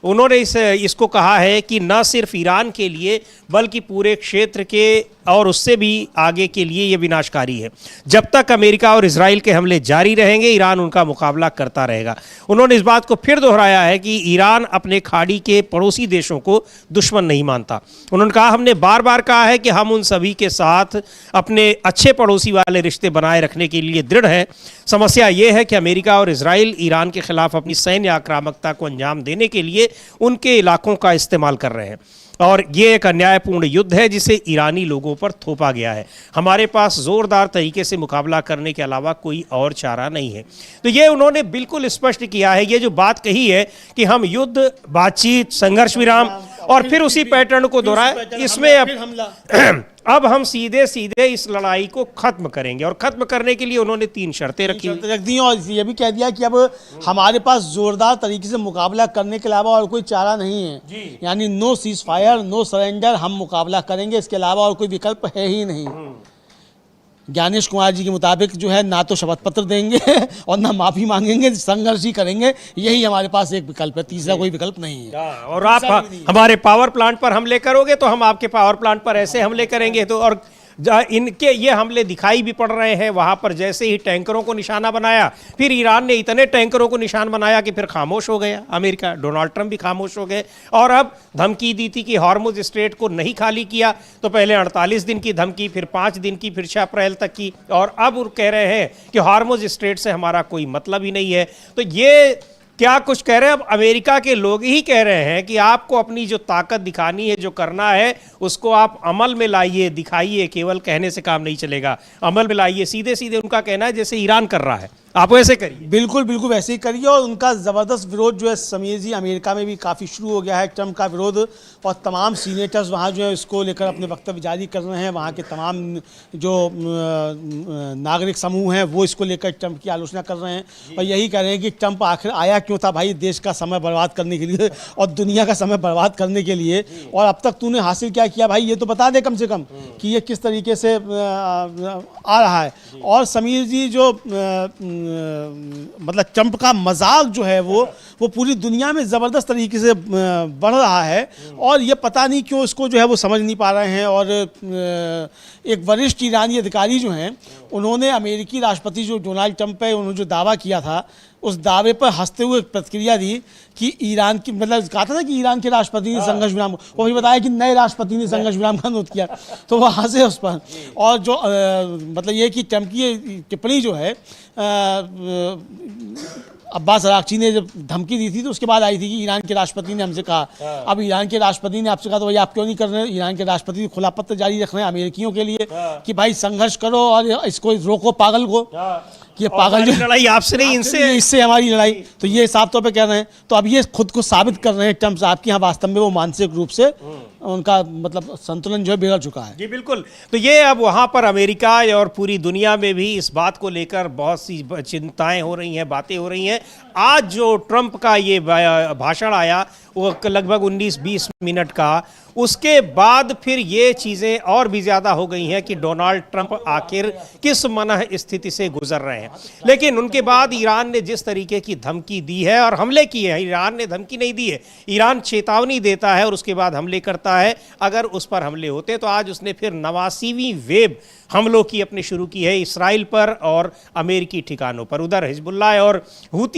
उन्होंने इसको कहा है कि न सिर्फ ईरान के लिए बल्कि पूरे क्षेत्र के और उससे भी आगे के लिए ये विनाशकारी है। जब तक अमेरिका और इजराइल के हमले जारी रहेंगे, ईरान उनका मुकाबला करता रहेगा। उन्होंने इस बात को फिर दोहराया है कि ईरान अपने खाड़ी के पड़ोसी देशों को दुश्मन नहीं मानता। उन्होंने कहा, हमने बार बार कहा है कि हम उन सभी के साथ अपने अच्छे पड़ोसी वाले रिश्ते बनाए रखने के लिए दृढ़ है। समस्या यह है कि अमेरिका और इजराइल ईरान के खिलाफ अपनी सैन्य आक्रामकता को अंजाम देने के लिए उनके इलाकों का इस्तेमाल कर रहे हैं और ये एक अन्यायपूर्ण युद्ध है जिसे ईरानी लोगों पर थोपा गया है। हमारे पास जोरदार तरीके से मुकाबला करने के अलावा कोई और चारा नहीं है। तो ये उन्होंने बिल्कुल स्पष्ट किया है। ये जो बात कही है कि हम युद्ध, बातचीत, संघर्ष विराम और फिर उसी पैटर्न को दोहराए, इसमें अब हम सीधे सीधे इस लड़ाई को खत्म करेंगे और खत्म करने के लिए उन्होंने 3 शर्तें रख दी और ये भी कह दिया कि अब हमारे पास जोरदार तरीके से मुकाबला करने के अलावा और कोई चारा नहीं है। यानी no ceasefire, no surrender, हम मुकाबला करेंगे, इसके अलावा और कोई विकल्प है ही नहीं। ज्ञानेश कुमार जी के मुताबिक जो है ना तो शपथ पत्र देंगे और ना माफी मांगेंगे, संघर्ष ही करेंगे, यही हमारे पास एक विकल्प है, तीसरा कोई विकल्प नहीं है। और आप हमारे पावर प्लांट पर हमले करोगे तो हम आपके पावर प्लांट पर ऐसे हमले करेंगे। तो और इनके ये हमले दिखाई भी पड़ रहे हैं। वहां पर जैसे ही टैंकरों को निशाना बनाया, फिर ईरान ने इतने टैंकरों को निशान बनाया कि फिर खामोश हो गया अमेरिका, डोनाल्ड ट्रंप भी खामोश हो गए। और अब धमकी दी थी कि हॉर्मुज स्ट्रेट को नहीं खाली किया तो पहले 48 दिन की धमकी, फिर 5 दिन की, फिर 6 अप्रैल तक की, और अब वो कह रहे हैं कि हॉर्मुज स्ट्रेट से हमारा कोई मतलब ही नहीं है। तो ये क्या कुछ कह रहे हैं, अब अमेरिका के लोग ही कह रहे हैं कि आपको अपनी जो ताकत दिखानी है, जो करना है, उसको आप अमल में लाइए, दिखाइए। केवल कहने से काम नहीं चलेगा, अमल में लाइए। सीधे सीधे उनका कहना है जैसे ईरान कर रहा है, आप वैसे करिए। बिल्कुल बिल्कुल वैसे ही करिए। और उनका ज़बरदस्त विरोध जो है समीर जी, अमेरिका में भी काफ़ी शुरू हो गया है ट्रंप का विरोध, और तमाम सीनेटर्स वहाँ जो है इसको लेकर अपने वक्तव्य जारी कर रहे हैं। वहाँ के तमाम जो नागरिक समूह हैं वो इसको लेकर ट्रंप की आलोचना कर रहे हैं और यही कह रहे हैं कि ट्रंप आखिर आया क्यों था भाई, देश का समय बर्बाद करने के लिए और दुनिया का समय बर्बाद करने के लिए, और अब तक तूने हासिल क्या किया भाई, ये तो बता दे कम से कम कि ये किस तरीके से आ रहा है। और समीर जी जो मतलब ट्रंप का मजाक जो है वो पूरी दुनिया में ज़बरदस्त तरीके से बढ़ रहा है और ये पता नहीं क्यों इसको जो है वो समझ नहीं पा रहे हैं। और एक वरिष्ठ ईरानी अधिकारी जो हैं उन्होंने अमेरिकी राष्ट्रपति जो डोनाल्ड ट्रंप है, उन्होंने जो दावा किया था उस दावे पर हंसते हुए प्रतिक्रिया दी कि ईरान की, मतलब कहा था ना कि ईरान के राष्ट्रपति ने संघर्ष विराम, वो भी बताया कि नए राष्ट्रपति ने संघर्ष विराम का अनुरोध किया, तो वो हंसे उस पर। और जो मतलब ये कि ट्रंप की टिप्पणी जो है अब्बास अरागची ने जब धमकी दी थी तो उसके बाद आई थी कि ईरान के राष्ट्रपति ने हमसे कहा। अब ईरान के राष्ट्रपति ने आपसे कहा तो भाई आप क्यों नहीं कर रहे हैं? ईरान के राष्ट्रपति खुला पत्र जारी रख रहे हैं अमेरिकियों के लिए कि भाई संघर्ष करो और इसको रोको पागल को, कि पागल जो लड़ाई आपसे नहीं, इससे हमारी लड़ाई, तो ये साफ तौर पे कह रहे हैं। तो अब ये खुद को साबित कर रहे हैं ट्रंप साहब की हाँ वास्तव में वो मानसिक रूप से उनका मतलब संतुलन जो है बिगड़ चुका है। जी बिल्कुल। तो ये अब वहाँ पर अमेरिका और पूरी दुनिया में भी इस बात को लेकर बहुत सी चिंताएं हो रही हैं, बातें हो रही हैं। आज जो ट्रंप का ये भाषण आया वो लगभग 19-20 मिनट का, उसके बाद फिर ये चीज़ें और भी ज़्यादा हो गई हैं कि डोनाल्ड ट्रंप आखिर किस मनः स्थिति से गुजर रहे हैं। लेकिन उनके बाद ईरान ने जिस तरीके की धमकी दी है और हमले किए हैं, ईरान ने धमकी नहीं दी है, ईरान चेतावनी देता है और उसके बाद हमले करता है। अगर उस पर हमले होते तो आज उसने फिर 89वीं वेव हमलों की अपनी शुरू की है इसराइल पर और अमेरिकी ठिकानों पर। उधर हिजबुल्लाह और हूती